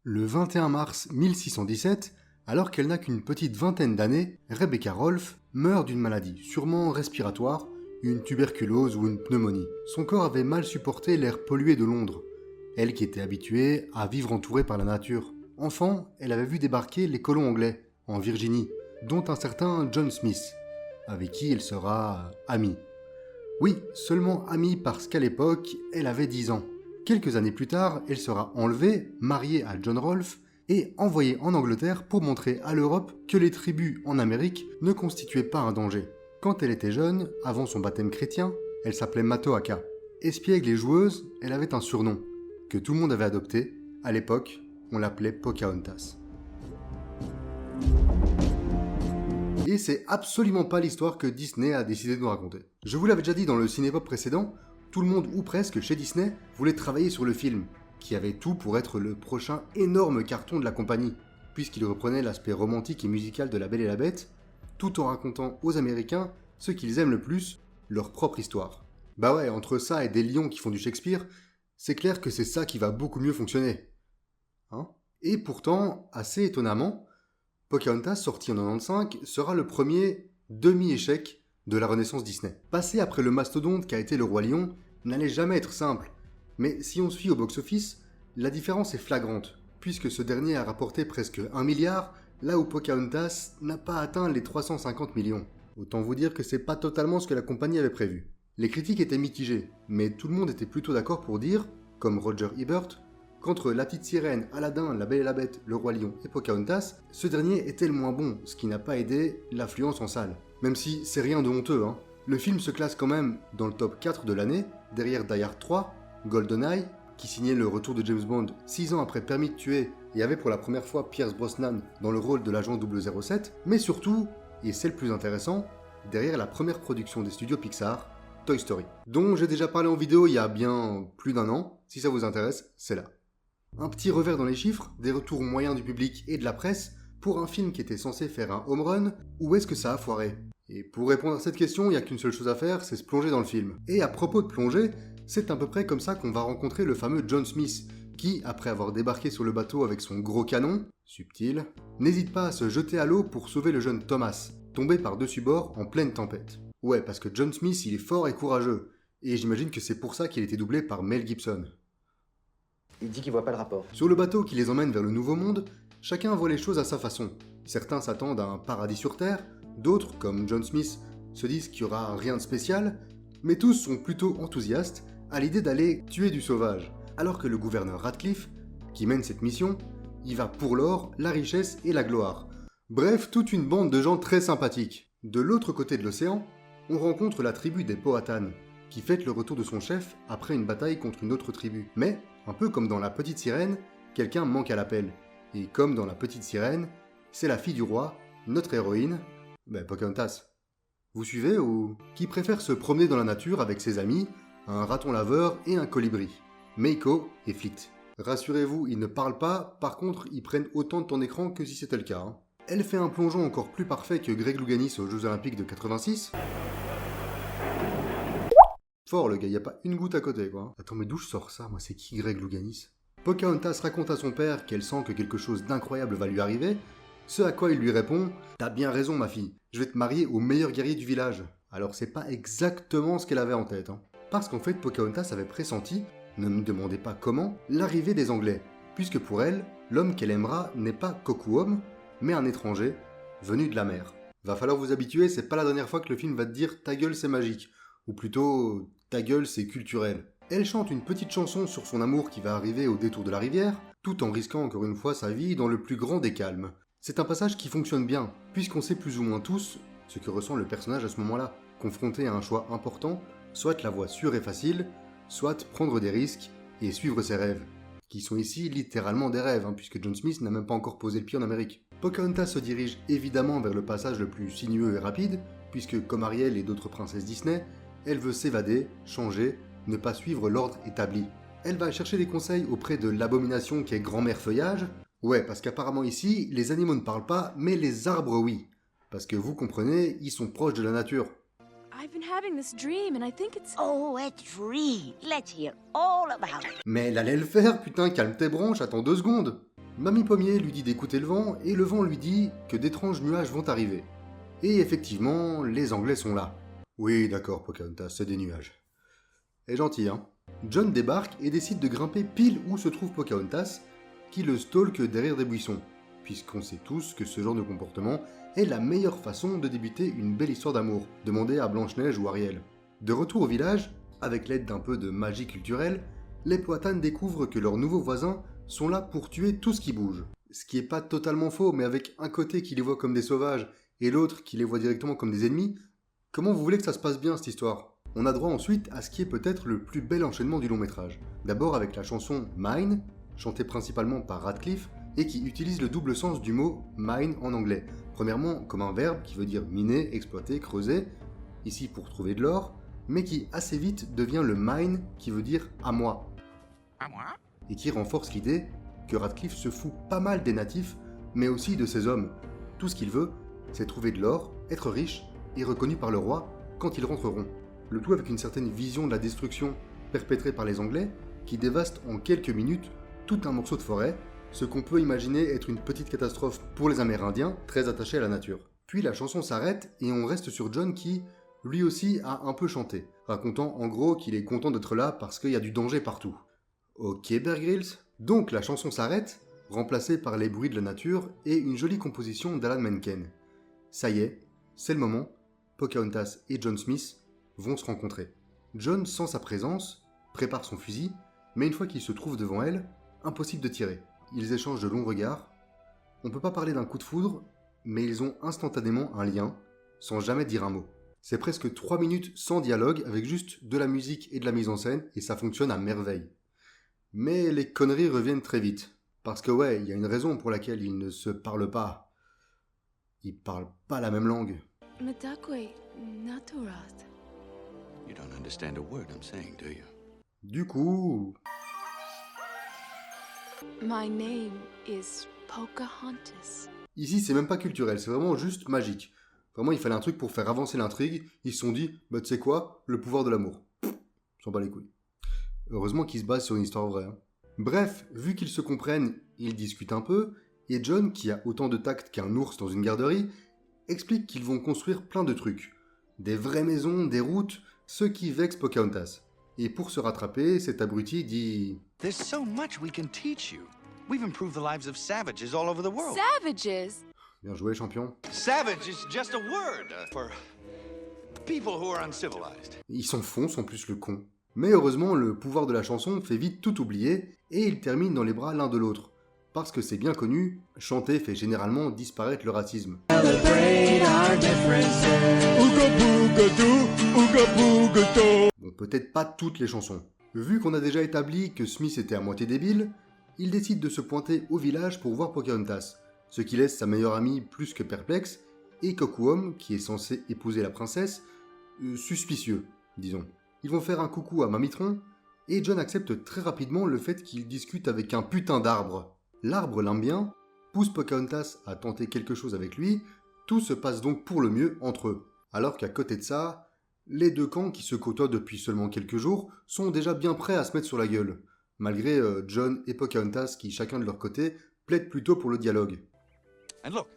Le 21 mars 1617, alors qu'elle n'a qu'une petite vingtaine d'années, Rebecca Rolfe meurt d'une maladie, sûrement respiratoire, une tuberculose ou une pneumonie. Son corps avait mal supporté l'air pollué de Londres, elle qui était habituée à vivre entourée par la nature. Enfant, elle avait vu débarquer les colons anglais, en Virginie, dont un certain John Smith, avec qui elle sera amie. Oui, seulement amie parce qu'à l'époque, elle avait 10 ans. Quelques années plus tard, elle sera enlevée, mariée à John Rolfe et envoyée en Angleterre pour montrer à l'Europe que les tribus en Amérique ne constituaient pas un danger. Quand elle était jeune, avant son baptême chrétien, elle s'appelait Matoaka. Espiègle et joueuse, elle avait un surnom, que tout le monde avait adopté. À l'époque, on l'appelait Pocahontas. Et c'est absolument pas l'histoire que Disney a décidé de nous raconter. Je vous l'avais déjà dit dans le cinépop précédent, tout le monde ou presque chez Disney voulait travailler sur le film, qui avait tout pour être le prochain énorme carton de la compagnie, puisqu'il reprenait l'aspect romantique et musical de La Belle et la Bête, tout en racontant aux Américains ce qu'ils aiment le plus, leur propre histoire. Bah ouais, entre ça et des lions qui font du Shakespeare, c'est clair que c'est ça qui va beaucoup mieux fonctionner. Hein ? Et pourtant, assez étonnamment, Pocahontas, sorti en 95, sera le premier demi-échec de la Renaissance Disney. Passer après le mastodonte qu'a été le Roi Lion n'allait jamais être simple, mais si on se fie au box-office, la différence est flagrante, puisque ce dernier a rapporté presque 1 milliard, là où Pocahontas n'a pas atteint les 350 millions. Autant vous dire que c'est pas totalement ce que la compagnie avait prévu. Les critiques étaient mitigées, mais tout le monde était plutôt d'accord pour dire, comme Roger Ebert, qu'entre La Petite Sirène, Aladdin, La Belle et la Bête, Le Roi Lion et Pocahontas, ce dernier était le moins bon, ce qui n'a pas aidé l'affluence en salle. Même si c'est rien de honteux, hein. Le film se classe quand même dans le top 4 de l'année, derrière Die Hard 3, GoldenEye, qui signait le retour de James Bond 6 ans après Permis de tuer et avait pour la première fois Pierce Brosnan dans le rôle de l'agent 007, mais surtout, et c'est le plus intéressant, derrière la première production des studios Pixar, Toy Story, dont j'ai déjà parlé en vidéo il y a bien plus d'un an. Si ça vous intéresse, c'est là. Un petit revers dans les chiffres, des retours moyens du public et de la presse, pour un film qui était censé faire un home run, où est-ce que ça a foiré? Et pour répondre à cette question, il n'y a qu'une seule chose à faire, c'est se plonger dans le film. Et à propos de plonger, c'est à peu près comme ça qu'on va rencontrer le fameux John Smith, qui, après avoir débarqué sur le bateau avec son gros canon, subtil, n'hésite pas à se jeter à l'eau pour sauver le jeune Thomas, tombé par-dessus bord en pleine tempête. Ouais, parce que John Smith, il est fort et courageux, et j'imagine que c'est pour ça qu'il a été doublé par Mel Gibson. Il dit qu'il voit pas le rapport. Sur le bateau qui les emmène vers le Nouveau Monde, chacun voit les choses à sa façon. Certains s'attendent à un paradis sur Terre, d'autres, comme John Smith, se disent qu'il n'y aura rien de spécial, mais tous sont plutôt enthousiastes à l'idée d'aller tuer du sauvage, alors que le gouverneur Radcliffe, qui mène cette mission, y va pour l'or, la richesse et la gloire. Bref, toute une bande de gens très sympathiques. De l'autre côté de l'océan, on rencontre la tribu des Powhatan, qui fête le retour de son chef après une bataille contre une autre tribu. Mais, un peu comme dans La Petite Sirène, quelqu'un manque à l'appel. Et comme dans La Petite Sirène, c'est la fille du roi, notre héroïne, Pocahontas. Vous suivez ou qui préfère se promener dans la nature avec ses amis, un raton laveur et un colibri. Meiko et Flit. Rassurez-vous, ils ne parlent pas, par contre, ils prennent autant de temps d'écran que si c'était le cas. Hein. Elle fait un plongeon encore plus parfait que Greg Louganis aux Jeux Olympiques de 86. Fort le gars, y a pas une goutte à côté quoi. Attends mais d'où je sors ça, moi c'est qui Greg Louganis? Pocahontas raconte à son père qu'elle sent que quelque chose d'incroyable va lui arriver, ce à quoi il lui répond « T'as bien raison ma fille, je vais te marier au meilleur guerrier du village ». Alors c'est pas exactement ce qu'elle avait en tête, hein. Parce qu'en fait Pocahontas avait pressenti, ne me demandez pas comment, l'arrivée des Anglais, puisque pour elle, l'homme qu'elle aimera n'est pas Kokuom, mais un étranger, venu de la mer. Va falloir vous habituer, c'est pas la dernière fois que le film va te dire « ta gueule c'est magique ». Ou plutôt, ta gueule c'est culturel. Elle chante une petite chanson sur son amour qui va arriver au détour de la rivière, tout en risquant encore une fois sa vie dans le plus grand des calmes. C'est un passage qui fonctionne bien, puisqu'on sait plus ou moins tous ce que ressent le personnage à ce moment-là, confronté à un choix important, soit la voie sûre et facile, soit prendre des risques et suivre ses rêves, qui sont ici littéralement des rêves, puisque John Smith n'a même pas encore posé le pied en Amérique. Pocahontas se dirige évidemment vers le passage le plus sinueux et rapide, puisque comme Ariel et d'autres princesses Disney, elle veut s'évader, changer, ne pas suivre l'ordre établi. Elle va chercher des conseils auprès de l'abomination qui est grand-mère feuillage. Ouais, parce qu'apparemment ici, les animaux ne parlent pas, mais les arbres oui. Parce que vous comprenez, ils sont proches de la nature. I've been having this dream and I think it's... Oh, a dream. Let's hear all about it. Mais elle allait le faire, putain, calme tes branches, attends 2 secondes. Mamie Pommier lui dit d'écouter le vent, et le vent lui dit que d'étranges nuages vont arriver. Et effectivement, les Anglais sont là. Oui, d'accord, Pocahontas, c'est des nuages. Et gentil, hein. John débarque et décide de grimper pile où se trouve Pocahontas, qui le stalke derrière des buissons, puisqu'on sait tous que ce genre de comportement est la meilleure façon de débuter une belle histoire d'amour, demandée à Blanche-Neige ou Ariel. De retour au village, avec l'aide d'un peu de magie culturelle, les Powhatan découvrent que leurs nouveaux voisins sont là pour tuer tout ce qui bouge. Ce qui est pas totalement faux, mais avec un côté qui les voit comme des sauvages et l'autre qui les voit directement comme des ennemis, comment vous voulez que ça se passe bien cette histoire ? On a droit ensuite à ce qui est peut-être le plus bel enchaînement du long métrage. D'abord avec la chanson Mine, chantée principalement par Radcliffe, et qui utilise le double sens du mot mine en anglais. Premièrement comme un verbe qui veut dire miner, exploiter, creuser, ici pour trouver de l'or, mais qui assez vite devient le mine qui veut dire à moi. À moi? Et qui renforce l'idée que Radcliffe se fout pas mal des natifs, mais aussi de ses hommes. Tout ce qu'il veut, c'est trouver de l'or, être riche et reconnu par le roi quand ils rentreront. Le tout avec une certaine vision de la destruction perpétrée par les Anglais, qui dévastent en quelques minutes tout un morceau de forêt, ce qu'on peut imaginer être une petite catastrophe pour les Amérindiens, très attachés à la nature. Puis la chanson s'arrête et on reste sur John qui, lui aussi, a un peu chanté, racontant en gros qu'il est content d'être là parce qu'il y a du danger partout. Ok Bear Grylls. Donc la chanson s'arrête, remplacée par les bruits de la nature et une jolie composition d'Alan Menken. Ça y est, c'est le moment, Pocahontas et John Smith vont se rencontrer. John sent sa présence, prépare son fusil, mais une fois qu'il se trouve devant elle, impossible de tirer. Ils échangent de longs regards. On peut pas parler d'un coup de foudre, mais ils ont instantanément un lien, sans jamais dire un mot. C'est presque 3 minutes sans dialogue, avec juste de la musique et de la mise en scène, et ça fonctionne à merveille. Mais les conneries reviennent très vite. Parce que ouais, il y a une raison pour laquelle ils ne se parlent pas. Ils parlent pas la même langue. Madakwe Naturat. You don't understand a word I'm saying, do you? Du coup... My name is Pocahontas. Ici, c'est même pas culturel, c'est vraiment juste magique. Vraiment, il fallait un truc pour faire avancer l'intrigue. Ils se sont dit, bah tu sais quoi, le pouvoir de l'amour. S'en bat les couilles. Heureusement qu'ils se basent sur une histoire vraie. Hein. Bref, vu qu'ils se comprennent, ils discutent un peu, et John, qui a autant de tact qu'un ours dans une garderie, explique qu'ils vont construire plein de trucs. Des vraies maisons, des routes, ce qui vexe Pocahontas. Et pour se rattraper, cet abruti dit... There's so much we can teach you. We've improved the lives of savages all over the world. Savages? Bien joué, champion. Savage is just a word for people who are uncivilized. Il s'enfonce en plus le con. Mais heureusement, le pouvoir de la chanson fait vite tout oublier, et ils terminent dans les bras l'un de l'autre. Parce que c'est bien connu, chanter fait généralement disparaître le racisme. Bon, peut-être pas toutes les chansons. Vu qu'on a déjà établi que Smith était à moitié débile, il décide de se pointer au village pour voir Pocahontas, ce qui laisse sa meilleure amie plus que perplexe, et Kocoum, qui est censé épouser la princesse, suspicieux, disons. Ils vont faire un coucou à Mamitron, et John accepte très rapidement le fait qu'il discute avec un putain d'arbre. L'arbre l'aime bien, pousse Pocahontas à tenter quelque chose avec lui, tout se passe donc pour le mieux entre eux. Alors qu'à côté de ça, les deux camps qui se côtoient depuis seulement quelques jours sont déjà bien prêts à se mettre sur la gueule, malgré John et Pocahontas qui, chacun de leur côté, plaident plutôt pour le dialogue. And look,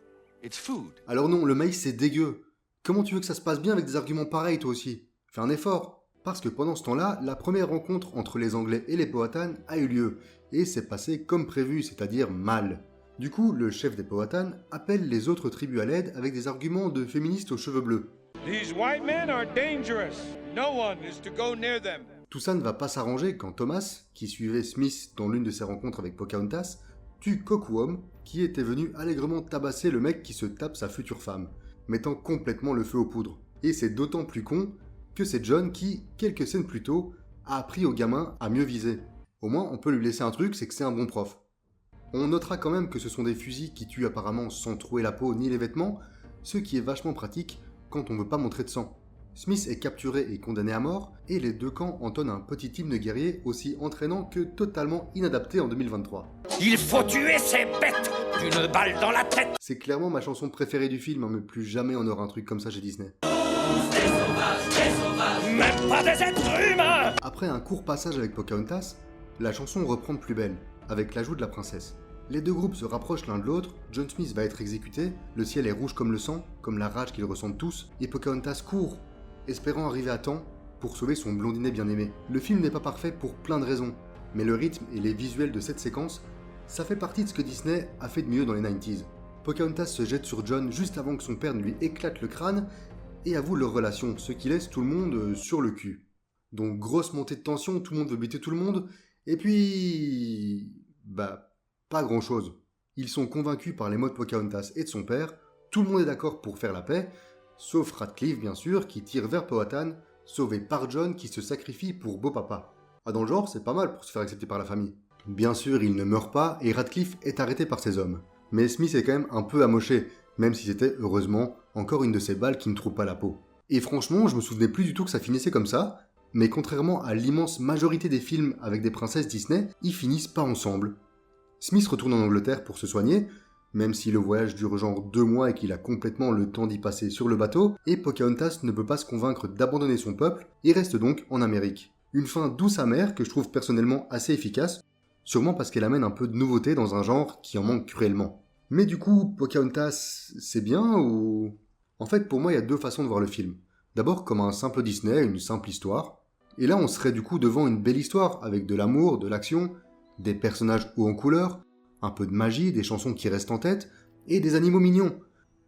it's food. Alors non, le maïs c'est dégueu. Comment tu veux que ça se passe bien avec des arguments pareils toi aussi ? Fais un effort. Parce que pendant ce temps-là, la première rencontre entre les Anglais et les Powhatan a eu lieu, et c'est passé comme prévu, c'est-à-dire mal. Du coup, le chef des Powhatan appelle les autres tribus à l'aide avec des arguments de féministes aux cheveux bleus. These white men are dangerous. No one is to go near them. Tout ça ne va pas s'arranger quand Thomas, qui suivait Smith dans l'une de ses rencontres avec Pocahontas, tue Kocoum, qui était venu allègrement tabasser le mec qui se tape sa future femme, mettant complètement le feu aux poudres. Et c'est d'autant plus con que c'est John qui, quelques scènes plus tôt, a appris au gamin à mieux viser. Au moins, on peut lui laisser un truc, c'est que c'est un bon prof. On notera quand même que ce sont des fusils qui tuent apparemment sans trouer la peau ni les vêtements, ce qui est vachement pratique quand on veut pas montrer de sang. Smith est capturé et condamné à mort, et les deux camps entonnent un petit hymne guerrier aussi entraînant que totalement inadapté en 2023. Il faut tuer ces bêtes d'une balle dans la tête. C'est clairement ma chanson préférée du film, mais plus jamais on aura un truc comme ça chez Disney. Même pas des êtres humains. Après un court passage avec Pocahontas, la chanson reprend de plus belle, avec l'ajout de la princesse. Les deux groupes se rapprochent l'un de l'autre, John Smith va être exécuté, le ciel est rouge comme le sang, comme la rage qu'ils ressentent tous, et Pocahontas court, espérant arriver à temps pour sauver son blondinet bien-aimé. Le film n'est pas parfait pour plein de raisons, mais le rythme et les visuels de cette séquence, ça fait partie de ce que Disney a fait de mieux dans les 90s. Pocahontas se jette sur John juste avant que son père ne lui éclate le crâne, et avoue leur relation, ce qui laisse tout le monde sur le cul. Donc grosse montée de tension, tout le monde veut buter tout le monde, et puis... pas grand chose. Ils sont convaincus par les mots de Pocahontas et de son père, tout le monde est d'accord pour faire la paix, sauf Radcliffe bien sûr, qui tire vers Powhatan, sauvé par John qui se sacrifie pour beau papa. Ah dans le genre, c'est pas mal pour se faire accepter par la famille. Bien sûr, il ne meurt pas, et Radcliffe est arrêté par ses hommes. Mais Smith est quand même un peu amoché, même si c'était, heureusement, encore une de ces balles qui ne trouve pas la peau. Et franchement, je me souvenais plus du tout que ça finissait comme ça, mais contrairement à l'immense majorité des films avec des princesses Disney, ils finissent pas ensemble. Smith retourne en Angleterre pour se soigner, même si le voyage dure genre 2 mois et qu'il a complètement le temps d'y passer sur le bateau, et Pocahontas ne peut pas se convaincre d'abandonner son peuple, et reste donc en Amérique. Une fin douce amère que je trouve personnellement assez efficace, sûrement parce qu'elle amène un peu de nouveauté dans un genre qui en manque cruellement. Mais du coup, Pocahontas, c'est bien ou... En fait, pour moi, il y a 2 façons de voir le film. D'abord comme un simple Disney, une simple histoire, et là on serait du coup devant une belle histoire, avec de l'amour, de l'action, des personnages hauts en couleur, un peu de magie, des chansons qui restent en tête, et des animaux mignons.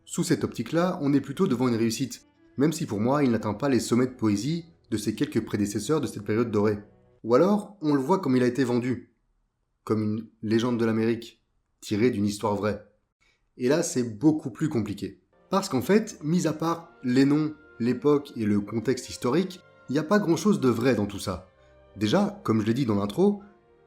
Sous cette optique-là, on est plutôt devant une réussite, même si pour moi il n'atteint pas les sommets de poésie de ses quelques prédécesseurs de cette période dorée. Ou alors, on le voit comme il a été vendu, comme une légende de l'Amérique, tirée d'une histoire vraie. Et là, c'est beaucoup plus compliqué. Parce qu'en fait, mis à part les noms, l'époque et le contexte historique, il n'y a pas grand-chose de vrai dans tout ça. Déjà, comme je l'ai dit dans l'intro,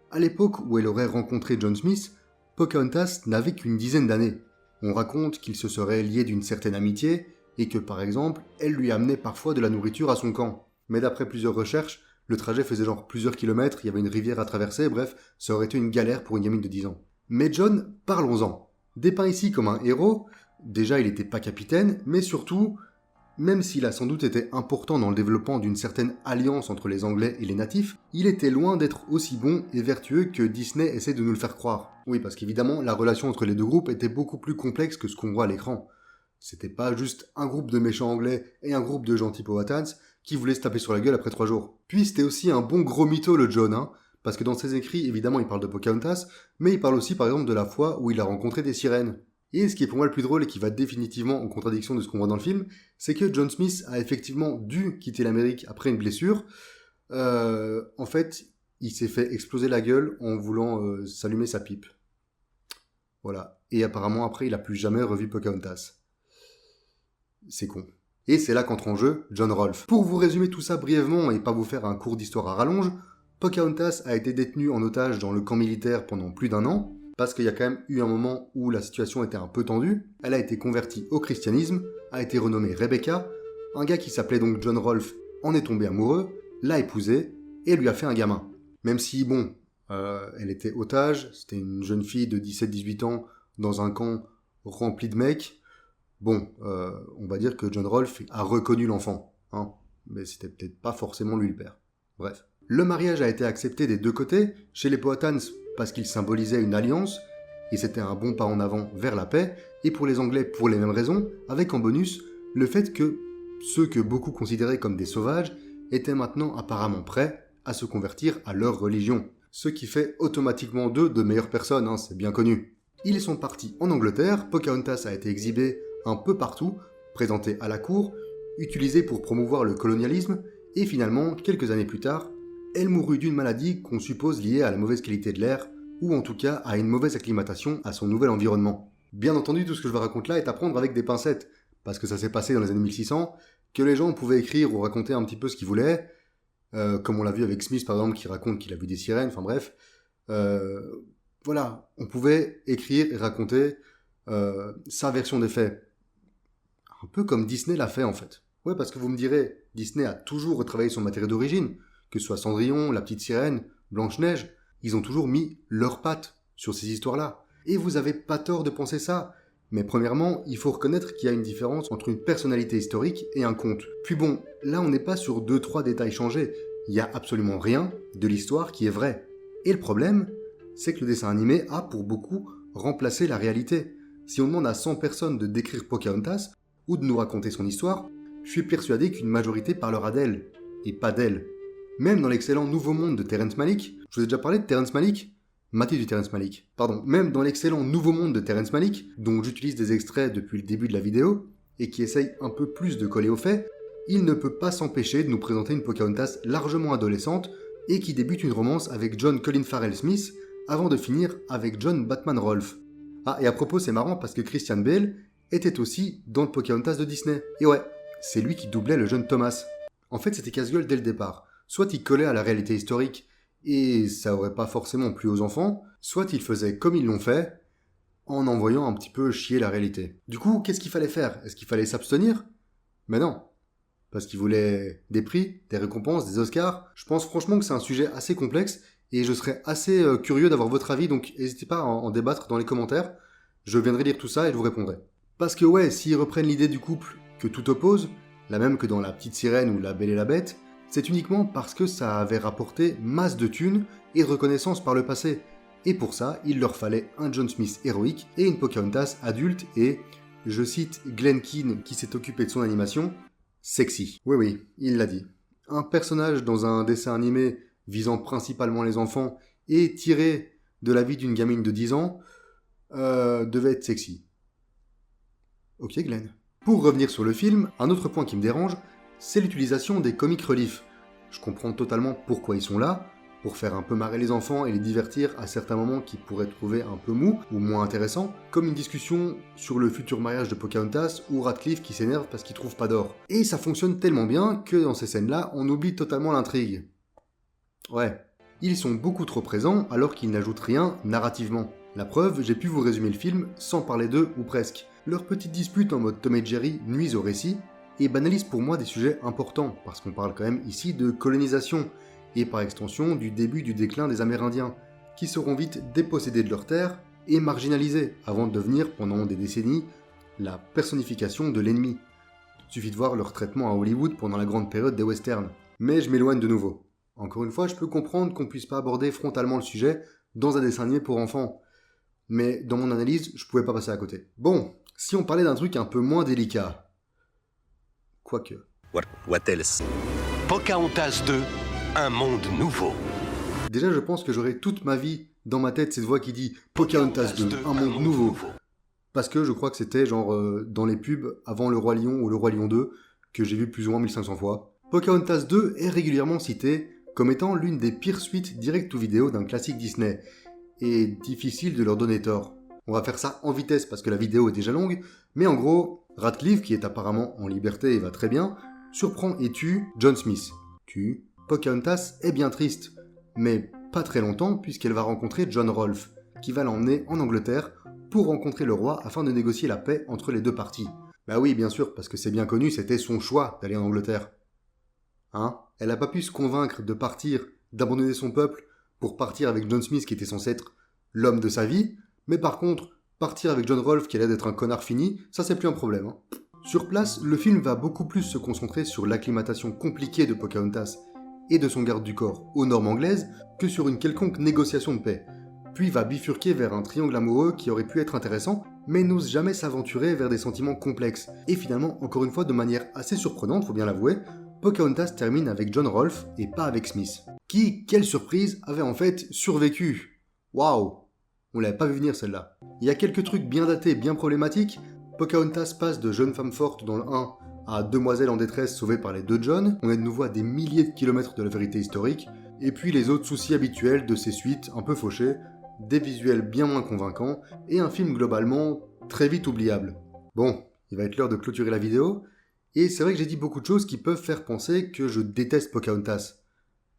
à l'époque où elle aurait rencontré John Smith, Pocahontas n'avait qu'une dizaine d'années. On raconte qu'ils se seraient liés d'une certaine amitié, et que par exemple, elle lui amenait parfois de la nourriture à son camp. Mais d'après plusieurs recherches, le trajet faisait genre plusieurs kilomètres, il y avait une rivière à traverser, bref, ça aurait été une galère pour une gamine de 10 ans. Mais John, parlons-en. Dépeint ici comme un héros, déjà il n'était pas capitaine, mais surtout, même s'il a sans doute été important dans le développement d'une certaine alliance entre les Anglais et les natifs, il était loin d'être aussi bon et vertueux que Disney essaie de nous le faire croire. Oui, parce qu'évidemment, la relation entre les deux groupes était beaucoup plus complexe que ce qu'on voit à l'écran. C'était pas juste un groupe de méchants anglais et un groupe de gentils Powhatans qui voulaient se taper sur la gueule après 3 jours. Puis c'était aussi un bon gros mytho le John, hein, parce que dans ses écrits, évidemment, il parle de Pocahontas, mais il parle aussi par exemple de la fois où il a rencontré des sirènes. Et ce qui est pour moi le plus drôle et qui va définitivement en contradiction de ce qu'on voit dans le film, c'est que John Smith a effectivement dû quitter l'Amérique après une blessure. En fait, il s'est fait exploser la gueule en voulant s'allumer sa pipe. Voilà. Et apparemment après, il a plus jamais revu Pocahontas. C'est con. Et c'est là qu'entre en jeu John Rolfe. Pour vous résumer tout ça brièvement et pas vous faire un cours d'histoire à rallonge, Pocahontas a été détenue en otage dans le camp militaire pendant plus d'1 an, parce qu'il y a quand même eu un moment où la situation était un peu tendue. Elle a été convertie au christianisme, a été renommée Rebecca, un gars qui s'appelait donc John Rolfe en est tombé amoureux, l'a épousée et lui a fait un gamin. Même si, bon, elle était otage, c'était une jeune fille de 17-18 ans dans un camp rempli de mecs, bon, on va dire que John Rolfe a reconnu l'enfant, hein, mais c'était peut-être pas forcément lui le père. Bref. Le mariage a été accepté des deux côtés, chez les Powhatans parce qu'il symbolisait une alliance, et c'était un bon pas en avant vers la paix, et pour les Anglais pour les mêmes raisons, avec en bonus le fait que ceux que beaucoup considéraient comme des sauvages étaient maintenant apparemment prêts à se convertir à leur religion, ce qui fait automatiquement d'eux de meilleures personnes, hein, c'est bien connu. Ils sont partis en Angleterre, Pocahontas a été exhibée un peu partout, présentée à la cour, utilisée pour promouvoir le colonialisme, et finalement, quelques années plus tard, elle mourut d'une maladie qu'on suppose liée à la mauvaise qualité de l'air, ou en tout cas à une mauvaise acclimatation à son nouvel environnement. Bien entendu, tout ce que je vous raconte là est à prendre avec des pincettes, parce que ça s'est passé dans les années 1600, que les gens pouvaient écrire ou raconter un petit peu ce qu'ils voulaient, comme on l'a vu avec Smith par exemple qui raconte qu'il a vu des sirènes, enfin bref. Voilà, on pouvait écrire et raconter sa version des faits. Un peu comme Disney l'a fait en fait. Ouais, parce que vous me direz, Disney a toujours retravaillé son matériau d'origine, que ce soit Cendrillon, La Petite Sirène, Blanche-Neige, ils ont toujours mis leurs pattes sur ces histoires-là. Et vous avez pas tort de penser ça. Mais premièrement, il faut reconnaître qu'il y a une différence entre une personnalité historique et un conte. Puis bon, là on n'est pas sur 2-3 détails changés, il y a absolument rien de l'histoire qui est vrai. Et le problème, c'est que le dessin animé a pour beaucoup remplacer la réalité. Si on demande à 100 personnes de décrire Pocahontas, ou de nous raconter son histoire, je suis persuadé qu'une majorité parlera d'elle, et pas d'elle. Même dans l'excellent Nouveau Monde de Terrence Malick, je vous ai déjà parlé de Terrence Malick ? Mathieu du Terrence Malick, pardon. Même dans l'excellent Nouveau Monde de Terrence Malick, dont j'utilise des extraits depuis le début de la vidéo, et qui essaye un peu plus de coller aux faits, il ne peut pas s'empêcher de nous présenter une Pocahontas largement adolescente, et qui débute une romance avec John Colin Farrell Smith, avant de finir avec John Batman Rolfe. Ah, et à propos, c'est marrant parce que Christian Bale était aussi dans le Pocahontas de Disney. Et ouais, c'est lui qui doublait le jeune Thomas. En fait, c'était casse-gueule dès le départ. Soit il collait à la réalité historique, et ça aurait pas forcément plu aux enfants, soit il faisait comme ils l'ont fait, en envoyant un petit peu chier la réalité. Du coup, qu'est-ce qu'il fallait faire ? Est-ce qu'il fallait s'abstenir ? Mais non. Parce qu'il voulait des prix, des récompenses, des Oscars. Je pense franchement que c'est un sujet assez complexe, et je serais assez curieux d'avoir votre avis, donc n'hésitez pas à en débattre dans les commentaires. Je viendrai lire tout ça et je vous répondrai. Parce que ouais, s'ils reprennent l'idée du couple que tout oppose, la même que dans La Petite Sirène ou La Belle et la Bête, c'est uniquement parce que ça avait rapporté masse de thunes et de reconnaissance par le passé. Et pour ça, il leur fallait un John Smith héroïque et une Pocahontas adulte et, je cite Glenn Keane qui s'est occupé de son animation, sexy. Oui, il l'a dit. Un personnage dans un dessin animé visant principalement les enfants et tiré de la vie d'une gamine de 10 ans, devait être sexy. Ok Glenn. Pour revenir sur le film, un autre point qui me dérange, c'est l'utilisation des comic relief. Je comprends totalement pourquoi ils sont là, pour faire un peu marrer les enfants et les divertir à certains moments qu'ils pourraient trouver un peu mous ou moins intéressants, comme une discussion sur le futur mariage de Pocahontas ou Radcliffe qui s'énerve parce qu'il trouve pas d'or. Et ça fonctionne tellement bien que dans ces scènes-là, on oublie totalement l'intrigue. Ouais, ils sont beaucoup trop présents alors qu'ils n'ajoutent rien narrativement. La preuve, j'ai pu vous résumer le film sans parler d'eux ou presque. Leurs petites disputes en mode Tom et Jerry nuisent au récit et banalisent pour moi des sujets importants, parce qu'on parle quand même ici de colonisation, et par extension du début du déclin des Amérindiens, qui seront vite dépossédés de leurs terres et marginalisés, avant de devenir, pendant des décennies, la personnification de l'ennemi. Suffit de voir leur traitement à Hollywood pendant la grande période des westerns. Mais je m'éloigne de nouveau. Encore une fois, je peux comprendre qu'on puisse pas aborder frontalement le sujet dans un dessin animé pour enfants. Mais dans mon analyse, je pouvais pas passer à côté. Bon, si on parlait d'un truc un peu moins délicat. Quoique. What else? Pocahontas 2, un monde nouveau. Déjà, je pense que j'aurai toute ma vie dans ma tête cette voix qui dit Pocahontas 2, un monde nouveau. Parce que je crois que c'était genre dans les pubs avant Le Roi Lion ou Le Roi Lion 2, que j'ai vu plus ou moins 1500 fois. Pocahontas 2 est régulièrement cité comme étant l'une des pires suites direct ou vidéo d'un classique Disney. Et difficile de leur donner tort. On va faire ça en vitesse parce que la vidéo est déjà longue, mais en gros, Radcliffe, qui est apparemment en liberté et va très bien, surprend et tue John Smith. Pocahontas est bien triste, mais pas très longtemps puisqu'elle va rencontrer John Rolfe, qui va l'emmener en Angleterre pour rencontrer le roi afin de négocier la paix entre les deux parties. Bah oui, bien sûr, parce que c'est bien connu, c'était son choix d'aller en Angleterre. Elle n'a pas pu se convaincre de partir, d'abandonner son peuple, pour partir avec John Smith qui était censé être l'homme de sa vie, mais par contre, partir avec John Rolfe qui allait d'être un connard fini, ça c'est plus un problème. Sur place, le film va beaucoup plus se concentrer sur l'acclimatation compliquée de Pocahontas et de son garde du corps aux normes anglaises que sur une quelconque négociation de paix, puis va bifurquer vers un triangle amoureux qui aurait pu être intéressant, mais n'ose jamais s'aventurer vers des sentiments complexes. Et finalement, encore une fois de manière assez surprenante, faut bien l'avouer, Pocahontas termine avec John Rolfe et pas avec Smith, qui, quelle surprise, avait en fait survécu. Waouh! On l'avait pas vu venir celle-là. Il y a quelques trucs bien datés, bien problématiques. Pocahontas passe de jeune femme forte dans le 1 à demoiselle en détresse sauvée par les deux John. On est de nouveau à des milliers de kilomètres de la vérité historique. Et puis les autres soucis habituels de ces suites un peu fauchées, des visuels bien moins convaincants, et un film globalement très vite oubliable. Bon, il va être l'heure de clôturer la vidéo, et c'est vrai que j'ai dit beaucoup de choses qui peuvent faire penser que je déteste Pocahontas.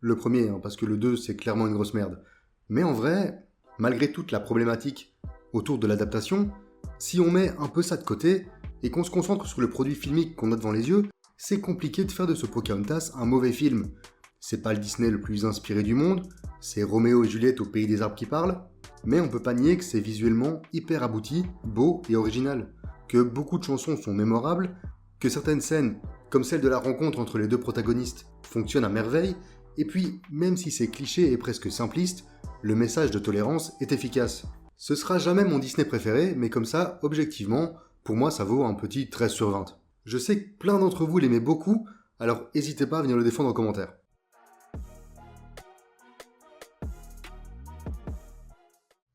Le premier, parce que le 2 c'est clairement une grosse merde. Mais en vrai, malgré toute la problématique autour de l'adaptation, si on met un peu ça de côté, et qu'on se concentre sur le produit filmique qu'on a devant les yeux, c'est compliqué de faire de ce Pocahontas un mauvais film. C'est pas le Disney le plus inspiré du monde, c'est Roméo et Juliette au pays des arbres qui parlent, mais on peut pas nier que c'est visuellement hyper abouti, beau et original, que beaucoup de chansons sont mémorables, que certaines scènes, comme celle de la rencontre entre les deux protagonistes, fonctionnent à merveille, et puis, même si c'est cliché et presque simpliste, le message de tolérance est efficace. Ce sera jamais mon Disney préféré, mais comme ça, objectivement, pour moi ça vaut un petit 13 sur 20. Je sais que plein d'entre vous l'aimaient beaucoup, alors n'hésitez pas à venir le défendre en commentaire.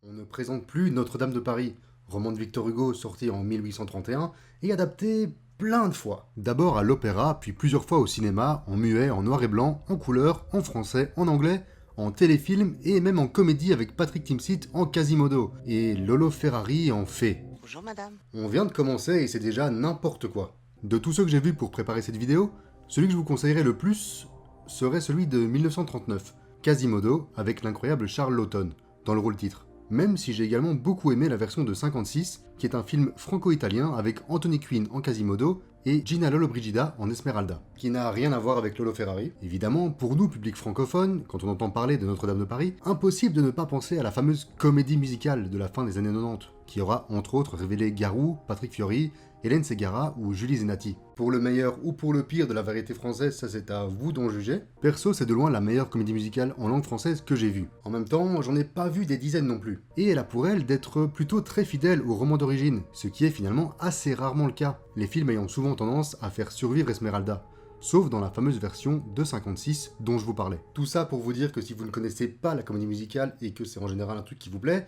On ne présente plus Notre-Dame de Paris, roman de Victor Hugo sorti en 1831 et adapté plein de fois. D'abord à l'opéra, puis plusieurs fois au cinéma, en muet, en noir et blanc, en couleur, en français, en anglais, en téléfilm et même en comédie avec Patrick Timsit en Quasimodo et Lolo Ferrari en Fée. Bonjour madame. On vient de commencer et c'est déjà n'importe quoi. De tous ceux que j'ai vus pour préparer cette vidéo, celui que je vous conseillerais le plus serait celui de 1939, Quasimodo, avec l'incroyable Charles Laughton, dans le rôle titre. Même si j'ai également beaucoup aimé la version de 56, qui est un film franco-italien avec Anthony Quinn en Quasimodo et Gina Lollobrigida en Esmeralda, qui n'a rien à voir avec Lolo Ferrari. Évidemment, pour nous, public francophone, quand on entend parler de Notre-Dame de Paris, impossible de ne pas penser à la fameuse comédie musicale de la fin des années 90, qui aura entre autres révélé Garou, Patrick Fiori, Hélène Ségara ou Julie Zenati. Pour le meilleur ou pour le pire de la variété française, ça c'est à vous d'en juger. Perso, c'est de loin la meilleure comédie musicale en langue française que j'ai vue. En même temps, j'en ai pas vu des dizaines non plus. Et elle a pour elle d'être plutôt très fidèle au roman d'origine, ce qui est finalement assez rarement le cas, les films ayant souvent tendance à faire survivre Esmeralda. Sauf dans la fameuse version de 56 dont je vous parlais. Tout ça pour vous dire que si vous ne connaissez pas la comédie musicale et que c'est en général un truc qui vous plaît,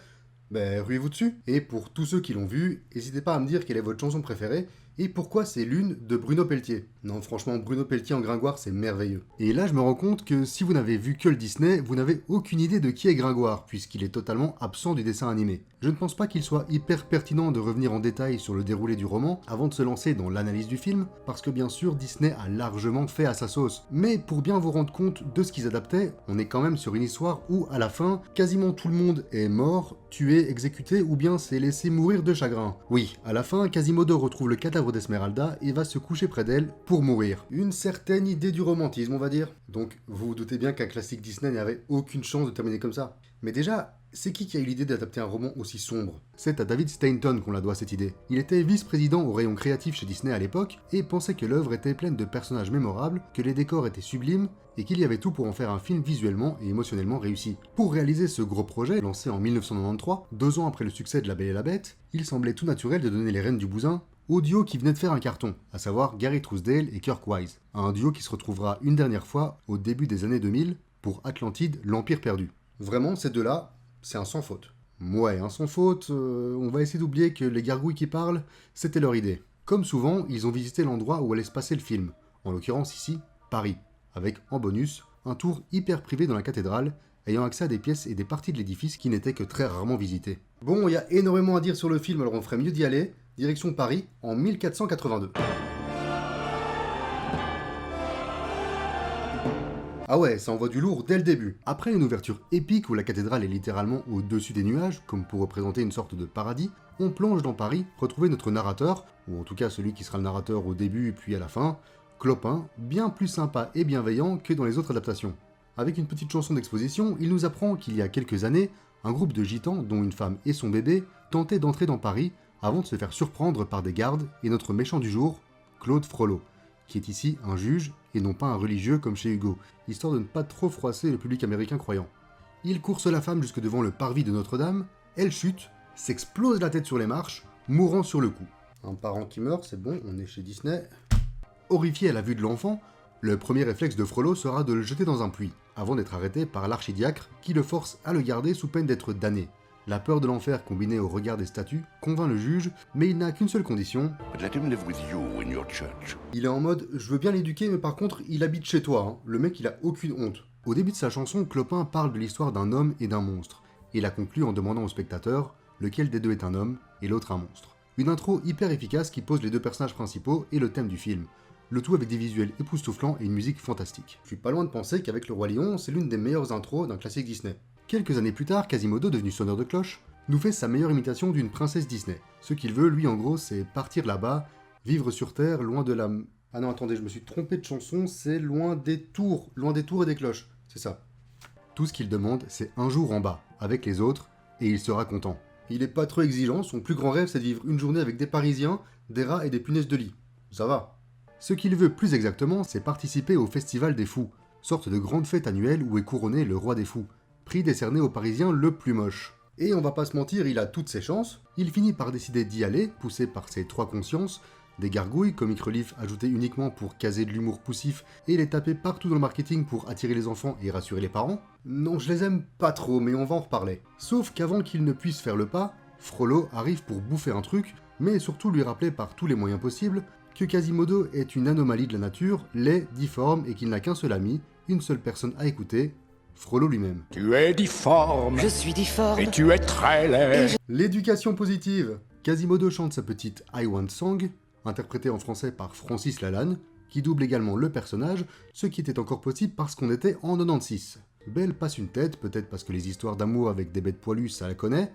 ruez-vous dessus. Et pour tous ceux qui l'ont vu, n'hésitez pas à me dire quelle est votre chanson préférée et pourquoi c'est l'une de Bruno Pelletier. Non, franchement, Bruno Pelletier en Gringoire, c'est merveilleux. Et là, je me rends compte que si vous n'avez vu que le Disney, vous n'avez aucune idée de qui est Gringoire, puisqu'il est totalement absent du dessin animé. Je ne pense pas qu'il soit hyper pertinent de revenir en détail sur le déroulé du roman avant de se lancer dans l'analyse du film, parce que bien sûr, Disney a largement fait à sa sauce. Mais pour bien vous rendre compte de ce qu'ils adaptaient, on est quand même sur une histoire où, à la fin, quasiment tout le monde est mort, tué, exécuté ou bien s'est laissé mourir de chagrin. Oui, à la fin, Quasimodo retrouve le cadavre d'Esmeralda et va se coucher près d'elle pour mourir. Une certaine idée du romantisme, on va dire. Donc, vous vous doutez bien qu'un classique Disney n'avait aucune chance de terminer comme ça. Mais déjà, c'est qui a eu l'idée d'adapter un roman aussi sombre? C'est à David Stainton qu'on la doit cette idée. Il était vice-président au rayon créatif chez Disney à l'époque et pensait que l'œuvre était pleine de personnages mémorables, que les décors étaient sublimes et qu'il y avait tout pour en faire un film visuellement et émotionnellement réussi. Pour réaliser ce gros projet, lancé en 1993, 2 ans après le succès de La Belle et la Bête, il semblait tout naturel de donner les rênes du bousin au duo qui venait de faire un carton, à savoir Gary Trousdale et Kirk Wise, un duo qui se retrouvera une dernière fois au début des années 2000 pour Atlantide, l'Empire perdu. Vraiment, ces deux-là, c'est un sans faute. Ouais, un sans faute, on va essayer d'oublier que les gargouilles qui parlent, c'était leur idée. Comme souvent, ils ont visité l'endroit où allait se passer le film, en l'occurrence ici, Paris, avec en bonus, un tour hyper privé dans la cathédrale, ayant accès à des pièces et des parties de l'édifice qui n'étaient que très rarement visitées. Bon, il y a énormément à dire sur le film, alors on ferait mieux d'y aller, direction Paris, en 1482. Ah ouais, ça envoie du lourd dès le début. Après une ouverture épique où la cathédrale est littéralement au-dessus des nuages, comme pour représenter une sorte de paradis, on plonge dans Paris, retrouver notre narrateur, ou en tout cas celui qui sera le narrateur au début et puis à la fin, Clopin, bien plus sympa et bienveillant que dans les autres adaptations. Avec une petite chanson d'exposition, il nous apprend qu'il y a quelques années, un groupe de gitans, dont une femme et son bébé, tentaient d'entrer dans Paris avant de se faire surprendre par des gardes et notre méchant du jour, Claude Frollo, qui est ici un juge et non pas un religieux comme chez Hugo, histoire de ne pas trop froisser le public américain croyant. Il course la femme jusque devant le parvis de Notre-Dame, elle chute, s'explose la tête sur les marches, mourant sur le coup. Un parent qui meurt, c'est bon, on est chez Disney. Horrifié à la vue de l'enfant, le premier réflexe de Frollo sera de le jeter dans un puits, avant d'être arrêté par l'archidiacre qui le force à le garder sous peine d'être damné. La peur de l'enfer combinée au regard des statues convainc le juge, mais il n'a qu'une seule condition. Il est en mode « je veux bien l'éduquer, mais par contre, il habite chez toi, hein. » Le mec, il a aucune honte. Au début de sa chanson, Clopin parle de l'histoire d'un homme et d'un monstre, et la conclut en demandant au spectateur lequel des deux est un homme et l'autre un monstre. Une intro hyper efficace qui pose les deux personnages principaux et le thème du film. Le tout avec des visuels époustouflants et une musique fantastique. Je suis pas loin de penser qu'avec Le Roi Lion, c'est l'une des meilleures intros d'un classique Disney. Quelques années plus tard, Quasimodo, devenu sonneur de cloche, nous fait sa meilleure imitation d'une princesse Disney. Ce qu'il veut, lui, en gros, c'est partir là-bas, vivre sur Terre, loin de la... Ah non, attendez, je me suis trompé de chanson, c'est loin des tours et des cloches, c'est ça. Tout ce qu'il demande, c'est un jour en bas, avec les autres, et il sera content. Il est pas trop exigeant, son plus grand rêve, c'est de vivre une journée avec des Parisiens, des rats et des punaises de lit. Ça va. Ce qu'il veut plus exactement, c'est participer au Festival des Fous, sorte de grande fête annuelle où est couronné le roi des fous, prix décerné aux Parisiens le plus moche. Et on va pas se mentir, il a toutes ses chances. Il finit par décider d'y aller, poussé par ses 3 consciences, des gargouilles, comic relief ajouté uniquement pour caser de l'humour poussif et les taper partout dans le marketing pour attirer les enfants et rassurer les parents. Non, je les aime pas trop, mais on va en reparler. Sauf qu'avant qu'il ne puisse faire le pas, Frollo arrive pour bouffer un truc, mais surtout lui rappeler par tous les moyens possibles que Quasimodo est une anomalie de la nature, laid, difforme et qu'il n'a qu'un seul ami, une seule personne à écouter, Frollo lui-même. Tu es difforme. Je suis difforme. Et tu es très laid. L'éducation positive. Quasimodo chante sa petite I Want Song, interprétée en français par Francis Lalanne, qui double également le personnage, ce qui était encore possible parce qu'on était en 96. Belle passe une tête, peut-être parce que les histoires d'amour avec des bêtes poilues, ça la connaît,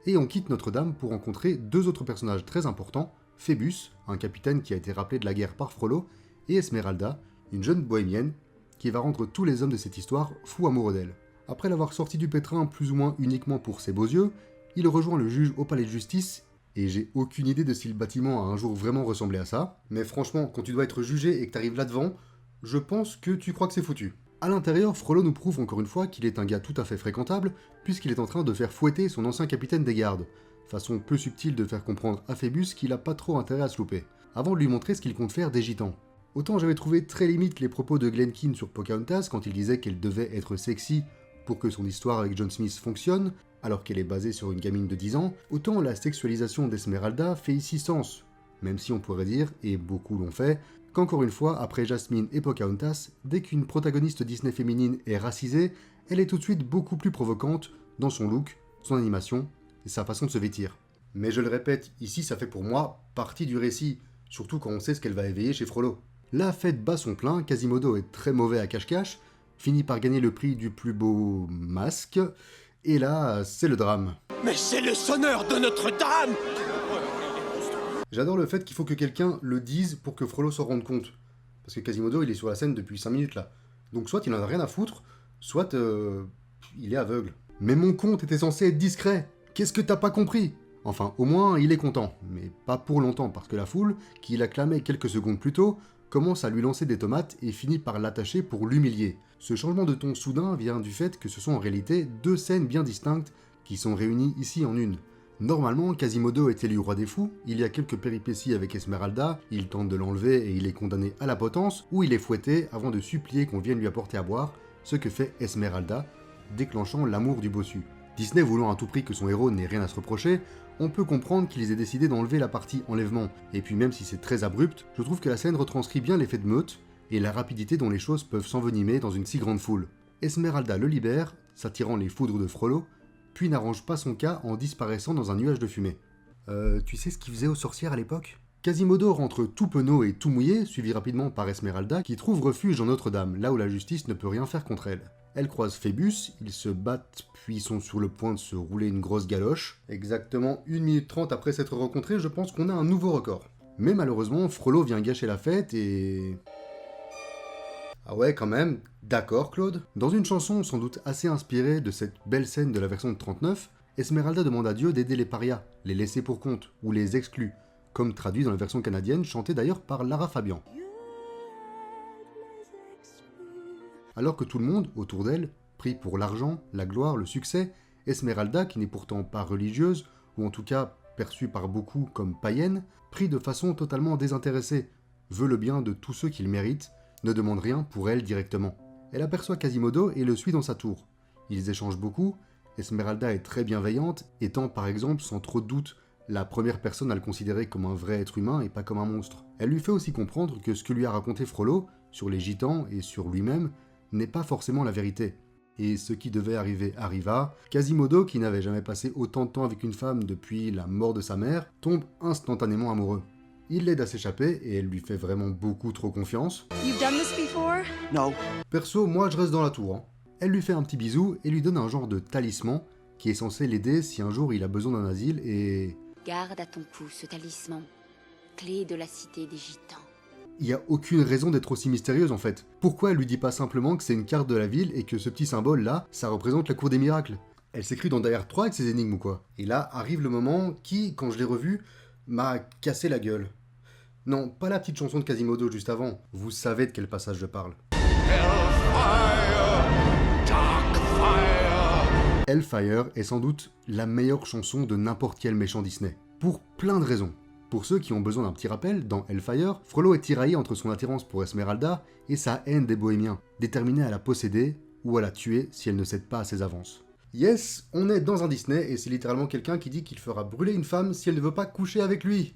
et on quitte Notre-Dame pour rencontrer 2 autres personnages très importants, Phébus, un capitaine qui a été rappelé de la guerre par Frollo, et Esmeralda, une jeune bohémienne, qui va rendre tous les hommes de cette histoire fous amoureux d'elle. Après l'avoir sorti du pétrin plus ou moins uniquement pour ses beaux yeux, il rejoint le juge au palais de justice, et j'ai aucune idée de si le bâtiment a un jour vraiment ressemblé à ça, mais franchement, quand tu dois être jugé et que t'arrives là-devant, je pense que tu crois que c'est foutu. À l'intérieur, Frollo nous prouve encore une fois qu'il est un gars tout à fait fréquentable, puisqu'il est en train de faire fouetter son ancien capitaine des gardes, façon peu subtile de faire comprendre à Phébus qu'il a pas trop intérêt à se louper, avant de lui montrer ce qu'il compte faire des gitans. Autant j'avais trouvé très limite les propos de Glenkin sur Pocahontas quand il disait qu'elle devait être sexy pour que son histoire avec John Smith fonctionne, alors qu'elle est basée sur une gamine de 10 ans, autant la sexualisation d'Esmeralda fait ici sens, même si on pourrait dire, et beaucoup l'ont fait, qu'encore une fois, après Jasmine et Pocahontas, dès qu'une protagoniste Disney féminine est racisée, elle est tout de suite beaucoup plus provocante dans son look, son animation et sa façon de se vêtir. Mais je le répète, ici ça fait pour moi partie du récit, surtout quand on sait ce qu'elle va éveiller chez Frollo. La fête bat son plein, Quasimodo est très mauvais à cache-cache, finit par gagner le prix du plus beau masque, et là, c'est le drame. Mais c'est le sonneur de Notre-Dame. J'adore le fait qu'il faut que quelqu'un le dise pour que Frollo s'en rende compte. Parce que Quasimodo, il est sur la scène depuis 5 minutes là. Donc soit il en a rien à foutre, soit il est aveugle. Mais mon compte était censé être discret. Qu'est-ce que t'as pas compris? Enfin, au moins, il est content. Mais pas pour longtemps, parce que la foule, qui l'acclamait quelques secondes plus tôt, commence à lui lancer des tomates et finit par l'attacher pour l'humilier. Ce changement de ton soudain vient du fait que ce sont en réalité 2 scènes bien distinctes qui sont réunies ici en une. Normalement, Quasimodo est élu roi des fous, il y a quelques péripéties avec Esmeralda, il tente de l'enlever et il est condamné à la potence, ou il est fouetté avant de supplier qu'on vienne lui apporter à boire, ce que fait Esmeralda, déclenchant l'amour du bossu. Disney voulant à tout prix que son héros n'ait rien à se reprocher, on peut comprendre qu'ils aient décidé d'enlever la partie enlèvement, et puis même si c'est très abrupt, je trouve que la scène retranscrit bien l'effet de meute, et la rapidité dont les choses peuvent s'envenimer dans une si grande foule. Esmeralda le libère, s'attirant les foudres de Frollo, puis n'arrange pas son cas en disparaissant dans un nuage de fumée. Tu sais ce qu'il faisait aux sorcières à l'époque? Quasimodo rentre tout penaud et tout mouillé, suivi rapidement par Esmeralda, qui trouve refuge en Notre-Dame, là où la justice ne peut rien faire contre elle. Elle croise Phébus, ils se battent puis sont sur le point de se rouler une grosse galoche. Exactement 1 minute 30 après s'être rencontrés, je pense qu'on a un nouveau record. Mais malheureusement, Frollo vient gâcher la fête et... Ah ouais, quand même, d'accord Claude. Dans une chanson sans doute assez inspirée de cette belle scène de la version de 39, Esmeralda demande à Dieu d'aider les parias, les laisser pour compte, ou les exclus, comme traduit dans la version canadienne, chantée d'ailleurs par Lara Fabian. Alors que tout le monde, autour d'elle, prie pour l'argent, la gloire, le succès, Esmeralda, qui n'est pourtant pas religieuse, ou en tout cas perçue par beaucoup comme païenne, prie de façon totalement désintéressée, veut le bien de tous ceux qu'il mérite, ne demande rien pour elle directement. Elle aperçoit Quasimodo et le suit dans sa tour. Ils échangent beaucoup, Esmeralda est très bienveillante, étant par exemple sans trop de doute la première personne à le considérer comme un vrai être humain et pas comme un monstre. Elle lui fait aussi comprendre que ce que lui a raconté Frollo, sur les gitans et sur lui-même, n'est pas forcément la vérité. Et ce qui devait arriver arriva, Quasimodo, qui n'avait jamais passé autant de temps avec une femme depuis la mort de sa mère, tombe instantanément amoureux. Il l'aide à s'échapper et elle lui fait vraiment beaucoup trop confiance. You've done this before? No. Perso, moi je reste dans la tour. Elle lui fait un petit bisou et lui donne un genre de talisman qui est censé l'aider si un jour il a besoin d'un asile et... Garde à ton cou ce talisman, clé de la cité des gitans. Il n'y a aucune raison d'être aussi mystérieuse en fait. Pourquoi elle lui dit pas simplement que c'est une carte de la ville et que ce petit symbole là, ça représente la cour des miracles? Elle s'écrit dans Die Hard 3 avec ses énigmes ou quoi? Et là arrive le moment qui, quand je l'ai revu, m'a cassé la gueule. Non, pas la petite chanson de Quasimodo juste avant. Vous savez de quel passage je parle. Hellfire est sans doute la meilleure chanson de n'importe quel méchant Disney. Pour plein de raisons. Pour ceux qui ont besoin d'un petit rappel, dans Hellfire, Frollo est tiraillé entre son attirance pour Esmeralda et sa haine des bohémiens, déterminé à la posséder ou à la tuer si elle ne cède pas à ses avances. Yes, on est dans un Disney et c'est littéralement quelqu'un qui dit qu'il fera brûler une femme si elle ne veut pas coucher avec lui.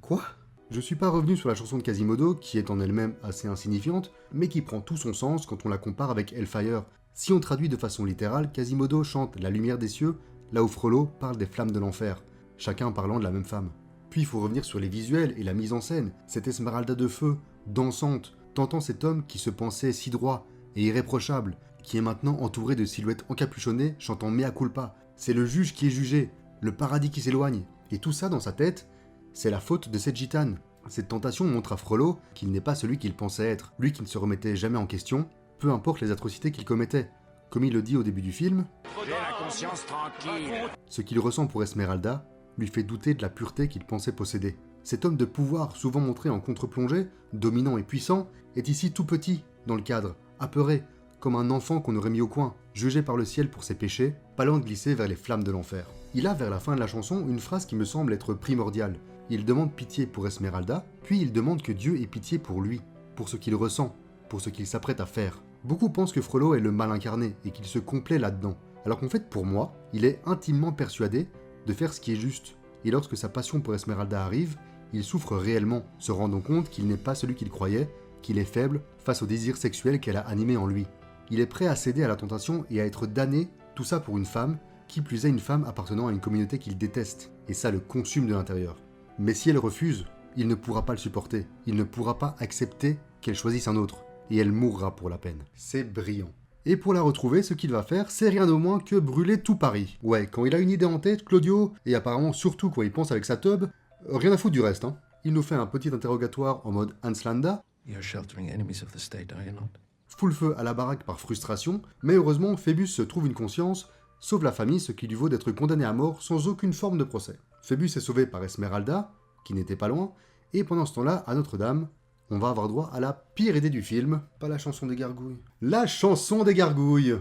Quoi ? Je suis pas revenu sur la chanson de Quasimodo, qui est en elle-même assez insignifiante, mais qui prend tout son sens quand on la compare avec Hellfire. Si on traduit de façon littérale, Quasimodo chante la lumière des cieux, là où Frollo parle des flammes de l'enfer, chacun parlant de la même femme. Puis il faut revenir sur les visuels et la mise en scène, cette Esmeralda de feu, dansante, tentant cet homme qui se pensait si droit et irréprochable, qui est maintenant entouré de silhouettes encapuchonnées chantant mea culpa. C'est le juge qui est jugé, le paradis qui s'éloigne, et tout ça dans sa tête, c'est la faute de cette gitane. Cette tentation montre à Frollo qu'il n'est pas celui qu'il pensait être, lui qui ne se remettait jamais en question, peu importe les atrocités qu'il commettait. Comme il le dit au début du film, J'ai la conscience tranquille. ce qu'il ressent pour Esmeralda lui fait douter de la pureté qu'il pensait posséder. Cet homme de pouvoir, souvent montré en contre-plongée, dominant et puissant, est ici tout petit, dans le cadre, apeuré, comme un enfant qu'on aurait mis au coin, jugé par le ciel pour ses péchés, pas loin de glisser vers les flammes de l'enfer. Il a, vers la fin de la chanson, une phrase qui me semble être primordiale. Il demande pitié pour Esmeralda, puis il demande que Dieu ait pitié pour lui, pour ce qu'il ressent, pour ce qu'il s'apprête à faire. Beaucoup pensent que Frollo est le mal incarné et qu'il se complaît là-dedans, alors qu'en fait, pour moi, il est intimement persuadé de faire ce qui est juste. Et lorsque sa passion pour Esmeralda arrive, il souffre réellement, se rendant compte qu'il n'est pas celui qu'il croyait, qu'il est faible face au désir sexuel qu'elle a animé en lui. Il est prêt à céder à la tentation et à être damné, tout ça pour une femme, qui plus est une femme appartenant à une communauté qu'il déteste, et ça le consume de l'intérieur. Mais si elle refuse, il ne pourra pas le supporter, il ne pourra pas accepter qu'elle choisisse un autre, et elle mourra pour la peine. C'est brillant. Et pour la retrouver, ce qu'il va faire, c'est rien de moins que brûler tout Paris. Ouais, quand il a une idée en tête, Claudio, et apparemment surtout quand il pense avec sa teub, rien à foutre du reste, hein. Il nous fait un petit interrogatoire en mode Hans Landa, You're sheltering enemies of the state, are you not? fout le feu à la baraque par frustration, mais heureusement, Phébus se trouve une conscience, sauve la famille, ce qui lui vaut d'être condamné à mort sans aucune forme de procès. Phébus est sauvé par Esmeralda, qui n'était pas loin, et pendant ce temps-là, à Notre-Dame, on va avoir droit à la pire idée du film, pas la chanson des gargouilles. La chanson des gargouilles.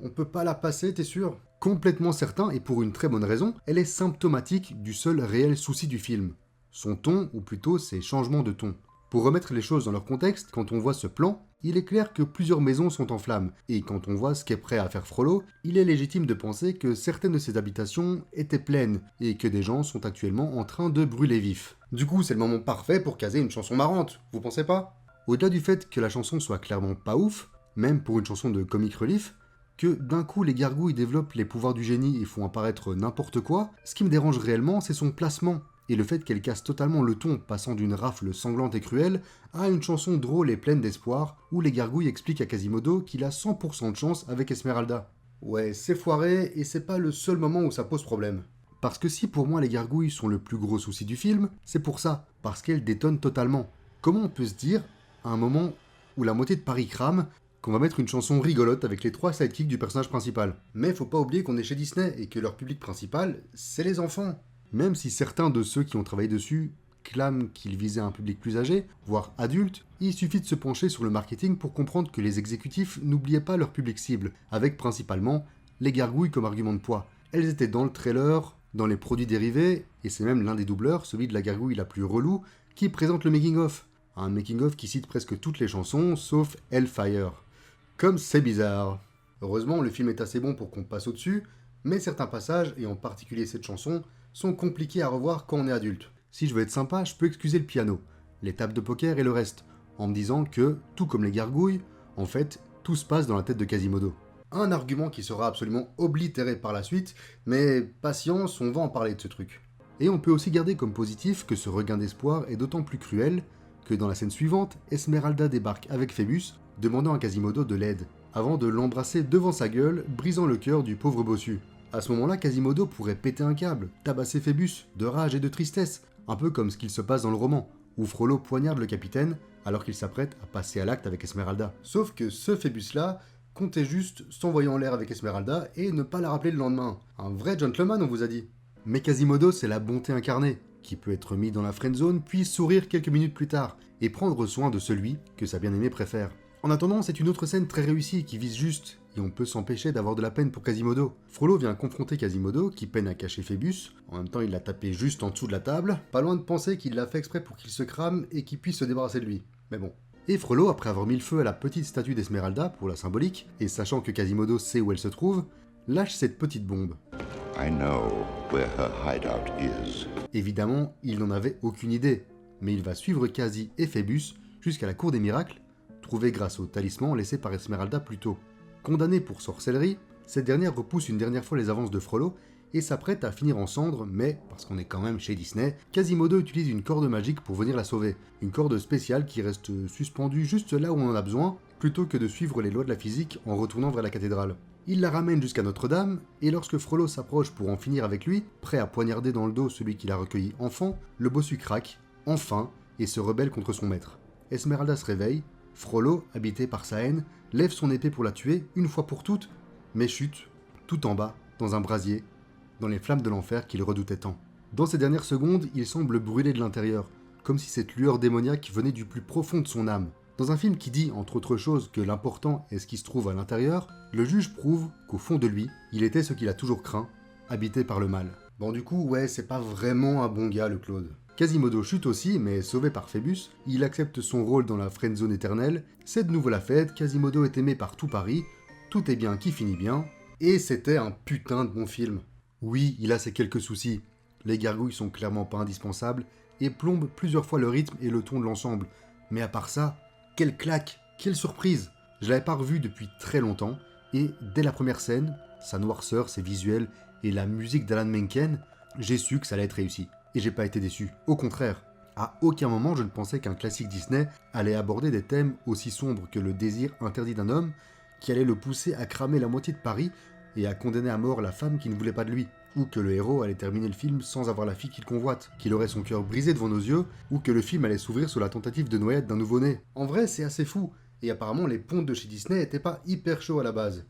On peut pas la passer, t'es sûr? Complètement certain, et pour une très bonne raison, elle est symptomatique du seul réel souci du film. Son ton, ou plutôt ses changements de ton. Pour remettre les choses dans leur contexte, quand on voit ce plan, il est clair que plusieurs maisons sont en flammes, et quand on voit ce qu'est prêt à faire Frollo, il est légitime de penser que certaines de ces habitations étaient pleines, et que des gens sont actuellement en train de brûler vifs. Du coup, c'est le moment parfait pour caser une chanson marrante, vous pensez pas? Au-delà du fait que la chanson soit clairement pas ouf, même pour une chanson de comic relief, que d'un coup les gargouilles développent les pouvoirs du génie et font apparaître n'importe quoi, ce qui me dérange réellement, c'est son placement, et le fait qu'elle casse totalement le ton, passant d'une rafle sanglante et cruelle à une chanson drôle et pleine d'espoir, où les gargouilles expliquent à Quasimodo qu'il a 100% de chance avec Esmeralda. Ouais, c'est foiré, et c'est pas le seul moment où ça pose problème. Parce que si pour moi les gargouilles sont le plus gros souci du film, c'est pour ça, parce qu'elles détonnent totalement. Comment on peut se dire, à un moment où la moitié de Paris crame, qu'on va mettre une chanson rigolote avec les 3 sidekicks du personnage principal? Mais faut pas oublier qu'on est chez Disney, et que leur public principal, c'est les enfants. Même si certains de ceux qui ont travaillé dessus clament qu'ils visaient un public plus âgé, voire adulte, il suffit de se pencher sur le marketing pour comprendre que les exécutifs n'oubliaient pas leur public cible, avec principalement les gargouilles comme argument de poids. Elles étaient dans le trailer, dans les produits dérivés, et c'est même l'un des doubleurs, celui de la gargouille la plus relou, qui présente le making-of. Un making-of qui cite presque toutes les chansons, sauf Hellfire. Comme c'est bizarre. Heureusement, le film est assez bon pour qu'on passe au-dessus, mais certains passages, et en particulier cette chanson, sont compliqués à revoir quand on est adulte. Si je veux être sympa, je peux excuser le piano, les tables de poker et le reste, en me disant que, tout comme les gargouilles, en fait, tout se passe dans la tête de Quasimodo. Un argument qui sera absolument oblitéré par la suite, mais patience, on va en parler de ce truc. Et on peut aussi garder comme positif que ce regain d'espoir est d'autant plus cruel que dans la scène suivante, Esmeralda débarque avec Phébus, demandant à Quasimodo de l'aide, avant de l'embrasser devant sa gueule, brisant le cœur du pauvre bossu. À ce moment-là, Quasimodo pourrait péter un câble, tabasser Phébus, de rage et de tristesse, un peu comme ce qu'il se passe dans le roman, où Frollo poignarde le capitaine alors qu'il s'apprête à passer à l'acte avec Esmeralda. Sauf que ce Phébus-là comptait juste s'envoyer en l'air avec Esmeralda et ne pas la rappeler le lendemain. Un vrai gentleman, on vous a dit. Mais Quasimodo, c'est la bonté incarnée, qui peut être mis dans la friendzone puis sourire quelques minutes plus tard, et prendre soin de celui que sa bien-aimée préfère. En attendant, c'est une autre scène très réussie qui vise juste et on peut s'empêcher d'avoir de la peine pour Quasimodo. Frollo vient confronter Quasimodo, qui peine à cacher Phébus. En même temps, il l'a tapé juste en dessous de la table, pas loin de penser qu'il l'a fait exprès pour qu'il se crame et qu'il puisse se débarrasser de lui. Mais bon. Et Frollo, après avoir mis le feu à la petite statue d'Esmeralda pour la symbolique, et sachant que Quasimodo sait où elle se trouve, lâche cette petite bombe. I know where her hideout is. Évidemment, il n'en avait aucune idée, mais il va suivre Quasi et Phébus jusqu'à la cour des miracles, trouvée grâce au talisman laissé par Esmeralda plus tôt. Condamnée pour sorcellerie, cette dernière repousse une dernière fois les avances de Frollo et s'apprête à finir en cendres, mais, parce qu'on est quand même chez Disney, Quasimodo utilise une corde magique pour venir la sauver. Une corde spéciale qui reste suspendue juste là où on en a besoin, plutôt que de suivre les lois de la physique en retournant vers la cathédrale. Il la ramène jusqu'à Notre-Dame, et lorsque Frollo s'approche pour en finir avec lui, prêt à poignarder dans le dos celui qui l'a recueilli enfant, le bossu craque, enfin, et se rebelle contre son maître. Esmeralda se réveille, Frollo, habité par sa haine, lève son épée pour la tuer, une fois pour toutes, mais chute, tout en bas, dans un brasier, dans les flammes de l'enfer qu'il redoutait tant. Dans ces dernières secondes, il semble brûler de l'intérieur, comme si cette lueur démoniaque venait du plus profond de son âme. Dans un film qui dit, entre autres choses, que l'important est ce qui se trouve à l'intérieur, le juge prouve qu'au fond de lui, il était ce qu'il a toujours craint, habité par le mal. Bon du coup, ouais, c'est pas vraiment un bon gars le Claude. Quasimodo chute aussi, mais sauvé par Phébus, il accepte son rôle dans la friendzone éternelle, c'est de nouveau la fête, Quasimodo est aimé par tout Paris, tout est bien qui finit bien, et c'était un putain de bon film. Oui, il a ses quelques soucis, les gargouilles sont clairement pas indispensables, et plombent plusieurs fois le rythme et le ton de l'ensemble, mais à part ça, quelle claque, quelle surprise! Je l'avais pas revu depuis très longtemps, et dès la première scène, sa noirceur, ses visuels et la musique d'Alan Menken, j'ai su que ça allait être réussi. Et j'ai pas été déçu. Au contraire, à aucun moment je ne pensais qu'un classique Disney allait aborder des thèmes aussi sombres que le désir interdit d'un homme, qui allait le pousser à cramer la moitié de Paris et à condamner à mort la femme qui ne voulait pas de lui, ou que le héros allait terminer le film sans avoir la fille qu'il convoite, qu'il aurait son cœur brisé devant nos yeux, ou que le film allait s'ouvrir sur la tentative de noyade d'un nouveau-né. En vrai, c'est assez fou, et apparemment les pontes de chez Disney étaient pas hyper chauds à la base.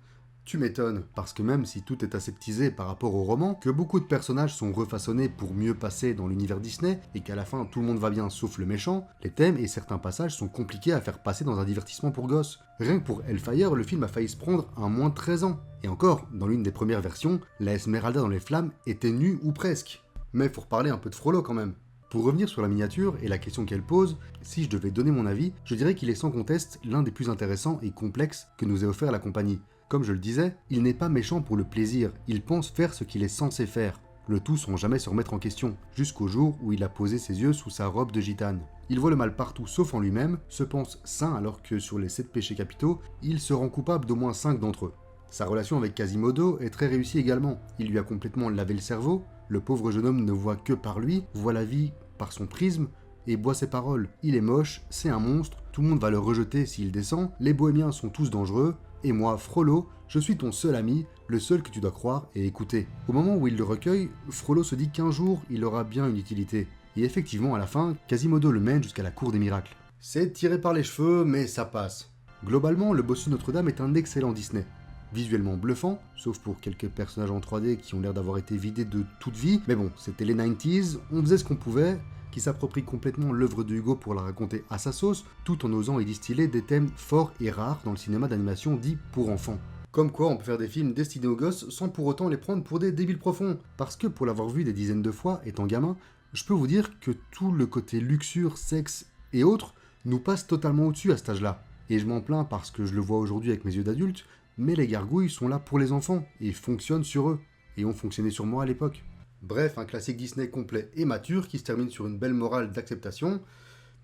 Tu m'étonnes, parce que même si tout est aseptisé par rapport au roman, que beaucoup de personnages sont refaçonnés pour mieux passer dans l'univers Disney, et qu'à la fin tout le monde va bien sauf le méchant, les thèmes et certains passages sont compliqués à faire passer dans un divertissement pour gosses. Rien que pour Hellfire, le film a failli se prendre un moins de 13 ans. Et encore, dans l'une des premières versions, la Esmeralda dans les flammes était nue ou presque. Mais faut reparler un peu de Frollo quand même. Pour revenir sur la miniature et la question qu'elle pose, si je devais donner mon avis, je dirais qu'il est sans conteste l'un des plus intéressants et complexes que nous ait offert la compagnie. Comme je le disais, il n'est pas méchant pour le plaisir, il pense faire ce qu'il est censé faire, le tout sans jamais se remettre en question, jusqu'au jour où il a posé ses yeux sous sa robe de gitane. Il voit le mal partout sauf en lui-même, se pense saint alors que sur les 7 péchés capitaux, il se rend coupable d'au moins 5 d'entre eux. Sa relation avec Quasimodo est très réussie également, il lui a complètement lavé le cerveau, le pauvre jeune homme ne voit que par lui, voit la vie par son prisme, et boit ses paroles. Il est moche, c'est un monstre, tout le monde va le rejeter s'il descend, les bohémiens sont tous dangereux, et moi, Frollo, je suis ton seul ami, le seul que tu dois croire et écouter. Au moment où il le recueille, Frollo se dit qu'un jour, il aura bien une utilité. Et effectivement, à la fin, Quasimodo le mène jusqu'à la cour des miracles. C'est tiré par les cheveux, mais ça passe. Globalement, le bossu Notre-Dame est un excellent Disney. Visuellement bluffant, sauf pour quelques personnages en 3D qui ont l'air d'avoir été vidés de toute vie, mais bon, c'était les 90s, on faisait ce qu'on pouvait, qui s'approprie complètement l'œuvre de Hugo pour la raconter à sa sauce, tout en osant y distiller des thèmes forts et rares dans le cinéma d'animation dit pour enfants. Comme quoi on peut faire des films destinés aux gosses sans pour autant les prendre pour des débiles profonds. Parce que pour l'avoir vu des dizaines de fois, étant gamin, je peux vous dire que tout le côté luxure, sexe et autres nous passe totalement au-dessus à cet âge-là. Et je m'en plains parce que je le vois aujourd'hui avec mes yeux d'adulte, mais les gargouilles sont là pour les enfants et fonctionnent sur eux, et ont fonctionné sur moi à l'époque. Bref, un classique Disney complet et mature qui se termine sur une belle morale d'acceptation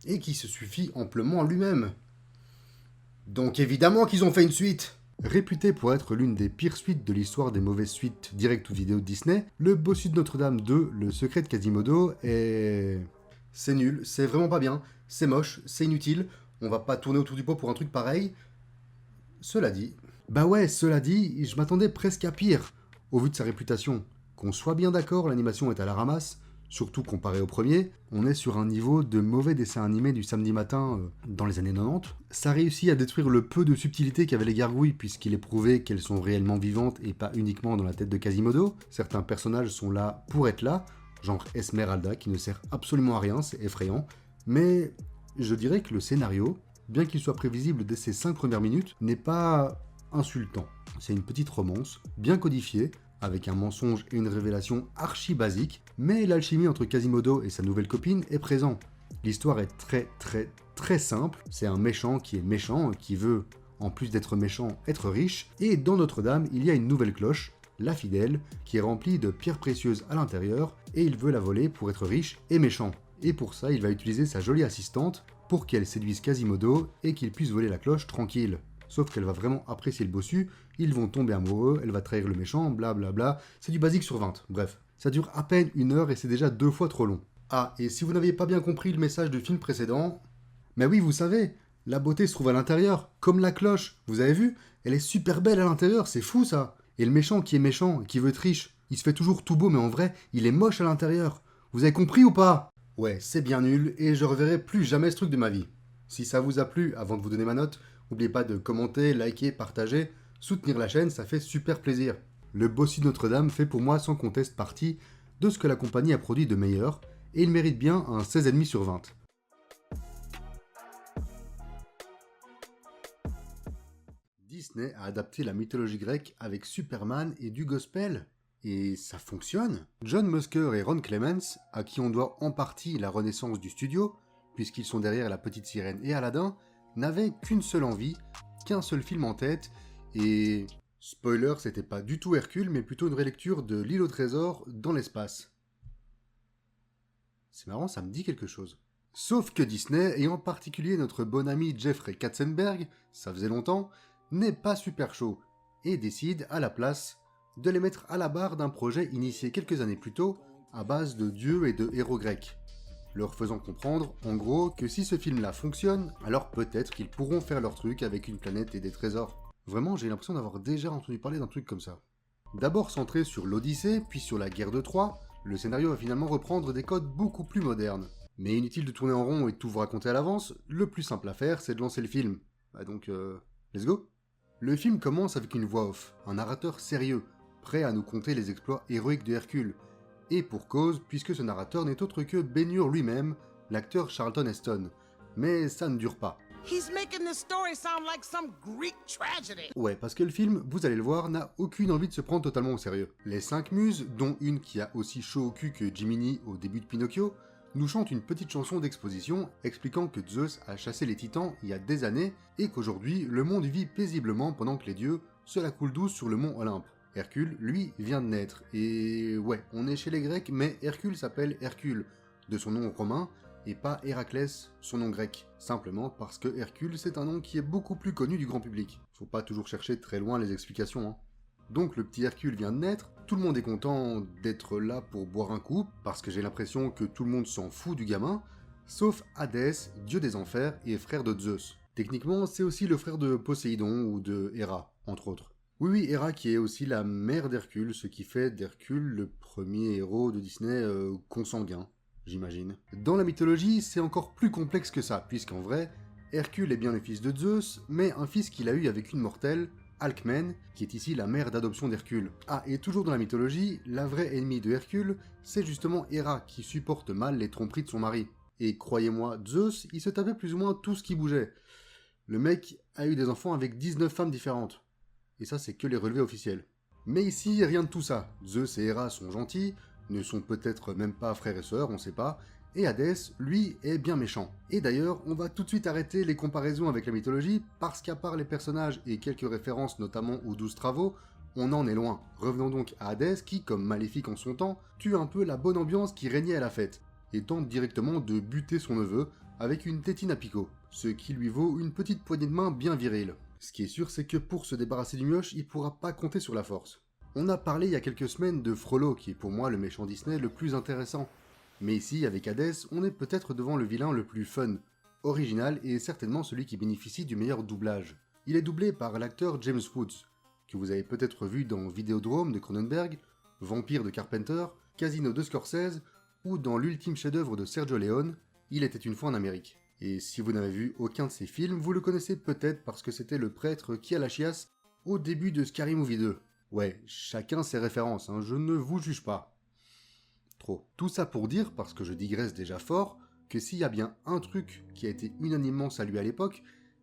et qui se suffit amplement à lui-même. Donc évidemment qu'ils ont fait une suite. Réputé pour être l'une des pires suites de l'histoire des mauvaises suites direct ou vidéo de Disney, le bossu de Notre-Dame 2, le secret de Quasimodo est... C'est nul, c'est vraiment pas bien, c'est moche, c'est inutile, on va pas tourner autour du pot pour un truc pareil. Cela dit... cela dit, je m'attendais presque à pire, au vu de sa réputation. Qu'on soit bien d'accord, l'animation est à la ramasse, surtout comparé au premier, on est sur un niveau de mauvais dessin animé du samedi matin dans les années 90. Ça réussit à détruire le peu de subtilité qu'avaient les gargouilles, puisqu'il est prouvé qu'elles sont réellement vivantes et pas uniquement dans la tête de Quasimodo. Certains personnages sont là pour être là, genre Esmeralda qui ne sert absolument à rien, c'est effrayant. Mais je dirais que le scénario, bien qu'il soit prévisible dès ses 5 premières minutes, n'est pas insultant. C'est une petite romance, bien codifiée, avec un mensonge et une révélation archi basique, mais l'alchimie entre Quasimodo et sa nouvelle copine est présent. L'histoire est très simple, c'est un méchant, qui veut, en plus d'être méchant, être riche, et dans Notre-Dame, il y a une nouvelle cloche, la fidèle, qui est remplie de pierres précieuses à l'intérieur, et il veut la voler pour être riche et méchant. Et pour ça, il va utiliser sa jolie assistante pour qu'elle séduise Quasimodo et qu'il puisse voler la cloche tranquille. Sauf qu'elle va vraiment apprécier le bossu, ils vont tomber amoureux, elle va trahir le méchant, blablabla, c'est du basique sur 20, bref. Ça dure à peine 1 heure et c'est déjà 2 fois trop long. Ah, et si vous n'aviez pas bien compris le message du film précédent... Mais oui, vous savez, la beauté se trouve à l'intérieur, comme la cloche, vous avez vu? Elle est super belle à l'intérieur, c'est fou ça. Et le méchant qui est méchant, qui veut être riche, il se fait toujours tout beau mais en vrai, il est moche à l'intérieur. Vous avez compris ou pas? Ouais, c'est bien nul et je reverrai plus jamais ce truc de ma vie. Si ça vous a plu, avant de vous donner ma note, n'oubliez pas de commenter, liker, partager, soutenir la chaîne, ça fait super plaisir. Le Bossu de Notre-Dame fait pour moi sans conteste partie de ce que la compagnie a produit de meilleur, et il mérite bien un 16,5 sur 20. Disney a adapté la mythologie grecque avec Superman et du gospel. Et ça fonctionne. John Musker et Ron Clements, à qui on doit en partie la renaissance du studio, puisqu'ils sont derrière La Petite Sirène et Aladdin, n'avaient qu'une seule envie, qu'un seul film en tête, et... Spoiler, c'était pas du tout Hercule, mais plutôt une relecture de L'île au trésor dans l'espace. C'est marrant, ça me dit quelque chose. Sauf que Disney, et en particulier notre bon ami Jeffrey Katzenberg, ça faisait longtemps, n'est pas super chaud, et décide, à la place, de les mettre à la barre d'un projet initié quelques années plus tôt, à base de dieux et de héros grecs, leur faisant comprendre, en gros, que si ce film-là fonctionne, alors peut-être qu'ils pourront faire leur truc avec une planète et des trésors. Vraiment, j'ai l'impression d'avoir déjà entendu parler d'un truc comme ça. D'abord centré sur l'Odyssée, puis sur la guerre de Troie, le scénario va finalement reprendre des codes beaucoup plus modernes. Mais inutile de tourner en rond et de tout vous raconter à l'avance, le plus simple à faire, c'est de lancer le film. Bah donc, let's go. Le film commence avec une voix off, un narrateur sérieux, prêt à nous conter les exploits héroïques de Hercule. Et pour cause, puisque ce narrateur n'est autre que Ben-Hur lui-même, l'acteur Charlton Heston. Mais ça ne dure pas. Ouais, parce que le film, vous allez le voir, n'a aucune envie de se prendre totalement au sérieux. Les 5 muses, dont une qui a aussi chaud au cul que Jiminy au début de Pinocchio, nous chantent une petite chanson d'exposition expliquant que Zeus a chassé les titans il y a des années et qu'aujourd'hui, le monde vit paisiblement pendant que les dieux se la coulent douce sur le mont Olympe. Hercule, lui, vient de naître, et ouais, on est chez les Grecs, mais Hercule s'appelle Hercule, de son nom romain, et pas Héraclès, son nom grec, simplement parce que Hercule, c'est un nom qui est beaucoup plus connu du grand public. Faut pas toujours chercher très loin les explications, hein. Donc le petit Hercule vient de naître, tout le monde est content d'être là pour boire un coup, parce que j'ai l'impression que tout le monde s'en fout du gamin, sauf Hadès, dieu des enfers et frère de Zeus. Techniquement, c'est aussi le frère de Poséidon ou de Héra, entre autres. Oui, Héra qui est aussi la mère d'Hercule, ce qui fait d'Hercule le premier héros de Disney consanguin, j'imagine. Dans la mythologie, c'est encore plus complexe que ça, puisqu'en vrai, Hercule est bien le fils de Zeus, mais un fils qu'il a eu avec une mortelle, Alcmène, qui est ici la mère d'adoption d'Hercule. Ah, et toujours dans la mythologie, la vraie ennemie de Hercule, c'est justement Héra, qui supporte mal les tromperies de son mari. Et croyez-moi, Zeus, il se tapait plus ou moins tout ce qui bougeait. Le mec a eu des enfants avec 19 femmes différentes. Et ça, c'est que les relevés officiels. Mais ici, rien de tout ça. Zeus et Héra sont gentils, ne sont peut-être même pas frères et sœurs, on sait pas, et Hadès, lui, est bien méchant. Et d'ailleurs, on va tout de suite arrêter les comparaisons avec la mythologie, parce qu'à part les personnages et quelques références notamment aux 12 travaux, on en est loin. Revenons donc à Hadès qui, comme maléfique en son temps, tue un peu la bonne ambiance qui régnait à la fête, et tente directement de buter son neveu avec une tétine à picot, ce qui lui vaut une petite poignée de main bien virile. Ce qui est sûr, c'est que pour se débarrasser du mioche, il pourra pas compter sur la force. On a parlé il y a quelques semaines de Frollo, qui est pour moi le méchant Disney le plus intéressant. Mais ici, avec Hadès, on est peut-être devant le vilain le plus fun, original et certainement celui qui bénéficie du meilleur doublage. Il est doublé par l'acteur James Woods, que vous avez peut-être vu dans Vidéodrome de Cronenberg, Vampire de Carpenter, Casino de Scorsese, ou dans l'ultime chef-d'œuvre de Sergio Leone, Il était une fois en Amérique. Et si vous n'avez vu aucun de ces films, vous le connaissez peut-être parce que c'était le prêtre qui a la chiasse au début de Scary Movie 2. Ouais, chacun ses références, hein, je ne vous juge pas. Trop. Tout ça pour dire, parce que je digresse déjà fort, que s'il y a bien un truc qui a été unanimement salué à l'époque,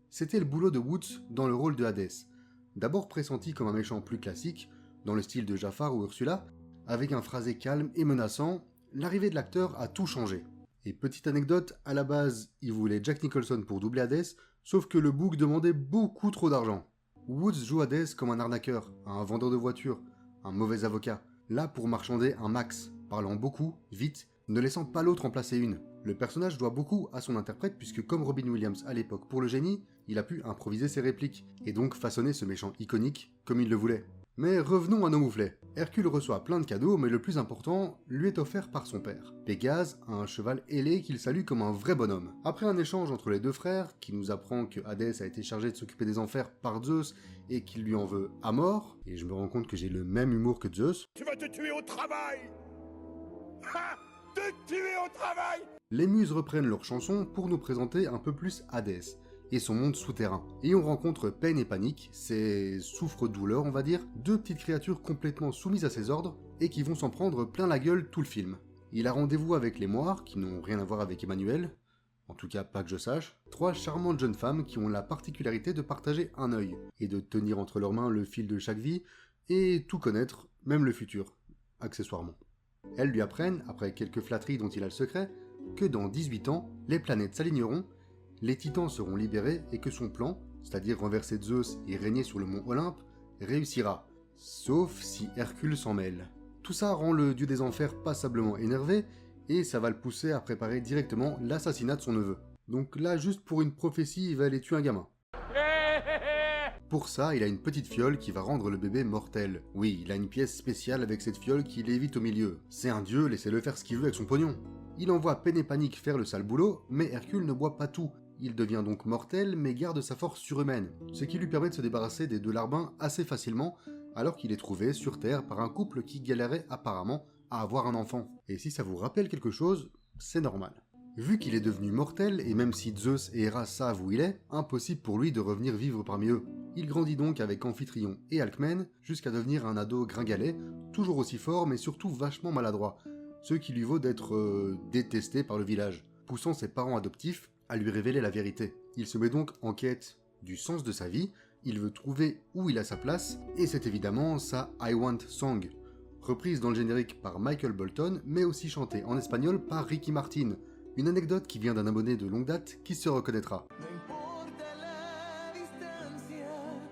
c'était le boulot de Woods dans le rôle de Hadès. D'abord pressenti comme un méchant plus classique, dans le style de Jafar ou Ursula, avec un phrasé calme et menaçant, l'arrivée de l'acteur a tout changé. Et petite anecdote, à la base, il voulait Jack Nicholson pour doubler Hades, sauf que le book demandait beaucoup trop d'argent. Woods joue Hades comme un arnaqueur, un vendeur de voitures, un mauvais avocat, là pour marchander un max, parlant beaucoup, vite, ne laissant pas l'autre en placer une. Le personnage doit beaucoup à son interprète puisque comme Robin Williams à l'époque pour le génie, il a pu improviser ses répliques, et donc façonner ce méchant iconique comme il le voulait. Mais revenons à nos mouflets. Hercule reçoit plein de cadeaux, mais le plus important lui est offert par son père. Pégase a un cheval ailé qu'il salue comme un vrai bonhomme. Après un échange entre les deux frères, qui nous apprend que Hadès a été chargé de s'occuper des enfers par Zeus et qu'il lui en veut à mort, et je me rends compte que j'ai le même humour que Zeus. Tu vas te tuer au travail! Ha! Te tuer au travail! Les muses reprennent leur chanson pour nous présenter un peu plus Hadès et son monde souterrain. Et on rencontre Peine et Panique, ces souffre-douleurs on va dire, deux petites créatures complètement soumises à ses ordres et qui vont s'en prendre plein la gueule tout le film. Il a rendez-vous avec les Moires, qui n'ont rien à voir avec Emmanuel, en tout cas pas que je sache, trois charmantes jeunes femmes qui ont la particularité de partager un œil, et de tenir entre leurs mains le fil de chaque vie, et tout connaître, même le futur, accessoirement. Elles lui apprennent, après quelques flatteries dont il a le secret, que dans 18 ans, les planètes s'aligneront, les titans seront libérés et que son plan, c'est-à-dire renverser Zeus et régner sur le mont Olympe, réussira. Sauf si Hercule s'en mêle. Tout ça rend le dieu des enfers passablement énervé, et ça va le pousser à préparer directement l'assassinat de son neveu. Donc là, juste pour une prophétie, il va aller tuer un gamin. Pour ça, il a une petite fiole qui va rendre le bébé mortel. Oui, il a une pièce spéciale avec cette fiole qui lévite au milieu. C'est un dieu, laissez-le faire ce qu'il veut avec son pognon. Il envoie Peine et Panique faire le sale boulot, mais Hercule ne boit pas tout. Il devient donc mortel, mais garde sa force surhumaine, ce qui lui permet de se débarrasser des deux larbins assez facilement, alors qu'il est trouvé sur Terre par un couple qui galérait apparemment à avoir un enfant. Et si ça vous rappelle quelque chose, c'est normal. Vu qu'il est devenu mortel, et même si Zeus et Héra savent où il est, impossible pour lui de revenir vivre parmi eux. Il grandit donc avec Amphitryon et Alcmène, jusqu'à devenir un ado gringalet, toujours aussi fort mais surtout vachement maladroit, ce qui lui vaut d'être détesté par le village, poussant ses parents adoptifs à lui révéler la vérité. Il se met donc en quête du sens de sa vie, il veut trouver où il a sa place, et c'est évidemment sa I Want Song, reprise dans le générique par Michael Bolton, mais aussi chantée en espagnol par Ricky Martin, une anecdote qui vient d'un abonné de longue date qui se reconnaîtra.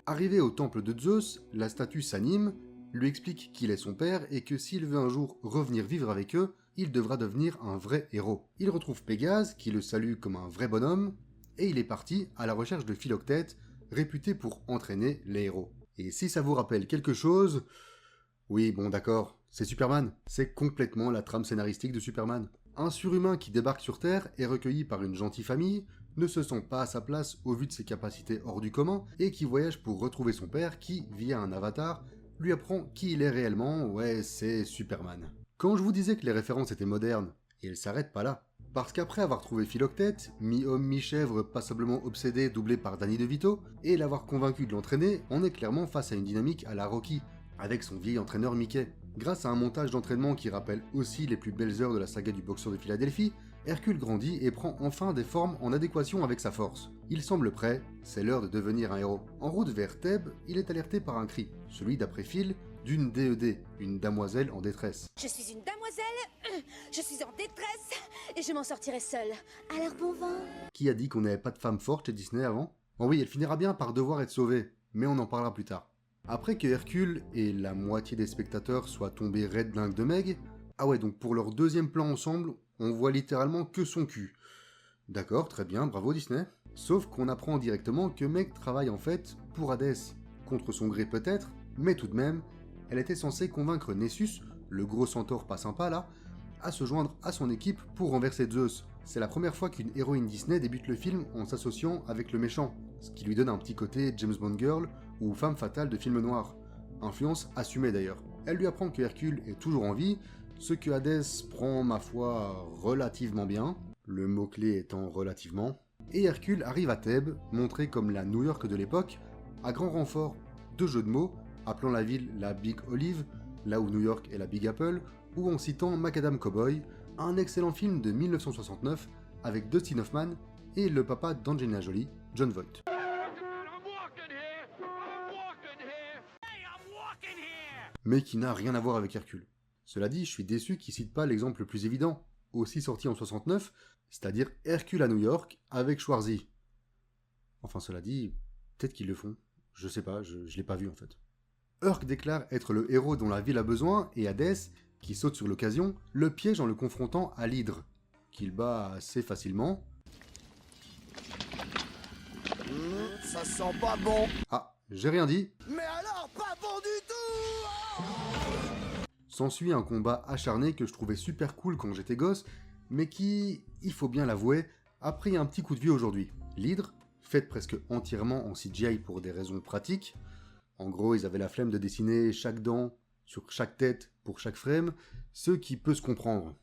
Arrivé au temple de Zeus, la statue s'anime, lui explique qu'il est son père et que s'il veut un jour revenir vivre avec eux, il devra devenir un vrai héros. Il retrouve Pégase, qui le salue comme un vrai bonhomme, et il est parti à la recherche de Philoctète, réputé pour entraîner les héros. Et si ça vous rappelle quelque chose... Oui, bon d'accord, c'est Superman. C'est complètement la trame scénaristique de Superman. Un surhumain qui débarque sur Terre est recueilli par une gentille famille, ne se sent pas à sa place au vu de ses capacités hors du commun, et qui voyage pour retrouver son père qui, via un avatar, lui apprend qui il est réellement, ouais, c'est Superman. Quand je vous disais que les références étaient modernes, et elles s'arrêtent pas là. Parce qu'après avoir trouvé Philoctète, mi-homme mi-chèvre passablement obsédé doublé par Danny DeVito, et l'avoir convaincu de l'entraîner, on est clairement face à une dynamique à la Rocky, avec son vieil entraîneur Mickey. Grâce à un montage d'entraînement qui rappelle aussi les plus belles heures de la saga du boxeur de Philadelphie, Hercule grandit et prend enfin des formes en adéquation avec sa force. Il semble prêt, c'est l'heure de devenir un héros. En route vers Thèbes, il est alerté par un cri, celui d'après Phil, d'une DED, une damoiselle en détresse. Je suis une damoiselle, je suis en détresse, et je m'en sortirai seule. Alors bon vent. Qui a dit qu'on n'avait pas de femme forte chez Disney avant? Bon oui, elle finira bien par devoir être sauvée, mais on en parlera plus tard. Après que Hercule et la moitié des spectateurs soient tombés raides dingues de Meg, ah ouais, donc pour leur deuxième plan ensemble, on voit littéralement que son cul. D'accord, très bien, bravo Disney. Sauf qu'on apprend directement que Meg travaille en fait pour Hadès, contre son gré peut-être, mais tout de même, elle était censée convaincre Nessus, le gros centaure pas sympa là, à se joindre à son équipe pour renverser Zeus. C'est la première fois qu'une héroïne Disney débute le film en s'associant avec le méchant, ce qui lui donne un petit côté James Bond Girl ou femme fatale de film noir. Influence assumée d'ailleurs. Elle lui apprend que Hercule est toujours en vie, ce que Hadès prend, ma foi, relativement bien, le mot-clé étant relativement, et Hercule arrive à Thèbes, montré comme la New York de l'époque, à grand renfort de jeux de mots, appelant la ville la Big Olive, là où New York est la Big Apple, ou en citant Macadam Cowboy, un excellent film de 1969 avec Dustin Hoffman et le papa d'Angelina Jolie, John Voight. mais qui n'a rien à voir avec Hercule. Cela dit, je suis déçu qu'ils citent pas l'exemple le plus évident, aussi sorti en 69, c'est-à-dire Hercule à New York avec Schwarzy. Enfin, cela dit, peut-être qu'ils le font. Je sais pas, je l'ai pas vu en fait. Herc déclare être le héros dont la ville a besoin, et Hadès, qui saute sur l'occasion, le piège en le confrontant à l'hydre, qu'il bat assez facilement. Ça sent pas bon. Ah, j'ai rien dit. Mais alors, pas bon du tout. S'ensuit un combat acharné que je trouvais super cool quand j'étais gosse, mais qui, il faut bien l'avouer, a pris un petit coup de vieux aujourd'hui. L'hydre, faite presque entièrement en CGI pour des raisons pratiques. En gros, ils avaient la flemme de dessiner chaque dent sur chaque tête pour chaque frame, ce qui peut se comprendre.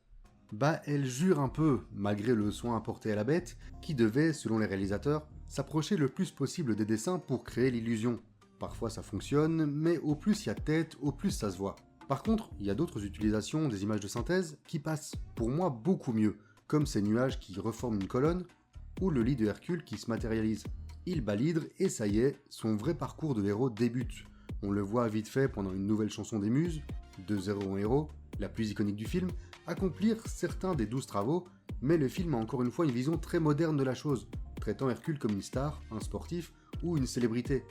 Bah, elle jure un peu, malgré le soin apporté à la bête, qui devait, selon les réalisateurs, s'approcher le plus possible des dessins pour créer l'illusion. Parfois ça fonctionne, mais au plus il y a tête, au plus ça se voit. Par contre, il y a d'autres utilisations des images de synthèse qui passent, pour moi, beaucoup mieux, comme ces nuages qui reforment une colonne, ou le lit de Hercule qui se matérialise. Il bat l'hydre et ça y est, son vrai parcours de héros débute. On le voit vite fait pendant une nouvelle chanson des Muses, de Zéro en héros, la plus iconique du film, accomplir certains des 12 travaux, mais le film a encore une fois une vision très moderne de la chose, traitant Hercule comme une star, un sportif ou une célébrité,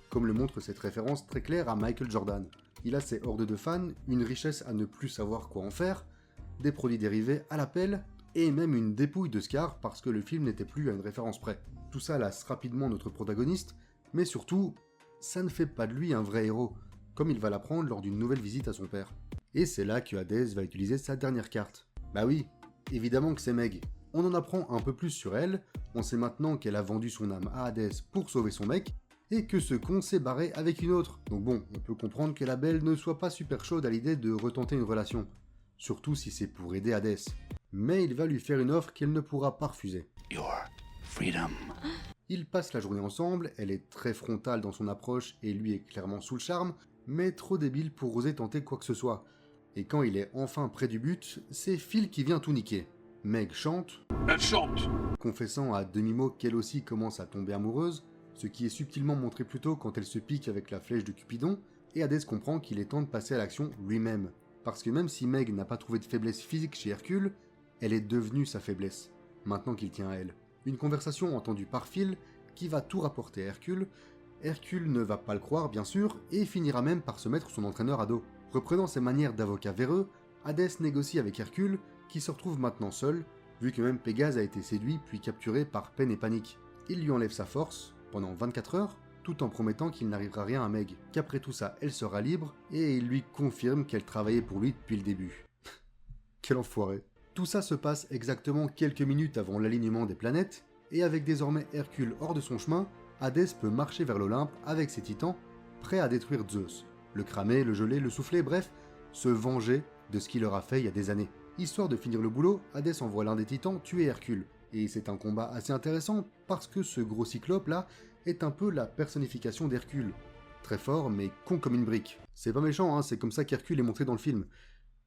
comme le montre cette référence très claire à Michael Jordan. Il a ses hordes de fans, une richesse à ne plus savoir quoi en faire, des produits dérivés à l'appel, et même une dépouille de Scar parce que le film n'était plus à une référence près. Tout ça lasse rapidement notre protagoniste, mais surtout, ça ne fait pas de lui un vrai héros, comme il va l'apprendre lors d'une nouvelle visite à son père. Et c'est là que Hadès va utiliser sa dernière carte. Bah oui, évidemment que c'est Meg. On en apprend un peu plus sur elle, on sait maintenant qu'elle a vendu son âme à Hadès pour sauver son mec, et que ce con s'est barré avec une autre. Donc bon, on peut comprendre que la belle ne soit pas super chaude à l'idée de retenter une relation. Surtout si c'est pour aider Hadès. Mais il va lui faire une offre qu'elle ne pourra pas refuser. Your freedom. Ils passent la journée ensemble, elle est très frontale dans son approche et lui est clairement sous le charme, mais trop débile pour oser tenter quoi que ce soit. Et quand il est enfin près du but, c'est Phil qui vient tout niquer. Meg chante, Elle chante. confessant à demi-mot qu'elle aussi commence à tomber amoureuse, ce qui est subtilement montré plus tôt quand elle se pique avec la flèche de Cupidon, et Hadès comprend qu'il est temps de passer à l'action lui-même. Parce que même si Meg n'a pas trouvé de faiblesse physique chez Hercule, elle est devenue sa faiblesse, maintenant qu'il tient à elle. Une conversation entendue par Phil qui va tout rapporter à Hercule. Hercule ne va pas le croire bien sûr, et finira même par se mettre son entraîneur à dos. Reprenant ses manières d'avocat véreux, Hadès négocie avec Hercule, qui se retrouve maintenant seul, vu que même Pégase a été séduit puis capturé par peine et panique. Il lui enlève sa force, pendant 24 heures, tout en promettant qu'il n'arrivera rien à Meg, qu'après tout ça elle sera libre, et il lui confirme qu'elle travaillait pour lui depuis le début. Quel enfoiré. Tout ça se passe exactement quelques minutes avant l'alignement des planètes, et avec désormais Hercule hors de son chemin, Hadès peut marcher vers l'Olympe avec ses titans, prêts à détruire Zeus, le cramer, le geler, le souffler, bref, se venger de ce qu'il leur a fait il y a des années. Histoire de finir le boulot, Hadès envoie l'un des titans tuer Hercule, et c'est un combat assez intéressant parce que ce gros cyclope là est un peu la personnification d'Hercule. Très fort mais con comme une brique. C'est pas méchant, hein, c'est comme ça qu'Hercule est montré dans le film.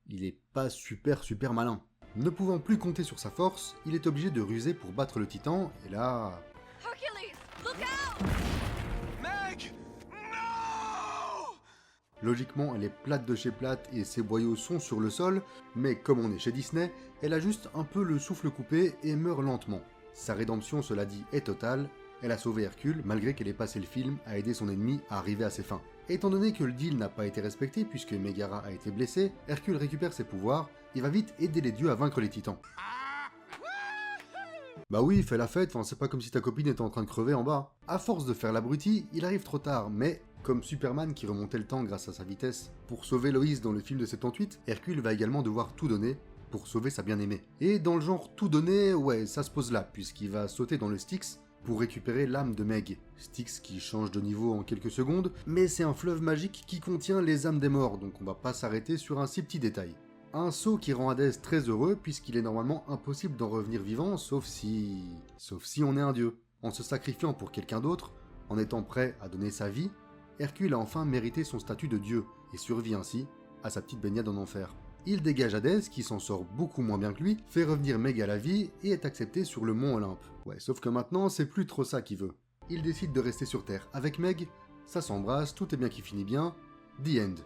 Il est pas super malin. Ne pouvant plus compter sur sa force, il est obligé de ruser pour battre le titan, et là... Hercules, look out! Meg! No! Logiquement, elle est plate de chez plate et ses boyaux sont sur le sol, mais comme on est chez Disney, elle a juste un peu le souffle coupé et meurt lentement. Sa rédemption, cela dit, est totale. Elle a sauvé Hercule, malgré qu'elle ait passé le film à aider son ennemi à arriver à ses fins. Étant donné que le deal n'a pas été respecté puisque Megara a été blessée, Hercule récupère ses pouvoirs et va vite aider les dieux à vaincre les titans. Bah oui, fais la fête, c'est pas comme si ta copine était en train de crever en bas. À force de faire l'abruti, il arrive trop tard, mais comme Superman qui remontait le temps grâce à sa vitesse pour sauver Loïs dans le film de 78, Hercule va également devoir tout donner pour sauver sa bien-aimée. Et dans le genre tout donner, ouais, ça se pose là, puisqu'il va sauter dans le Styx pour récupérer l'âme de Meg. Styx qui change de niveau en quelques secondes, mais c'est un fleuve magique qui contient les âmes des morts, donc on va pas s'arrêter sur un si petit détail. Un saut qui rend Hadès très heureux, puisqu'il est normalement impossible d'en revenir vivant, sauf si on est un dieu. En se sacrifiant pour quelqu'un d'autre, en étant prêt à donner sa vie, Hercule a enfin mérité son statut de dieu, et survit ainsi à sa petite baignade en enfer. Il dégage Hadès, qui s'en sort beaucoup moins bien que lui, fait revenir Meg à la vie, et est accepté sur le mont Olympe. Ouais, sauf que maintenant, c'est plus trop ça qu'il veut. Il décide de rester sur Terre avec Meg, ça s'embrasse, tout est bien qui finit bien, the end.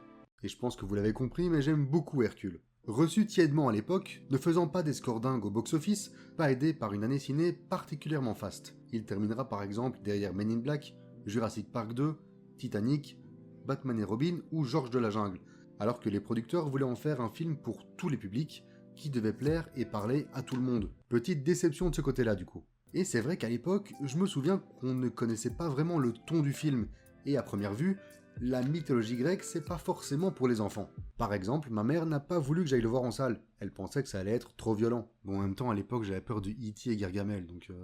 Et je pense que vous l'avez compris, mais j'aime beaucoup Hercule. Reçu tièdement à l'époque, ne faisant pas des scores dingues au box-office, pas aidé par une année ciné particulièrement faste. Il terminera par exemple derrière Men in Black, Jurassic Park 2, Titanic, Batman et Robin ou Georges de la Jungle, alors que les producteurs voulaient en faire un film pour tous les publics, qui devait plaire et parler à tout le monde. Petite déception de ce côté-là du coup. Et c'est vrai qu'à l'époque, je me souviens qu'on ne connaissait pas vraiment le ton du film, et à première vue, la mythologie grecque c'est pas forcément pour les enfants. Par exemple, ma mère n'a pas voulu que j'aille le voir en salle, elle pensait que ça allait être trop violent. Bon, en même temps à l'époque j'avais peur de E.T. et Gargamel, donc elle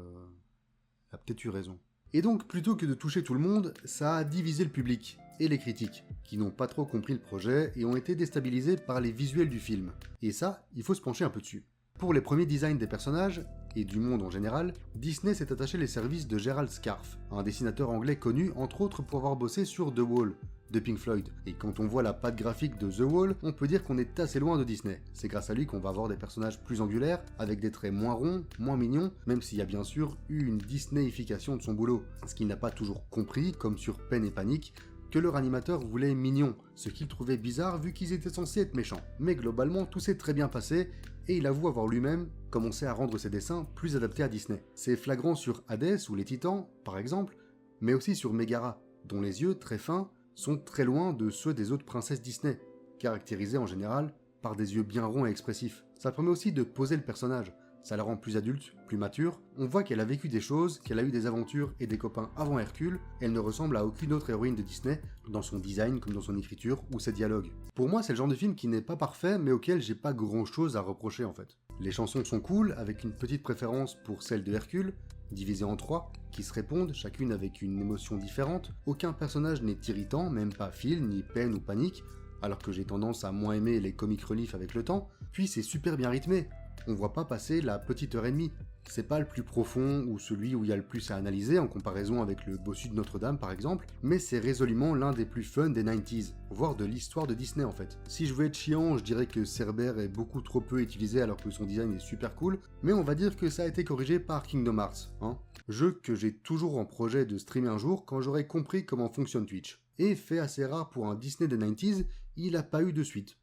a peut-être eu raison. Et donc plutôt que de toucher tout le monde, ça a divisé le public, et les critiques, qui n'ont pas trop compris le projet et ont été déstabilisés par les visuels du film. Et ça, il faut se pencher un peu dessus. Pour les premiers designs des personnages, et du monde en général, Disney s'est attaché les services de Gerald Scarfe, un dessinateur anglais connu entre autres pour avoir bossé sur The Wall, de Pink Floyd. Et quand on voit la patte graphique de The Wall, on peut dire qu'on est assez loin de Disney. C'est grâce à lui qu'on va avoir des personnages plus angulaires, avec des traits moins ronds, moins mignons, même s'il y a bien sûr eu une Disneyification de son boulot. Ce qu'il n'a pas toujours compris, comme sur Peine et Panique, que leur animateur voulait mignon, ce qu'il trouvait bizarre vu qu'ils étaient censés être méchants. Mais globalement, tout s'est très bien passé, et il avoue avoir lui-même commencé à rendre ses dessins plus adaptés à Disney. C'est flagrant sur Hadès ou les Titans, par exemple, mais aussi sur Megara, dont les yeux, très fins, sont très loin de ceux des autres princesses Disney, caractérisées en général par des yeux bien ronds et expressifs. Ça permet aussi de poser le personnage, ça la rend plus adulte, plus mature, on voit qu'elle a vécu des choses, qu'elle a eu des aventures et des copains avant Hercule, elle ne ressemble à aucune autre héroïne de Disney, dans son design comme dans son écriture ou ses dialogues. Pour moi c'est le genre de film qui n'est pas parfait mais auquel j'ai pas grand chose à reprocher en fait. Les chansons sont cool, avec une petite préférence pour celle de Hercule, divisée en 3, qui se répondent, chacune avec une émotion différente, aucun personnage n'est irritant, même pas Phil, ni peine ou panique, alors que j'ai tendance à moins aimer les comic relief avec le temps, puis c'est super bien rythmé. On voit pas passer la petite heure et demie. C'est pas le plus profond ou celui où il y a le plus à analyser en comparaison avec le bossu de Notre-Dame par exemple, mais c'est résolument l'un des plus fun des 90s, voire de l'histoire de Disney en fait. Si je veux être chiant, je dirais que Cerbère est beaucoup trop peu utilisé alors que son design est super cool, mais on va dire que ça a été corrigé par Kingdom Hearts, hein. Jeu que j'ai toujours en projet de streamer un jour quand j'aurai compris comment fonctionne Twitch. Et fait assez rare pour un Disney des 90s, il a pas eu de suite.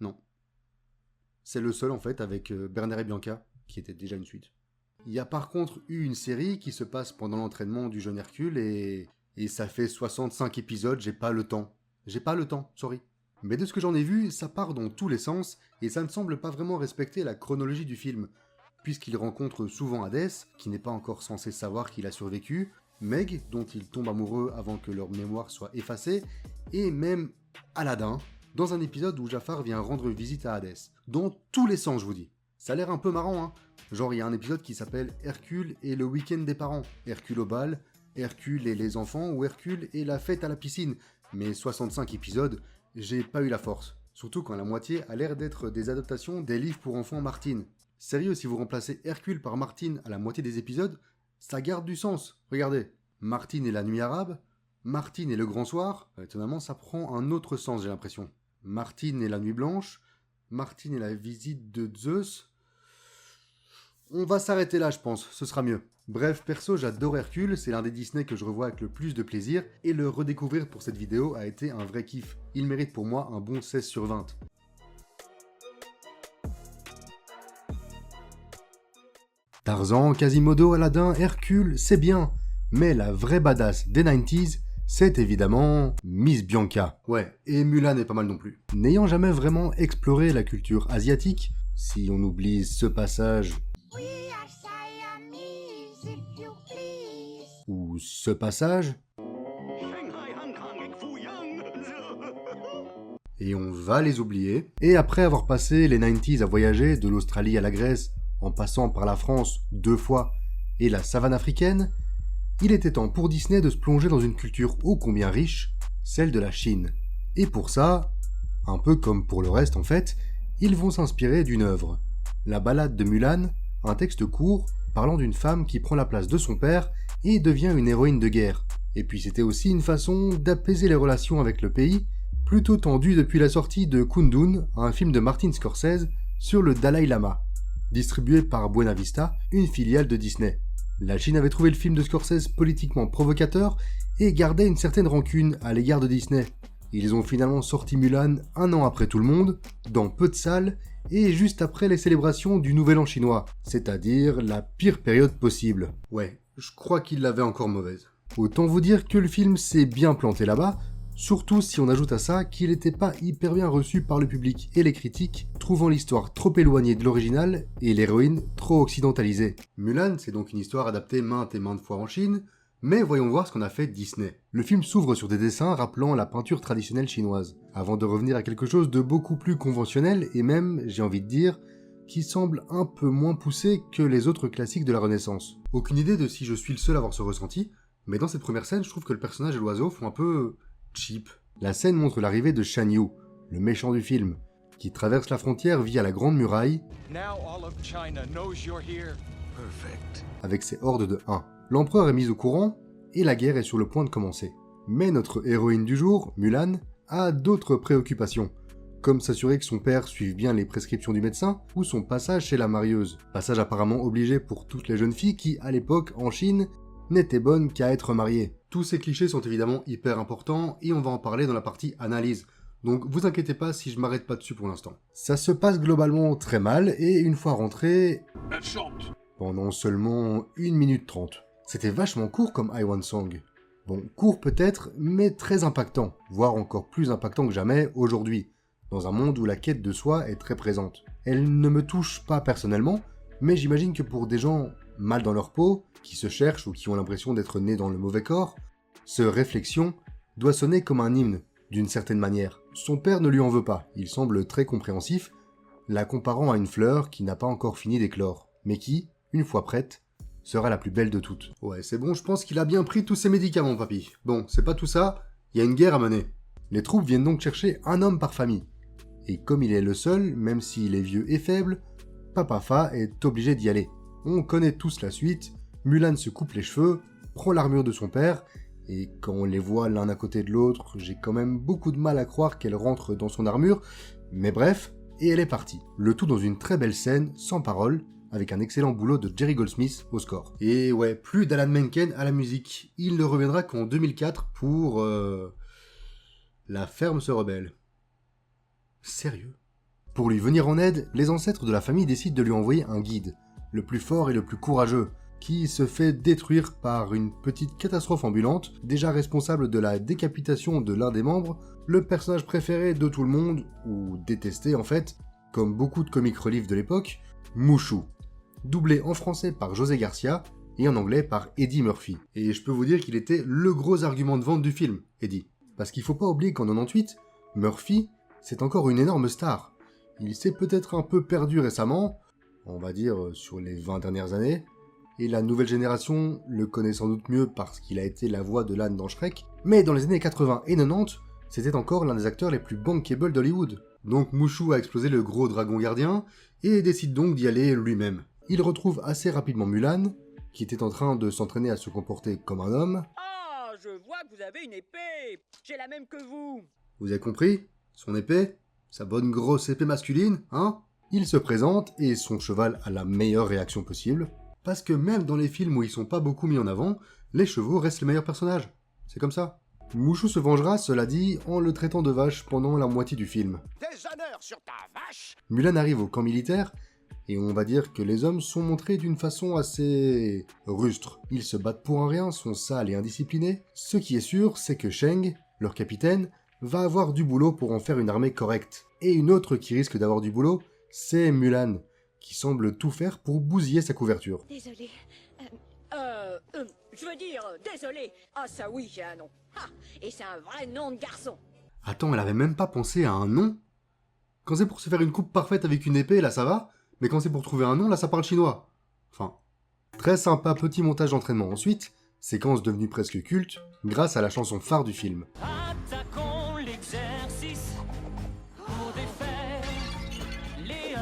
Non. C'est le seul en fait avec Bernard et Bianca, qui était déjà une suite. Il y a par contre eu une série qui se passe pendant l'entraînement du jeune Hercule et ça fait 65 épisodes, j'ai pas le temps, sorry. Mais de ce que j'en ai vu, ça part dans tous les sens et ça ne semble pas vraiment respecter la chronologie du film, puisqu'il rencontre souvent Hadès, qui n'est pas encore censé savoir qu'il a survécu, Meg, dont il tombe amoureux avant que leur mémoire soit effacée, et même Aladdin, dans un épisode où Jafar vient rendre visite à Hadès. Dans tous les sens, je vous dis. Ça a l'air un peu marrant, hein. Genre, il y a un épisode qui s'appelle Hercule et le week-end des parents. Hercule au bal, Hercule et les enfants, ou Hercule et la fête à la piscine. Mais 65 épisodes, j'ai pas eu la force. Surtout quand la moitié a l'air d'être des adaptations des livres pour enfants Martine. Sérieux, si vous remplacez Hercule par Martine à la moitié des épisodes, ça garde du sens. Regardez, Martine et la nuit arabe, Martine et le grand soir, étonnamment ça prend un autre sens j'ai l'impression. Martine et la nuit blanche, Martine et la visite de Zeus. On va s'arrêter là je pense, ce sera mieux. Bref, perso j'adore Hercule, c'est l'un des Disney que je revois avec le plus de plaisir, et le redécouvrir pour cette vidéo a été un vrai kiff. Il mérite pour moi un bon 16 sur 20. Tarzan, Quasimodo, Aladdin, Hercule, c'est bien, mais la vraie badass des 90s, c'est évidemment Miss Bianca. Ouais, et Mulan est pas mal non plus. N'ayant jamais vraiment exploré la culture asiatique, si on oublie ce passage... ou ce passage... et on va les oublier. Et après avoir passé les 90s à voyager de l'Australie à la Grèce, en passant par la France 2 fois et la savane africaine, il était temps pour Disney de se plonger dans une culture ô combien riche, celle de la Chine. Et pour ça, un peu comme pour le reste en fait, ils vont s'inspirer d'une œuvre. La ballade de Mulan, un texte court parlant d'une femme qui prend la place de son père et devient une héroïne de guerre. Et puis c'était aussi une façon d'apaiser les relations avec le pays, plutôt tendues depuis la sortie de Kundun, un film de Martin Scorsese sur le Dalai Lama, distribué par Buena Vista, une filiale de Disney. La Chine avait trouvé le film de Scorsese politiquement provocateur et gardait une certaine rancune à l'égard de Disney. Ils ont finalement sorti Mulan un an après tout le monde, dans peu de salles, et juste après les célébrations du Nouvel An chinois, c'est-à-dire la pire période possible. Ouais, je crois qu'ils l'avaient encore mauvaise. Autant vous dire que le film s'est bien planté là-bas, surtout si on ajoute à ça qu'il n'était pas hyper bien reçu par le public et les critiques, trouvant l'histoire trop éloignée de l'original et l'héroïne trop occidentalisée. Mulan, c'est donc une histoire adaptée maintes et maintes fois en Chine, mais voyons voir ce qu'on a fait Disney. Le film s'ouvre sur des dessins rappelant la peinture traditionnelle chinoise, avant de revenir à quelque chose de beaucoup plus conventionnel et même, j'ai envie de dire, qui semble un peu moins poussé que les autres classiques de la Renaissance. Aucune idée de si je suis le seul à avoir ce ressenti, mais dans cette première scène, je trouve que le personnage et l'oiseau font un peu cheap. La scène montre l'arrivée de Shan Yu, le méchant du film, qui traverse la frontière via la Grande Muraille avec ses hordes de 1. L'empereur est mis au courant et la guerre est sur le point de commencer. Mais notre héroïne du jour, Mulan, a d'autres préoccupations, comme s'assurer que son père suive bien les prescriptions du médecin ou son passage chez la marieuse. Passage apparemment obligé pour toutes les jeunes filles qui, à l'époque, en Chine, n'étaient bonnes qu'à être mariées. Tous ces clichés sont évidemment hyper importants et on va en parler dans la partie analyse. Donc vous inquiétez pas si je m'arrête pas dessus pour l'instant. Ça se passe globalement très mal et une fois rentré, Elle chante. Pendant seulement 1 minute 30. C'était vachement court comme I Want Song. Bon, court peut-être, mais très impactant, voire encore plus impactant que jamais aujourd'hui, dans un monde où la quête de soi est très présente. Elle ne me touche pas personnellement, mais j'imagine que pour des gens mal dans leur peau, qui se cherchent ou qui ont l'impression d'être nés dans le mauvais corps, ce réflexion doit sonner comme un hymne, d'une certaine manière. Son père ne lui en veut pas, il semble très compréhensif, la comparant à une fleur qui n'a pas encore fini d'éclore, mais qui, une fois prête, sera la plus belle de toutes. Ouais, c'est bon, je pense qu'il a bien pris tous ses médicaments, papy. Bon, c'est pas tout ça, il y a une guerre à mener. Les troupes viennent donc chercher un homme par famille. Et comme il est le seul, même s'il est vieux et faible, Papa Fa est obligé d'y aller. On connaît tous la suite, Mulan se coupe les cheveux, prend l'armure de son père, et quand on les voit l'un à côté de l'autre, j'ai quand même beaucoup de mal à croire qu'elle rentre dans son armure, mais bref, et elle est partie. Le tout dans une très belle scène, sans parole, avec un excellent boulot de Jerry Goldsmith au score. Et ouais, plus d'Alan Menken à la musique. Il ne reviendra qu'en 2004 pour... La ferme se rebelle. Sérieux ? Pour lui venir en aide, les ancêtres de la famille décident de lui envoyer un guide, le plus fort et le plus courageux, qui se fait détruire par une petite catastrophe ambulante, déjà responsable de la décapitation de l'un des membres, le personnage préféré de tout le monde, ou détesté en fait, comme beaucoup de comic relief de l'époque, Mushu, doublé en français par José Garcia et en anglais par Eddie Murphy. Et je peux vous dire qu'il était le gros argument de vente du film, Eddie. Parce qu'il faut pas oublier qu'en 98, Murphy, c'est encore une énorme star. Il s'est peut-être un peu perdu récemment, on va dire sur les 20 dernières années, et la nouvelle génération le connaît sans doute mieux parce qu'il a été la voix de l'âne dans Shrek, mais dans les années 80 et 90, c'était encore l'un des acteurs les plus bankable d'Hollywood. Donc Mushu a explosé le gros dragon gardien, et décide donc d'y aller lui-même. Il retrouve assez rapidement Mulan, qui était en train de s'entraîner à se comporter comme un homme. Ah, je vois que vous avez une épée. J'ai la même que vous. Vous avez compris ? Son épée ? Sa bonne grosse épée masculine, hein ? Il se présente, et son cheval a la meilleure réaction possible, parce que même dans les films où ils sont pas beaucoup mis en avant, les chevaux restent les meilleurs personnages. C'est comme ça. Mushu se vengera, cela dit, en le traitant de vache pendant la moitié du film. Déshonneur sur ta vache. Mulan arrive au camp militaire, et on va dire que les hommes sont montrés d'une façon assez rustre. Ils se battent pour un rien, sont sales et indisciplinés. Ce qui est sûr, c'est que Sheng, leur capitaine, va avoir du boulot pour en faire une armée correcte. Et une autre qui risque d'avoir du boulot, c'est Mulan, qui semble tout faire pour bousiller sa couverture. Désolée. Je veux dire, désolé. Ah ça oui, j'ai un nom. Ah, et c'est un vrai nom de garçon. Attends, elle avait même pas pensé à un nom ? Quand c'est pour se faire une coupe parfaite avec une épée, là ça va, mais quand c'est pour trouver un nom, là ça parle chinois. Enfin, très sympa petit montage d'entraînement ensuite, séquence devenue presque culte, grâce à la chanson phare du film. Attaquons l'exercice pour défaire les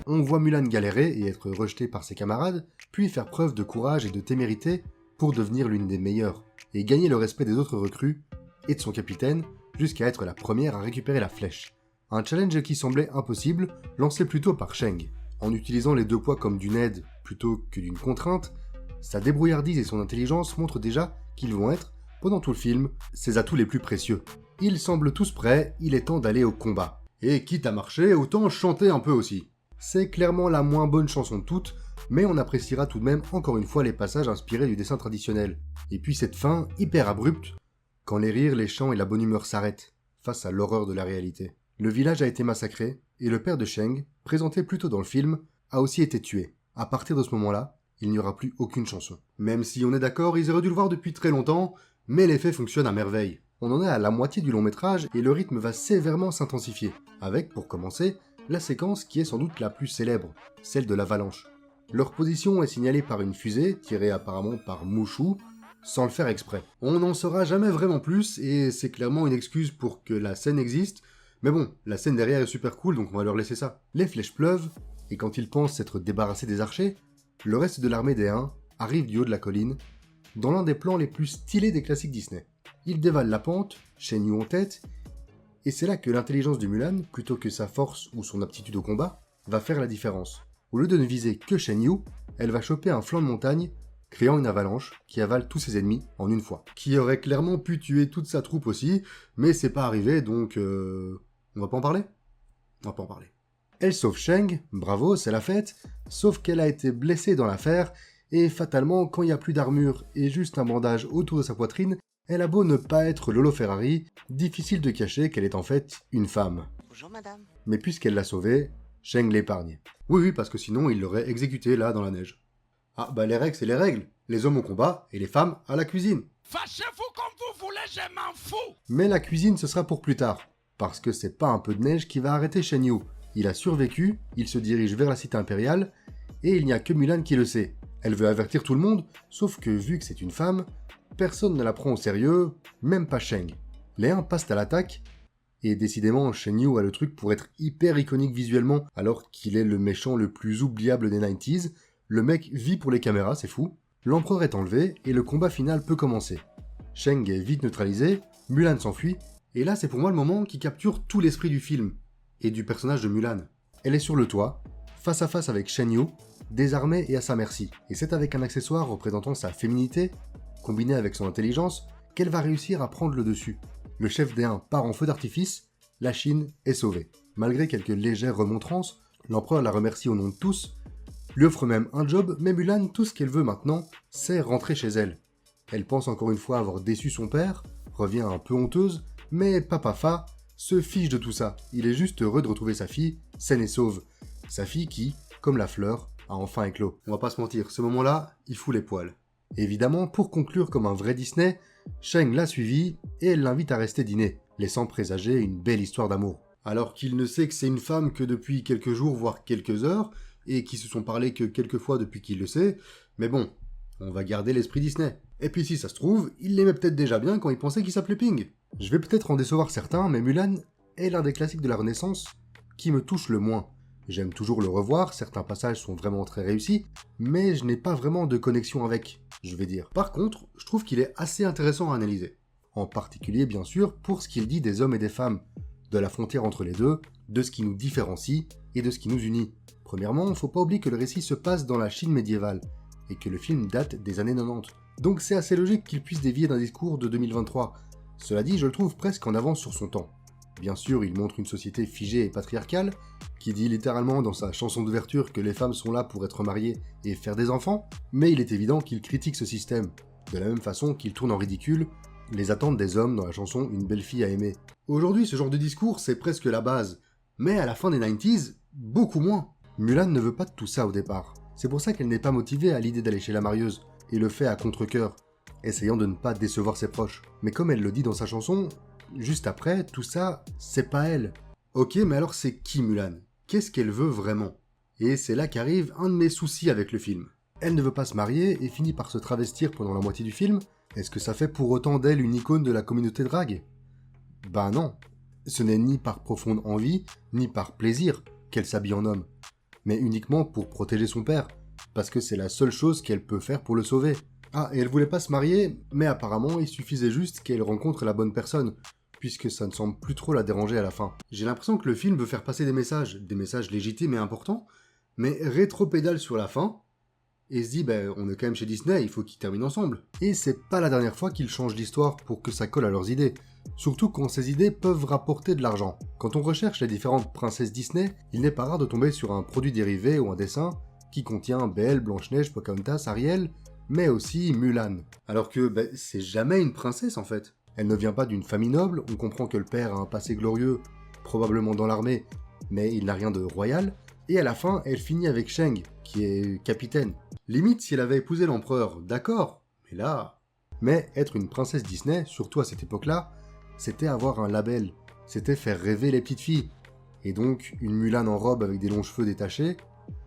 On voit Mulan galérer et être rejetée par ses camarades, puis faire preuve de courage et de témérité pour devenir l'une des meilleures, et gagner le respect des autres recrues et de son capitaine, jusqu'à être la première à récupérer la flèche. Un challenge qui semblait impossible, lancé plutôt par Sheng. En utilisant les deux poids comme d'une aide plutôt que d'une contrainte, sa débrouillardise et son intelligence montrent déjà qu'ils vont être, pendant tout le film, ses atouts les plus précieux. Ils semblent tous prêts, il est temps d'aller au combat. Et quitte à marcher, autant chanter un peu aussi. C'est clairement la moins bonne chanson de toutes, mais on appréciera tout de même encore une fois les passages inspirés du dessin traditionnel. Et puis cette fin, hyper abrupte, quand les rires, les chants et la bonne humeur s'arrêtent, face à l'horreur de la réalité. Le village a été massacré, et le père de Sheng, présenté plus tôt dans le film, a aussi été tué. À partir de ce moment-là, il n'y aura plus aucune chanson. Même si on est d'accord, ils auraient dû le voir depuis très longtemps, mais l'effet fonctionne à merveille. On en est à la moitié du long métrage et le rythme va sévèrement s'intensifier, avec, pour commencer, la séquence qui est sans doute la plus célèbre, celle de l'avalanche. Leur position est signalée par une fusée, tirée apparemment par Mushu, sans le faire exprès. On n'en saura jamais vraiment plus, et c'est clairement une excuse pour que la scène existe, mais bon, la scène derrière est super cool, donc on va leur laisser ça. Les flèches pleuvent, et quand ils pensent s'être débarrassés des archers, le reste de l'armée des Huns arrive du haut de la colline, dans l'un des plans les plus stylés des classiques Disney. Ils dévalent la pente, Shen Yu en tête, et c'est là que l'intelligence de Mulan, plutôt que sa force ou son aptitude au combat, va faire la différence. Au lieu de ne viser que Shen Yu, elle va choper un flanc de montagne, créant une avalanche qui avale tous ses ennemis en une fois. Qui aurait clairement pu tuer toute sa troupe aussi, mais c'est pas arrivé, donc on va pas en parler ? On va pas en parler. Elle sauve Sheng, bravo, c'est la fête, sauf qu'elle a été blessée dans l'affaire, et fatalement, quand il n'y a plus d'armure et juste un bandage autour de sa poitrine, elle a beau ne pas être Lolo Ferrari, difficile de cacher qu'elle est en fait une femme. Bonjour madame. Mais puisqu'elle l'a sauvée, Sheng l'épargne. Oui, parce que sinon il l'aurait exécutée là dans la neige. Ah bah les règles c'est les règles, les hommes au combat et les femmes à la cuisine. Fâchez-vous comme vous voulez, je m'en fous. Mais la cuisine ce sera pour plus tard, parce que c'est pas un peu de neige qui va arrêter Shen Yu. Il a survécu, il se dirige vers la cité impériale, et il n'y a que Mulan qui le sait. Elle veut avertir tout le monde, sauf que vu que c'est une femme, personne ne la prend au sérieux, même pas Sheng. Les Huns passent à l'attaque, et décidément Shen Yu a le truc pour être hyper iconique visuellement, alors qu'il est le méchant le plus oubliable des 90s, le mec vit pour les caméras, c'est fou. L'empereur est enlevé, et le combat final peut commencer. Sheng est vite neutralisé, Mulan s'enfuit, et là c'est pour moi le moment qui capture tout l'esprit du film, et du personnage de Mulan. Elle est sur le toit, face à face avec Shen Yu, désarmée et à sa merci. Et c'est avec un accessoire représentant sa féminité, combiné avec son intelligence, qu'elle va réussir à prendre le dessus. Le chef des Huns part en feu d'artifice, la Chine est sauvée. Malgré quelques légères remontrances, l'empereur la remercie au nom de tous, lui offre même un job, mais Mulan, tout ce qu'elle veut maintenant, c'est rentrer chez elle. Elle pense encore une fois avoir déçu son père, revient un peu honteuse, mais Papa Fa se fiche de tout ça. Il est juste heureux de retrouver sa fille, saine et sauve. Sa fille qui, comme la fleur, a enfin éclos. On va pas se mentir, ce moment-là, il fout les poils. Évidemment, pour conclure comme un vrai Disney, Sheng l'a suivi et elle l'invite à rester dîner, laissant présager une belle histoire d'amour. Alors qu'il ne sait que c'est une femme que depuis quelques jours, voire quelques heures, et qui se sont parlé que quelques fois depuis qu'il le sait, mais bon, on va garder l'esprit Disney. Et puis si ça se trouve, il l'aimait peut-être déjà bien quand il pensait qu'il s'appelait Ping. Je vais peut-être en décevoir certains, mais Mulan est l'un des classiques de la Renaissance qui me touche le moins. J'aime toujours le revoir, certains passages sont vraiment très réussis, mais je n'ai pas vraiment de connexion avec, je vais dire. Par contre, je trouve qu'il est assez intéressant à analyser. En particulier, bien sûr, pour ce qu'il dit des hommes et des femmes, de la frontière entre les deux, de ce qui nous différencie et de ce qui nous unit. Premièrement, faut pas oublier que le récit se passe dans la Chine médiévale, et que le film date des années 90. Donc c'est assez logique qu'il puisse dévier d'un discours de 2023. Cela dit, je le trouve presque en avance sur son temps. Bien sûr, il montre une société figée et patriarcale, qui dit littéralement dans sa chanson d'ouverture que les femmes sont là pour être mariées et faire des enfants, mais il est évident qu'il critique ce système, de la même façon qu'il tourne en ridicule les attentes des hommes dans la chanson Une belle fille à aimer. Aujourd'hui, ce genre de discours, c'est presque la base, mais à la fin des 90s, beaucoup moins. Mulan ne veut pas de tout ça au départ. C'est pour ça qu'elle n'est pas motivée à l'idée d'aller chez la marieuse, et le fait à contre-cœur, essayant de ne pas décevoir ses proches. Mais comme elle le dit dans sa chanson, juste après, tout ça, c'est pas elle. Ok, mais alors c'est qui Mulan ? Qu'est-ce qu'elle veut vraiment ? Et c'est là qu'arrive un de mes soucis avec le film. Elle ne veut pas se marier et finit par se travestir pendant la moitié du film. Est-ce que ça fait pour autant d'elle une icône de la communauté drague ? Ben non. Ce n'est ni par profonde envie, ni par plaisir qu'elle s'habille en homme, mais uniquement pour protéger son père, parce que c'est la seule chose qu'elle peut faire pour le sauver. Ah, et elle voulait pas se marier, mais apparemment il suffisait juste qu'elle rencontre la bonne personne, puisque ça ne semble plus trop la déranger à la fin. J'ai l'impression que le film veut faire passer des messages légitimes et importants, mais rétropédale sur la fin, et se dit on est quand même chez Disney, il faut qu'ils terminent ensemble. Et c'est pas la dernière fois qu'ils changent l'histoire pour que ça colle à leurs idées. Surtout quand ces idées peuvent rapporter de l'argent. Quand on recherche les différentes princesses Disney, il n'est pas rare de tomber sur un produit dérivé ou un dessin qui contient Belle, Blanche-Neige, Pocahontas, Ariel, mais aussi Mulan. Alors que c'est jamais une princesse en fait. Elle ne vient pas d'une famille noble, on comprend que le père a un passé glorieux, probablement dans l'armée, mais il n'a rien de royal, et à la fin, elle finit avec Shang, qui est capitaine. Limite, si elle avait épousé l'empereur, d'accord, mais là... Mais être une princesse Disney, surtout à cette époque-là, c'était avoir un label, c'était faire rêver les petites filles. Et donc, une Mulan en robe avec des longs cheveux détachés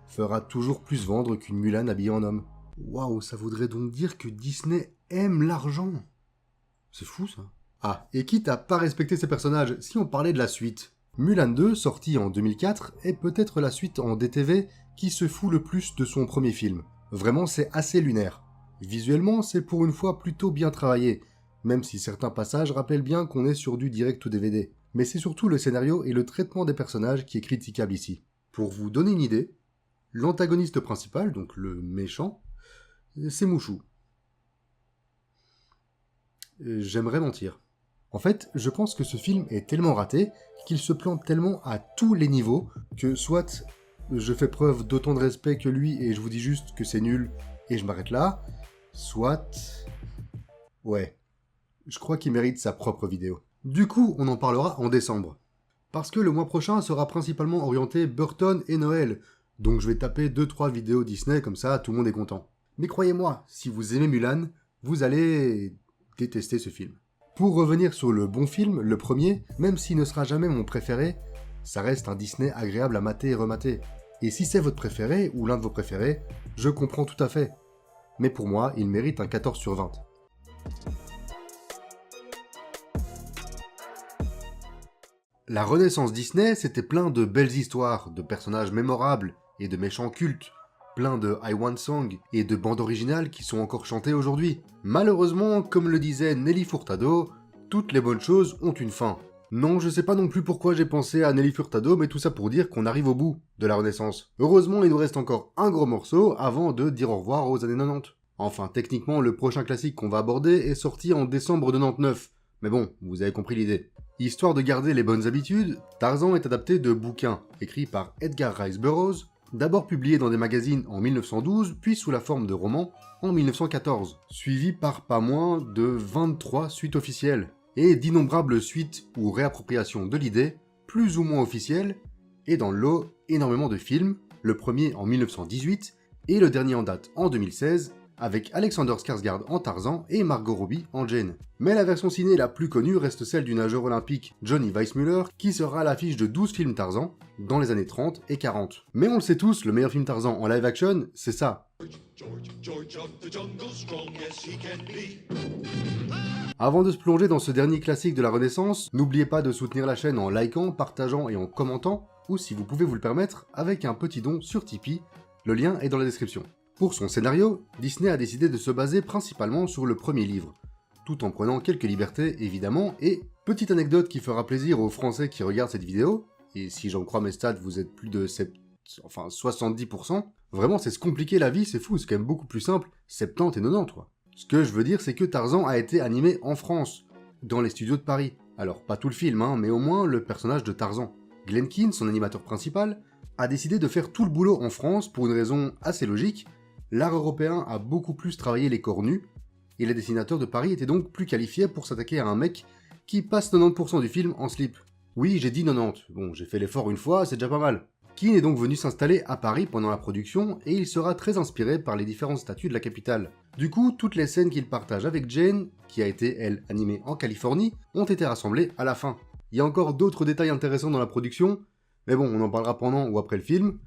fera toujours plus vendre qu'une Mulan habillée en homme. Waouh, ça voudrait donc dire que Disney aime l'argent. C'est fou ça. Ah, et quitte à pas respecter ses personnages, si on parlait de la suite. Mulan 2, sorti en 2004, est peut-être la suite en DTV qui se fout le plus de son premier film. Vraiment, c'est assez lunaire. Visuellement, c'est pour une fois plutôt bien travaillé, même si certains passages rappellent bien qu'on est sur du direct ou DVD. Mais c'est surtout le scénario et le traitement des personnages qui est critiquable ici. Pour vous donner une idée, l'antagoniste principal, donc le méchant, c'est Mushu. J'aimerais mentir. En fait, je pense que ce film est tellement raté qu'il se plante tellement à tous les niveaux que soit je fais preuve d'autant de respect que lui et je vous dis juste que c'est nul et je m'arrête là, soit... Ouais, je crois qu'il mérite sa propre vidéo. Du coup, on en parlera en décembre. Parce que le mois prochain sera principalement orienté Burton et Noël, donc je vais taper 2-3 vidéos Disney comme ça, tout le monde est content. Mais croyez-moi, si vous aimez Mulan, vous allez détester ce film. Pour revenir sur le bon film, le premier, même s'il ne sera jamais mon préféré, ça reste un Disney agréable à mater et remater. Et si c'est votre préféré, ou l'un de vos préférés, je comprends tout à fait. Mais pour moi, il mérite un 14 sur 20. La Renaissance Disney, c'était plein de belles histoires, de personnages mémorables et de méchants cultes. Plein de I Want Song et de bandes originales qui sont encore chantées aujourd'hui. Malheureusement, comme le disait Nelly Furtado, toutes les bonnes choses ont une fin. Non, je sais pas non plus pourquoi j'ai pensé à Nelly Furtado, mais tout ça pour dire qu'on arrive au bout de la Renaissance. Heureusement, il nous reste encore un gros morceau avant de dire au revoir aux années 90. Enfin, techniquement, le prochain classique qu'on va aborder est sorti en décembre 99. Mais bon, vous avez compris l'idée. Histoire de garder les bonnes habitudes, Tarzan est adapté de bouquins, écrits par Edgar Rice Burroughs, d'abord publié dans des magazines en 1912, puis sous la forme de romans en 1914, suivi par pas moins de 23 suites officielles, et d'innombrables suites ou réappropriations de l'idée, plus ou moins officielles, et dans le lot, énormément de films, le premier en 1918, et le dernier en date en 2016, avec Alexander Skarsgård en Tarzan et Margot Robbie en Jane. Mais la version ciné la plus connue reste celle du nageur olympique Johnny Weissmuller, qui sera à l'affiche de 12 films Tarzan dans les années 30 et 40. Mais on le sait tous, le meilleur film Tarzan en live action, c'est ça. Avant de se plonger dans ce dernier classique de la Renaissance, n'oubliez pas de soutenir la chaîne en likant, partageant et en commentant, ou si vous pouvez vous le permettre, avec un petit don sur Tipeee, le lien est dans la description. Pour son scénario, Disney a décidé de se baser principalement sur le premier livre, tout en prenant quelques libertés évidemment, et petite anecdote qui fera plaisir aux Français qui regardent cette vidéo, et si j'en crois mes stats, vous êtes plus de 70%, vraiment c'est se compliquer la vie, c'est fou, c'est quand même beaucoup plus simple, 70 et 90 quoi. Ce que je veux dire, c'est que Tarzan a été animé en France, dans les studios de Paris. Alors pas tout le film, mais au moins le personnage de Tarzan. Glenn Keane, son animateur principal, a décidé de faire tout le boulot en France pour une raison assez logique. L'art européen a beaucoup plus travaillé les corps nus, et les dessinateurs de Paris étaient donc plus qualifiés pour s'attaquer à un mec qui passe 90% du film en slip. Oui, j'ai dit 90, bon, j'ai fait l'effort une fois, c'est déjà pas mal. Keane est donc venu s'installer à Paris pendant la production, et il sera très inspiré par les différentes statues de la capitale. Du coup, toutes les scènes qu'il partage avec Jane, qui a été, elle, animée en Californie, ont été rassemblées à la fin. Il y a encore d'autres détails intéressants dans la production, mais bon, on en parlera pendant ou après le film.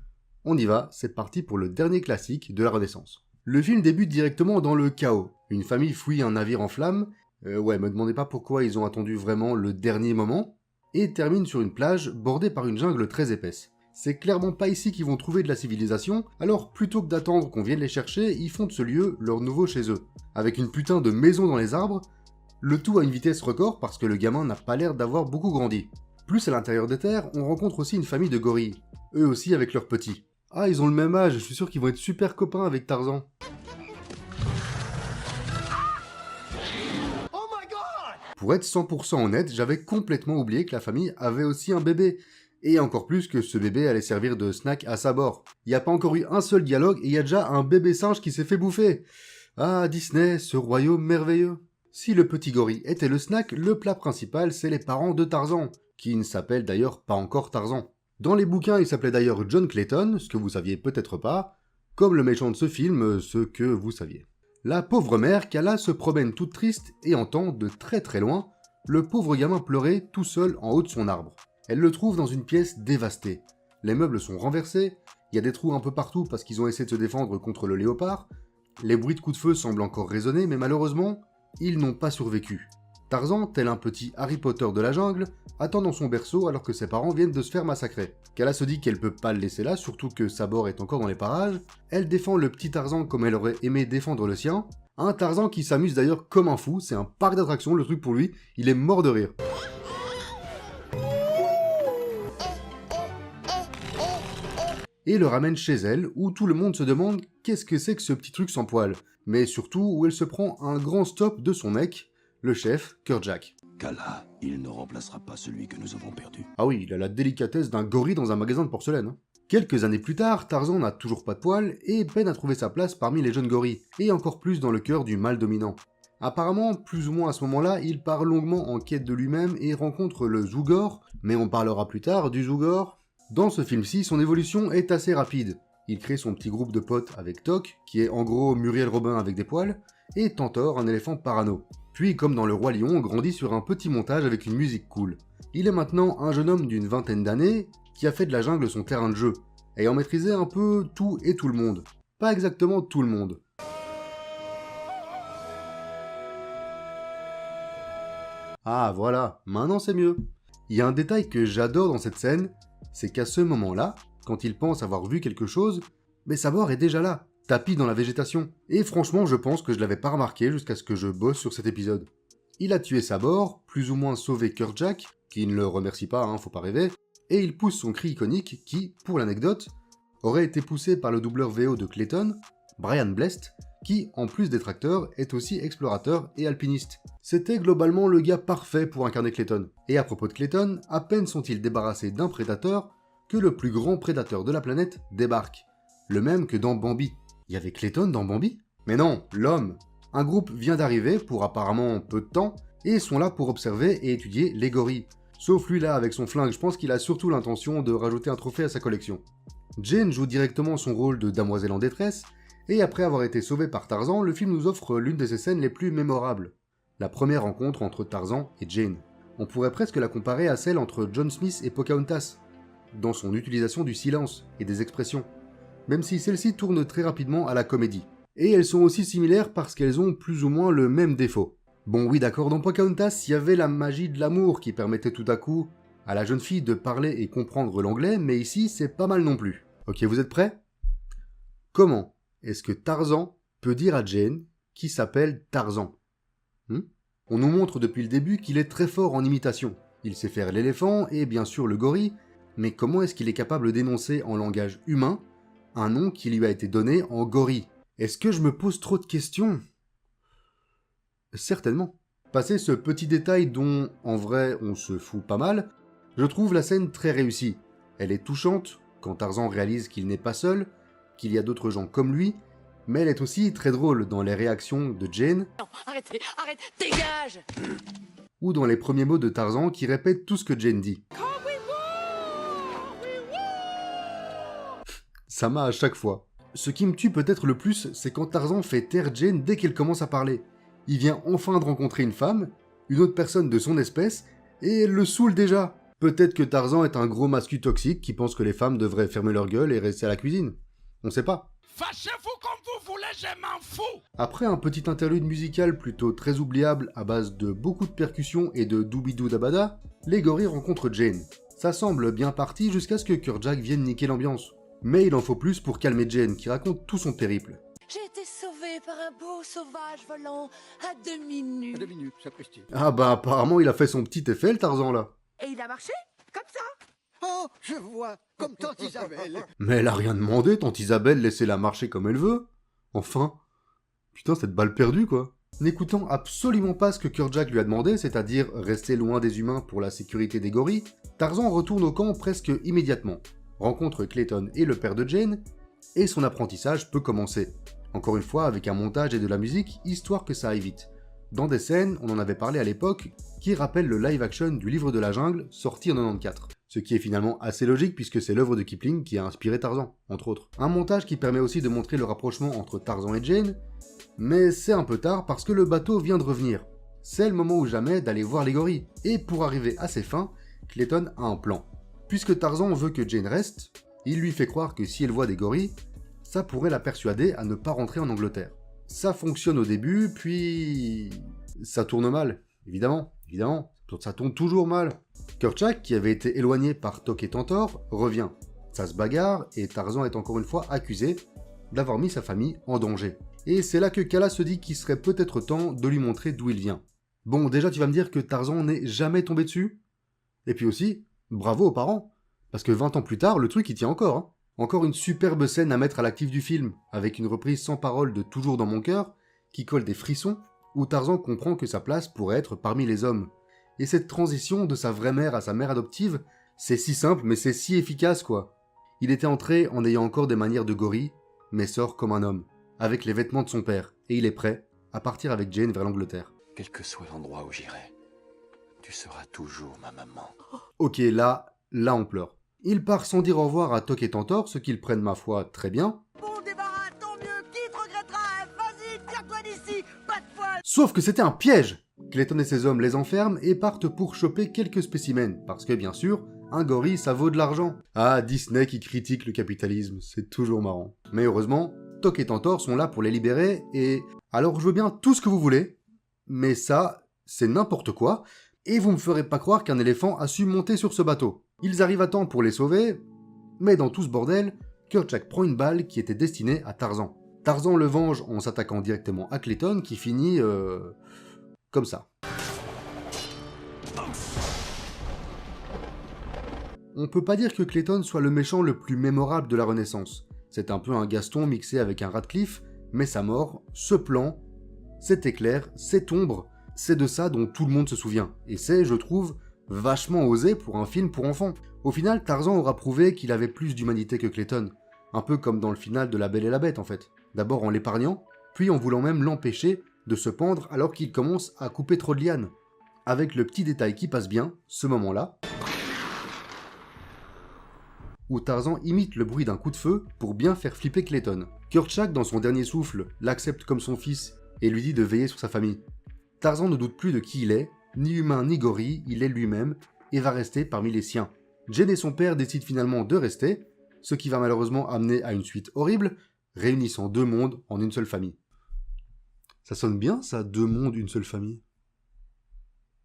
On y va, c'est parti pour le dernier classique de la Renaissance. Le film débute directement dans le chaos. Une famille fouille un navire en flammes, me demandez pas pourquoi ils ont attendu vraiment le dernier moment, et termine sur une plage bordée par une jungle très épaisse. C'est clairement pas ici qu'ils vont trouver de la civilisation, alors plutôt que d'attendre qu'on vienne les chercher, ils font de ce lieu leur nouveau chez eux. Avec une putain de maison dans les arbres, le tout à une vitesse record parce que le gamin n'a pas l'air d'avoir beaucoup grandi. Plus à l'intérieur des terres, on rencontre aussi une famille de gorilles, eux aussi avec leurs petits. Ah, ils ont le même âge, je suis sûr qu'ils vont être super copains avec Tarzan. Pour être 100% honnête, j'avais complètement oublié que la famille avait aussi un bébé. Et encore plus que ce bébé allait servir de snack à Sabor. Il n'y a pas encore eu un seul dialogue et il y a déjà un bébé singe qui s'est fait bouffer. Ah, Disney, ce royaume merveilleux. Si le petit gorille était le snack, le plat principal, c'est les parents de Tarzan, qui ne s'appellent d'ailleurs pas encore Tarzan. Dans les bouquins, il s'appelait d'ailleurs John Clayton, ce que vous saviez peut-être pas, comme le méchant de ce film, ce que vous saviez. La pauvre mère, Kala, se promène toute triste et entend, de très très loin, le pauvre gamin pleurer tout seul en haut de son arbre. Elle le trouve dans une pièce dévastée. Les meubles sont renversés, il y a des trous un peu partout parce qu'ils ont essayé de se défendre contre le léopard, les bruits de coups de feu semblent encore résonner, mais malheureusement, ils n'ont pas survécu. Tarzan, tel un petit Harry Potter de la jungle, attend dans son berceau alors que ses parents viennent de se faire massacrer. Kala se dit qu'elle peut pas le laisser là, surtout que Sabor est encore dans les parages. Elle défend le petit Tarzan comme elle aurait aimé défendre le sien. Un Tarzan qui s'amuse d'ailleurs comme un fou, c'est un parc d'attractions le truc pour lui, il est mort de rire. Et le ramène chez elle, où tout le monde se demande qu'est-ce que c'est que ce petit truc sans poil, mais surtout où elle se prend un grand stop de son mec, le chef, Kerjak. Kala, il ne remplacera pas celui que nous avons perdu. Ah oui, il a la délicatesse d'un gorille dans un magasin de porcelaine. Hein. Quelques années plus tard, Tarzan n'a toujours pas de poil et peine à trouver sa place parmi les jeunes gorilles, et encore plus dans le cœur du mâle dominant. Apparemment, plus ou moins à ce moment-là, il part longuement en quête de lui-même et rencontre le Zougor, mais on parlera plus tard du Zougor. Dans ce film-ci, son évolution est assez rapide. Il crée son petit groupe de potes avec Tok, qui est en gros Muriel Robin avec des poils, et Tantor, un éléphant parano. Puis, comme dans Le Roi Lion, grandit sur un petit montage avec une musique cool. Il est maintenant un jeune homme d'une vingtaine d'années, qui a fait de la jungle son terrain de jeu, ayant maîtrisé un peu tout et tout le monde. Pas exactement tout le monde. Ah voilà, maintenant c'est mieux. Il y a un détail que j'adore dans cette scène, c'est qu'à ce moment-là, quand il pense avoir vu quelque chose, mais Sabor est déjà là, tapis dans la végétation. Et franchement, je pense que je l'avais pas remarqué jusqu'à ce que je bosse sur cet épisode. Il a tué Sabor, plus ou moins sauvé Kerjak, qui ne le remercie pas, hein, faut pas rêver, et il pousse son cri iconique qui, pour l'anecdote, aurait été poussé par le doubleur VO de Clayton, Brian Blest, qui, en plus d'être acteur, est aussi explorateur et alpiniste. C'était globalement le gars parfait pour incarner Clayton. Et à propos de Clayton, à peine sont-ils débarrassés d'un prédateur que le plus grand prédateur de la planète débarque. Le même que dans Bambi. Il y avait Clayton dans Bambi ? Mais non, l'homme. Un groupe vient d'arriver pour apparemment peu de temps, et sont là pour observer et étudier les gorilles. Sauf lui là avec son flingue, je pense qu'il a surtout l'intention de rajouter un trophée à sa collection. Jane joue directement son rôle de damoiselle en détresse, et après avoir été sauvée par Tarzan, le film nous offre l'une de ses scènes les plus mémorables. La première rencontre entre Tarzan et Jane. On pourrait presque la comparer à celle entre John Smith et Pocahontas, dans son utilisation du silence et des expressions, même si celle-ci tourne très rapidement à la comédie. Et elles sont aussi similaires parce qu'elles ont plus ou moins le même défaut. Bon oui d'accord, dans Pocahontas, il y avait la magie de l'amour qui permettait tout à coup à la jeune fille de parler et comprendre l'anglais, mais ici c'est pas mal non plus. Ok, vous êtes prêts ? Comment est-ce que Tarzan peut dire à Jane qu'il s'appelle Tarzan ? On nous montre depuis le début qu'il est très fort en imitation. Il sait faire l'éléphant et bien sûr le gorille, mais comment est-ce qu'il est capable d'énoncer en langage humain un nom qui lui a été donné en gorille ? Est-ce que je me pose trop de questions ? Certainement. Passé ce petit détail dont, en vrai, on se fout pas mal, je trouve la scène très réussie. Elle est touchante, quand Tarzan réalise qu'il n'est pas seul, qu'il y a d'autres gens comme lui, mais elle est aussi très drôle dans les réactions de Jane. Non, arrêtez, arrête, dégage ! Ou dans les premiers mots de Tarzan qui répètent tout ce que Jane dit. Ça m'a à chaque fois. Ce qui me tue peut-être le plus, c'est quand Tarzan fait taire Jane dès qu'elle commence à parler. Il vient enfin de rencontrer une femme, une autre personne de son espèce, et elle le saoule déjà. Peut-être que Tarzan est un gros mascu toxique qui pense que les femmes devraient fermer leur gueule et rester à la cuisine. On sait pas. Fâchez-vous comme vous voulez, je m'en fous. Après un petit interlude musical plutôt très oubliable à base de beaucoup de percussions et de doubidou dabada, les gorilles rencontrent Jane. Ça semble bien parti jusqu'à ce que Kerjak vienne niquer l'ambiance. Mais il en faut plus pour calmer Jane qui raconte tout son périple. J'ai été sauvée par un beau sauvage volant à demi nu. À 2 minutes, sapristi. Ah bah apparemment il a fait son petit effet le Tarzan là. Et il a marché comme ça. Oh, je vois, comme tante Isabelle. Mais elle a rien demandé, tante Isabelle, laissez-la marcher comme elle veut. Enfin, putain, cette balle perdue, quoi. N'écoutant absolument pas ce que Kerchak lui a demandé, c'est-à-dire rester loin des humains pour la sécurité des gorilles, Tarzan retourne au camp presque immédiatement, rencontre Clayton et le père de Jane, et son apprentissage peut commencer. Encore une fois, avec un montage et de la musique, histoire que ça aille vite. Dans des scènes, on en avait parlé à l'époque, qui rappellent le live-action du Livre de la Jungle, sorti en 94. Ce qui est finalement assez logique puisque c'est l'œuvre de Kipling qui a inspiré Tarzan, entre autres. Un montage qui permet aussi de montrer le rapprochement entre Tarzan et Jane, mais c'est un peu tard parce que le bateau vient de revenir. C'est le moment ou jamais d'aller voir les gorilles. Et pour arriver à ses fins, Clayton a un plan. Puisque Tarzan veut que Jane reste, il lui fait croire que si elle voit des gorilles, ça pourrait la persuader à ne pas rentrer en Angleterre. Ça fonctionne au début, puis... ça tourne mal, évidemment, ça tourne toujours mal. Kerchak, qui avait été éloigné par Tok et Tantor, revient. Ça se bagarre, et Tarzan est encore une fois accusé d'avoir mis sa famille en danger. Et c'est là que Kala se dit qu'il serait peut-être temps de lui montrer d'où il vient. Bon, déjà tu vas me dire que Tarzan n'est jamais tombé dessus? Et puis aussi, bravo aux parents, parce que 20 ans plus tard, le truc il tient encore, hein. Encore une superbe scène à mettre à l'actif du film, avec une reprise sans parole de Toujours dans mon cœur, qui colle des frissons, où Tarzan comprend que sa place pourrait être parmi les hommes. Et cette transition de sa vraie mère à sa mère adoptive, c'est si simple mais c'est si efficace quoi. Il était entré en ayant encore des manières de gorille, mais sort comme un homme, avec les vêtements de son père, et il est prêt à partir avec Jane vers l'Angleterre. Quel que soit l'endroit où j'irai, tu seras toujours ma maman. Ok, là on pleure. Il part sans dire au revoir à Tok et Tantor, ce qu'ils prennent ma foi très bien. Bon débarras, tant mieux, qui te regrettera? Vas-y, tire-toi d'ici, pas de poil. Sauf que c'était un piège. Clayton et ses hommes les enferment et partent pour choper quelques spécimens, parce que bien sûr, un gorille ça vaut de l'argent. Ah, Disney qui critique le capitalisme, c'est toujours marrant. Mais heureusement, Tok et Tantor sont là pour les libérer et... alors je veux bien tout ce que vous voulez, mais ça, c'est n'importe quoi, et vous me ferez pas croire qu'un éléphant a su monter sur ce bateau. Ils arrivent à temps pour les sauver, mais dans tout ce bordel, Kerchak prend une balle qui était destinée à Tarzan. Tarzan le venge en s'attaquant directement à Clayton qui finit... comme ça. On peut pas dire que Clayton soit le méchant le plus mémorable de la Renaissance. C'est un peu un Gaston mixé avec un Radcliffe, mais sa mort, ce plan, cet éclair, cette ombre, c'est de ça dont tout le monde se souvient. Et c'est, je trouve, vachement osé pour un film pour enfants. Au final, Tarzan aura prouvé qu'il avait plus d'humanité que Clayton. Un peu comme dans le final de La Belle et la Bête en fait. D'abord en l'épargnant, puis en voulant même l'empêcher de se pendre alors qu'il commence à couper trop de lianes. Avec le petit détail qui passe bien, ce moment-là, où Tarzan imite le bruit d'un coup de feu pour bien faire flipper Clayton. Kerchak, dans son dernier souffle, l'accepte comme son fils et lui dit de veiller sur sa famille. Tarzan ne doute plus de qui il est, ni humain ni gorille, il est lui-même, et va rester parmi les siens. Jane et son père décident finalement de rester, ce qui va malheureusement amener à une suite horrible, réunissant deux mondes en une seule famille. Ça sonne bien ça, deux mondes, une seule famille.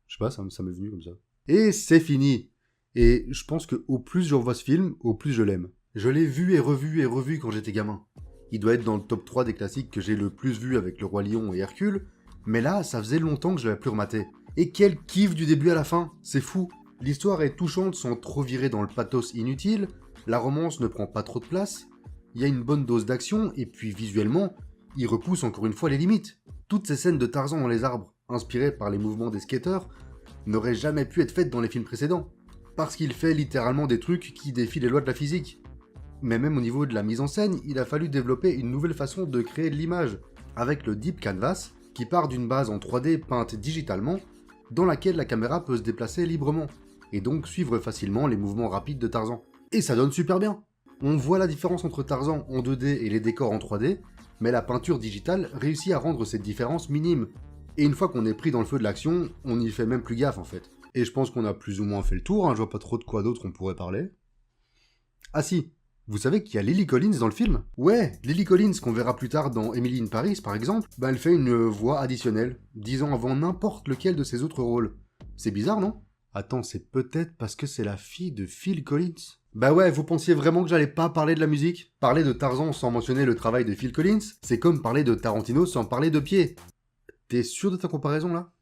Je sais pas, ça m'est venu comme ça. Et c'est fini. Et je pense que au plus je revois ce film, au plus je l'aime. Je l'ai vu et revu quand j'étais gamin. Il doit être dans le top 3 des classiques que j'ai le plus vu avec Le Roi Lion et Hercule, mais là, ça faisait longtemps que je l'avais plus rematé. Et quel kiff du début à la fin, c'est fou. L'histoire est touchante sans trop virer dans le pathos inutile, la romance ne prend pas trop de place, il y a une bonne dose d'action, et puis visuellement, il repousse encore une fois les limites. Toutes ces scènes de Tarzan dans les arbres, inspirées par les mouvements des skateurs, n'auraient jamais pu être faites dans les films précédents. Parce qu'il fait littéralement des trucs qui défient les lois de la physique. Mais même au niveau de la mise en scène, il a fallu développer une nouvelle façon de créer de l'image, avec le Deep Canvas, qui part d'une base en 3D peinte digitalement, dans laquelle la caméra peut se déplacer librement, et donc suivre facilement les mouvements rapides de Tarzan. Et ça donne super bien. On voit la différence entre Tarzan en 2D et les décors en 3D, mais la peinture digitale réussit à rendre cette différence minime. Et une fois qu'on est pris dans le feu de l'action, on n'y fait même plus gaffe en fait. Et je pense qu'on a plus ou moins fait le tour, hein, je vois pas trop de quoi d'autre on pourrait parler. Ah si, vous savez qu'il y a Lily Collins dans le film? Ouais, Lily Collins qu'on verra plus tard dans Emily in Paris par exemple, bah elle fait une voix additionnelle, 10 ans avant n'importe lequel de ses autres rôles. C'est bizarre non? Attends, c'est peut-être parce que c'est la fille de Phil Collins? Bah ouais, vous pensiez vraiment que j'allais pas parler de la musique? Parler de Tarzan sans mentionner le travail de Phil Collins, c'est comme parler de Tarantino sans parler de pieds. T'es sûr de ta comparaison là?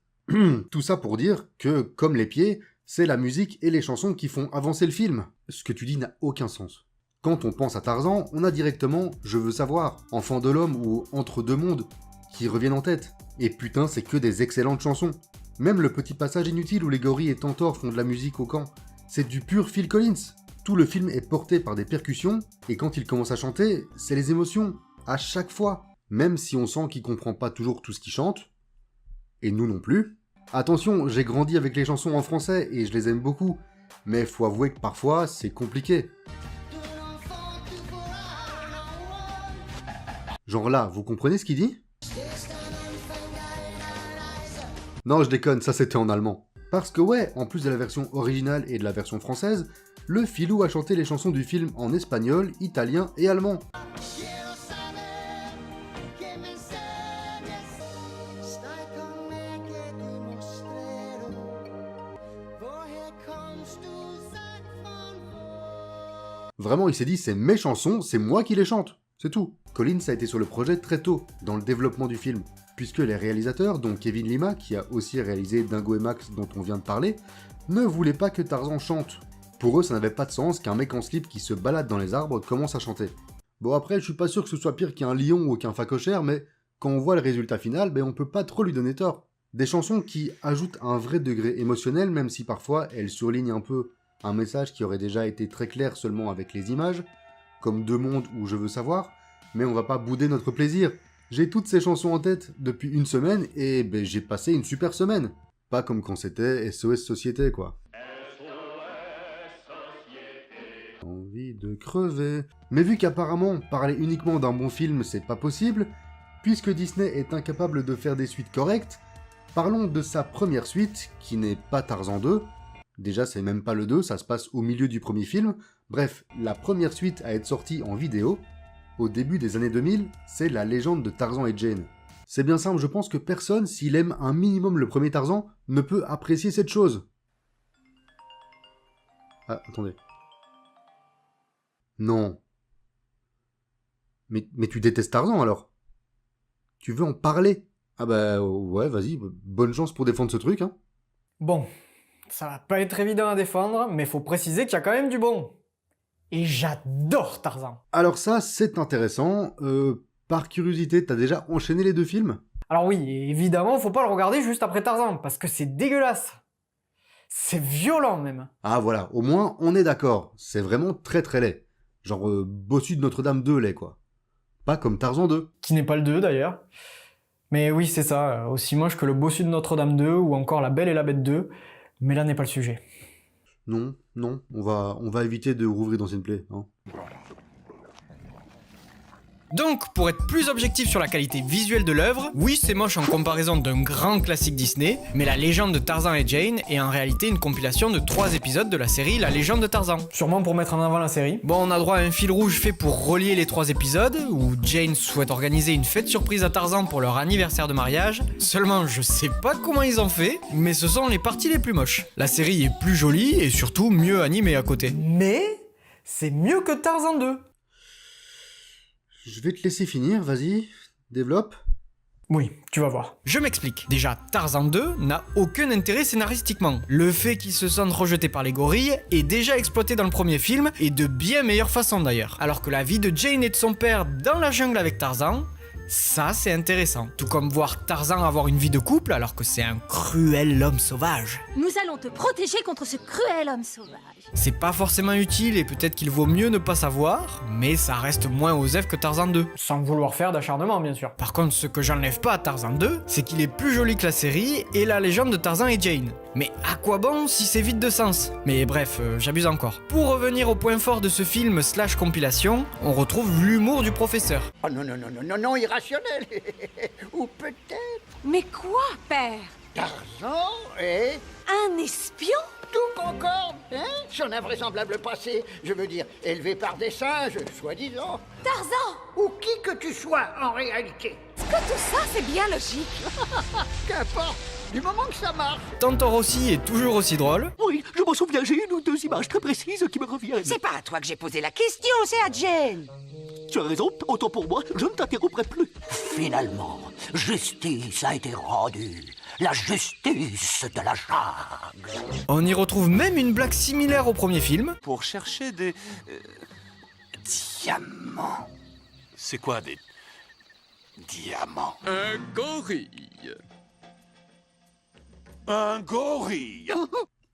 Tout ça pour dire que, comme les pieds, c'est la musique et les chansons qui font avancer le film. Ce que tu dis n'a aucun sens. Quand on pense à Tarzan, on a directement « Je veux savoir »,« Enfant de l'homme » ou « Entre deux mondes » qui reviennent en tête. Et putain, c'est que des excellentes chansons. Même le petit passage inutile où les gorilles et Tantor font de la musique au camp, c'est du pur Phil Collins. Tout le film est porté par des percussions, et quand il commence à chanter, c'est les émotions, à chaque fois. Même si on sent qu'il comprend pas toujours tout ce qu'il chante, et nous non plus. Attention, j'ai grandi avec les chansons en français, et je les aime beaucoup, mais faut avouer que parfois, c'est compliqué. Genre là, vous comprenez ce qu'il dit ? Non, je déconne, ça c'était en allemand. Parce que ouais, en plus de la version originale et de la version française, le filou a chanté les chansons du film en espagnol, italien et allemand. Vraiment, il s'est dit, c'est mes chansons, c'est moi qui les chante. C'est tout. Collins a été sur le projet très tôt, dans le développement du film, puisque les réalisateurs, dont Kevin Lima, qui a aussi réalisé Dingo et Max dont on vient de parler, ne voulaient pas que Tarzan chante. Pour eux, ça n'avait pas de sens qu'un mec en slip qui se balade dans les arbres commence à chanter. Bon après, je suis pas sûr que ce soit pire qu'un lion ou qu'un phacochère, mais quand on voit le résultat final, on peut pas trop lui donner tort. Des chansons qui ajoutent un vrai degré émotionnel, même si parfois elles surlignent un peu un message qui aurait déjà été très clair seulement avec les images, comme Deux mondes ou Je veux savoir, mais on va pas bouder notre plaisir. J'ai toutes ces chansons en tête depuis une semaine et j'ai passé une super semaine. Pas comme quand c'était SOS Société quoi. Envie de crever. Mais vu qu'apparemment parler uniquement d'un bon film c'est pas possible, puisque Disney est incapable de faire des suites correctes, parlons de sa première suite, qui n'est pas Tarzan 2. Déjà c'est même pas le 2, ça se passe au milieu du premier film. Bref, la première suite à être sortie en vidéo, au début des années 2000, c'est La légende de Tarzan et Jane. C'est bien simple, je pense que personne, s'il aime un minimum le premier Tarzan, ne peut apprécier cette chose. Ah, attendez. Non. Mais tu détestes Tarzan alors ? Tu veux en parler ? Ah bah ouais, vas-y, bonne chance pour défendre ce truc, hein. Bon, ça va pas être évident à défendre, mais faut préciser qu'il y a quand même du bon. Et j'adore Tarzan. Alors ça, c'est intéressant. Par curiosité, t'as déjà enchaîné les deux films ? Alors oui, évidemment, faut pas le regarder juste après Tarzan, parce que c'est dégueulasse. C'est violent même. Ah voilà, au moins on est d'accord. C'est vraiment très très laid. Genre Bossu de Notre-Dame 2 laid quoi. Pas comme Tarzan 2. Qui n'est pas le 2 d'ailleurs. Mais oui, c'est ça, aussi moche que le Bossu de Notre-Dame 2 ou encore La Belle et la Bête 2. Mais là n'est pas le sujet. Non, on va éviter de rouvrir d'anciennes plaies, hein. Donc, pour être plus objectif sur la qualité visuelle de l'œuvre, oui c'est moche en comparaison d'un grand classique Disney, mais La légende de Tarzan et Jane est en réalité une compilation de 3 épisodes de la série La légende de Tarzan. Sûrement pour mettre en avant la série. Bon, on a droit à un fil rouge fait pour relier les 3 épisodes, où Jane souhaite organiser une fête surprise à Tarzan pour leur anniversaire de mariage. Seulement, je sais pas comment ils ont fait, mais ce sont les parties les plus moches. La série est plus jolie et surtout mieux animée à côté. Mais c'est mieux que Tarzan 2. Je vais te laisser finir, vas-y, développe. Oui, tu vas voir. Je m'explique. Déjà, Tarzan 2 n'a aucun intérêt scénaristiquement. Le fait qu'il se sente rejeté par les gorilles est déjà exploité dans le premier film, et de bien meilleure façon d'ailleurs. Alors que la vie de Jane et de son père dans la jungle avec Tarzan, ça c'est intéressant. Tout comme voir Tarzan avoir une vie de couple alors que c'est un cruel homme sauvage. Nous allons te protéger contre ce cruel homme sauvage. C'est pas forcément utile et peut-être qu'il vaut mieux ne pas savoir, mais ça reste moins osef que Tarzan 2. Sans vouloir faire d'acharnement bien sûr. Par contre, ce que j'enlève pas à Tarzan 2, c'est qu'il est plus joli que la série et La légende de Tarzan et Jane. Mais à quoi bon si c'est vide de sens ? Mais bref, j'abuse encore. Pour revenir au point fort de ce film / compilation, on retrouve l'humour du professeur. Oh non, irrationnel. Ou peut-être... Mais quoi, père ? Tarzan est... Un espion ? Tout concorde, hein ? Son invraisemblable passé, je veux dire, élevé par des singes, soi-disant. Tarzan ! Ou qui que tu sois en réalité. Est-ce que tout ça, c'est bien logique ? Qu'importe, du moment que ça marche. Tantor aussi est toujours aussi drôle. Oui, je m'en souviens, j'ai une ou 2 images très précises qui me reviennent. C'est pas à toi que j'ai posé la question, c'est à Jane. Tu as raison, autant pour moi, je ne t'interromprai plus. Finalement, justice a été rendue. la justice de la jungle. On y retrouve même une blague similaire au premier film. Pour chercher des... diamants. C'est quoi des... diamants? Un gorille. Un gorille.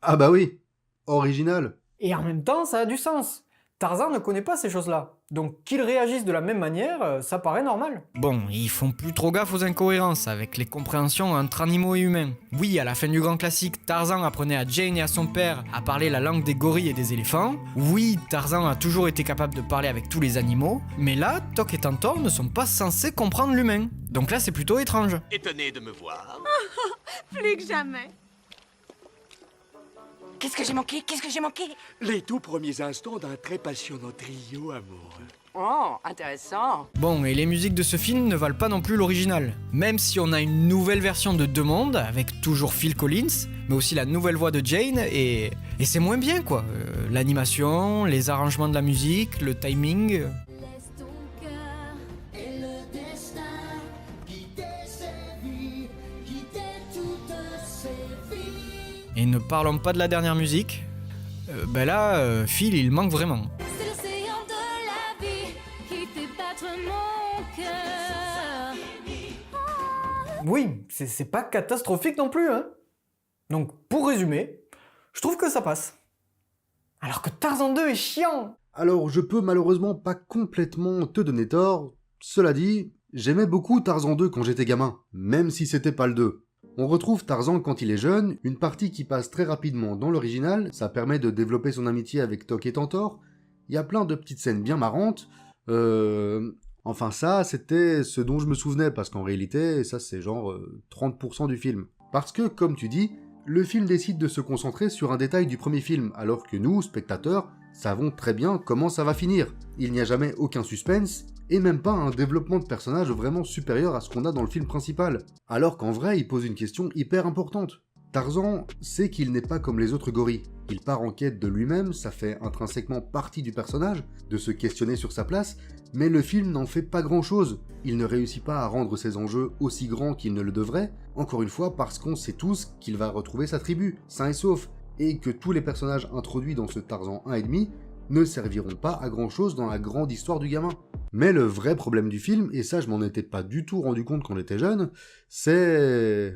Ah bah oui, original. Et en même temps, ça a du sens. Tarzan ne connaît pas ces choses-là. Donc qu'il réagisse de la même manière, ça paraît normal. Bon, ils font plus trop gaffe aux incohérences avec les compréhensions entre animaux et humains. Oui, à la fin du grand classique, Tarzan apprenait à Jane et à son père à parler la langue des gorilles et des éléphants. Oui, Tarzan a toujours été capable de parler avec tous les animaux. Mais là, Toc et Tantor ne sont pas censés comprendre l'humain. Donc là, c'est plutôt étrange. Étonné de me voir. Plus que jamais. Qu'est-ce que j'ai manqué? Qu'est-ce que j'ai manqué? Les tout premiers instants d'un très passionnant trio amoureux. Oh, intéressant. Bon, et les musiques de ce film ne valent pas non plus l'original. Même si on a une nouvelle version de Deux Mondes, avec toujours Phil Collins, mais aussi la nouvelle voix de Jane, et c'est moins bien quoi. L'animation, les arrangements de la musique, le timing... Et ne parlons pas de la dernière musique. Ben là, Phil, il manque vraiment. C'est l'océan de la vie qui fait battre mon cœur. Oui, c'est pas catastrophique non plus, hein. Donc, pour résumer, je trouve que ça passe. Alors que Tarzan 2 est chiant. Alors, je peux malheureusement pas complètement te donner tort. Cela dit, j'aimais beaucoup Tarzan 2 quand j'étais gamin, même si c'était pas le 2. On retrouve Tarzan quand il est jeune, une partie qui passe très rapidement dans l'original, ça permet de développer son amitié avec Toc et Tantor, il y a plein de petites scènes bien marrantes, enfin ça, c'était ce dont je me souvenais, parce qu'en réalité, ça c'est genre 30% du film. Parce que, comme tu dis, le film décide de se concentrer sur un détail du premier film, alors que nous, spectateurs, savons très bien comment ça va finir. Il n'y a jamais aucun suspense, et même pas un développement de personnage vraiment supérieur à ce qu'on a dans le film principal. Alors qu'en vrai, il pose une question hyper importante. Tarzan sait qu'il n'est pas comme les autres gorilles. Il part en quête de lui-même, ça fait intrinsèquement partie du personnage, de se questionner sur sa place, mais le film n'en fait pas grand-chose. Il ne réussit pas à rendre ses enjeux aussi grands qu'il ne le devrait, encore une fois parce qu'on sait tous qu'il va retrouver sa tribu, sain et sauf, et que tous les personnages introduits dans ce Tarzan 1,5 ne serviront pas à grand chose dans la grande histoire du gamin. Mais le vrai problème du film, et ça je m'en étais pas du tout rendu compte quand j'étais jeune, c'est...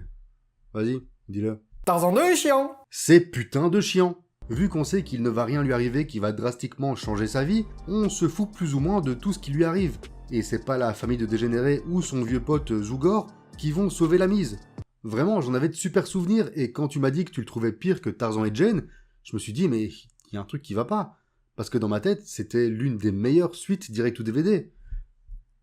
Vas-y, dis-le. Tarzan 2 est chiant. C'est putain de chiant. Vu qu'on sait qu'il ne va rien lui arriver qui va drastiquement changer sa vie, on se fout plus ou moins de tout ce qui lui arrive. Et c'est pas la famille de dégénérés ou son vieux pote Zugor qui vont sauver la mise. Vraiment, j'en avais de super souvenirs, et quand tu m'as dit que tu le trouvais pire que Tarzan et Jane, je me suis dit, mais il y a un truc qui va pas. Parce que dans ma tête, c'était l'une des meilleures suites direct ou DVD.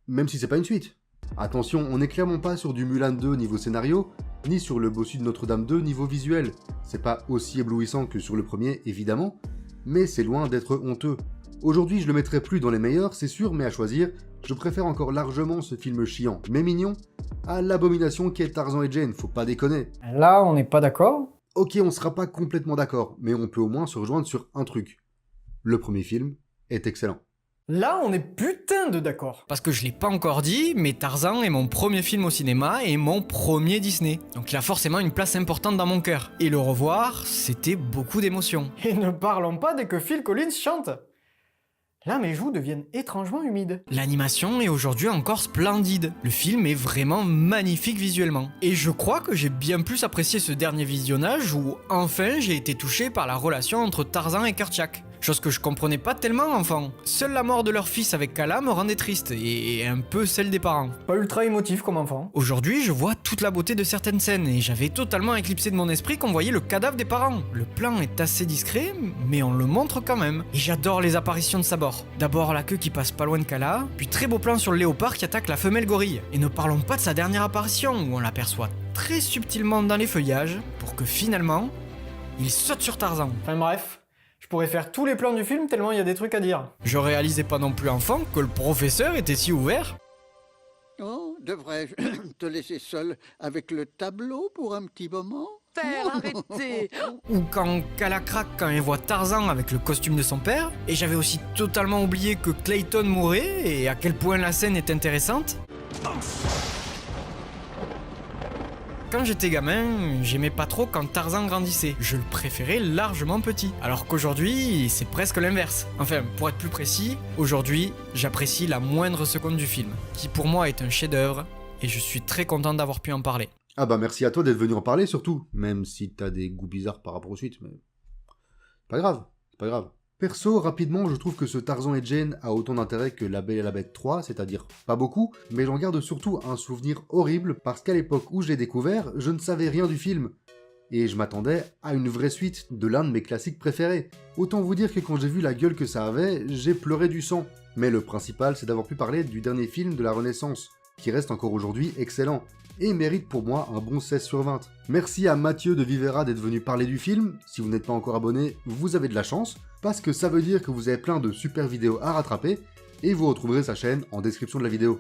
Même si c'est pas une suite. Attention, on n'est clairement pas sur du Mulan 2 niveau scénario, ni sur le Bossu de Notre-Dame 2 niveau visuel. C'est pas aussi éblouissant que sur le premier, évidemment, mais c'est loin d'être honteux. Aujourd'hui, je le mettrai plus dans les meilleurs, c'est sûr, mais à choisir, je préfère encore largement ce film chiant, mais mignon, à l'abomination qu'est Tarzan et Jane, faut pas déconner. Là, on n'est pas d'accord. Ok, on sera pas complètement d'accord, mais on peut au moins se rejoindre sur un truc. Le premier film est excellent. Là, on est putain de d'accord. Parce que je l'ai pas encore dit, mais Tarzan est mon premier film au cinéma et mon premier Disney. Donc il a forcément une place importante dans mon cœur. Et le revoir, c'était beaucoup d'émotions. Et ne parlons pas dès que Phil Collins chante. Là, mes joues deviennent étrangement humides. L'animation est aujourd'hui encore splendide. Le film est vraiment magnifique visuellement. Et je crois que j'ai bien plus apprécié ce dernier visionnage où, enfin, j'ai été touché par la relation entre Tarzan et Kerchak. Chose que je comprenais pas tellement enfant. Seule la mort de leur fils avec Kala me rendait triste, et un peu celle des parents. Pas ultra émotif comme enfant. Aujourd'hui, je vois toute la beauté de certaines scènes, et j'avais totalement éclipsé de mon esprit qu'on voyait le cadavre des parents. Le plan est assez discret, mais on le montre quand même. Et j'adore les apparitions de Sabor. D'abord la queue qui passe pas loin de Kala, puis très beau plan sur le léopard qui attaque la femelle gorille. Et ne parlons pas de sa dernière apparition, où on l'aperçoit très subtilement dans les feuillages, pour que finalement, il saute sur Tarzan. Enfin bref... Je pourrais faire tous les plans du film tellement il y a des trucs à dire. Je réalisais pas non plus enfant que le professeur était si ouvert. Oh, devrais-je te laisser seul avec le tableau pour un petit moment? Père, arrêtez. Ou quand Kala craque quand elle voit Tarzan avec le costume de son père. Et j'avais aussi totalement oublié que Clayton mourait et à quel point la scène est intéressante. quand j'étais gamin, j'aimais pas trop quand Tarzan grandissait. Je le préférais largement petit. Alors qu'aujourd'hui, c'est presque l'inverse. Enfin, pour être plus précis, aujourd'hui, j'apprécie la moindre seconde du film, qui pour moi est un chef-d'œuvre, et je suis très content d'avoir pu en parler. Ah bah merci à toi d'être venu en parler surtout, même si t'as des goûts bizarres par rapport aux suites, mais... C'est pas grave. Perso, rapidement, je trouve que ce Tarzan et Jane a autant d'intérêt que La Belle et la Bête 3, c'est-à-dire pas beaucoup, mais j'en garde surtout un souvenir horrible parce qu'à l'époque où je l'ai découvert, je ne savais rien du film. Et je m'attendais à une vraie suite de l'un de mes classiques préférés. Autant vous dire que quand j'ai vu la gueule que ça avait, j'ai pleuré du sang. Mais le principal, c'est d'avoir pu parler du dernier film de la Renaissance, qui reste encore aujourd'hui excellent, et mérite pour moi un bon 16 sur 20. Merci à Mathieu de Vivera d'être venu parler du film. Si vous n'êtes pas encore abonné, vous avez de la chance, parce que ça veut dire que vous avez plein de super vidéos à rattraper, et vous retrouverez sa chaîne en description de la vidéo.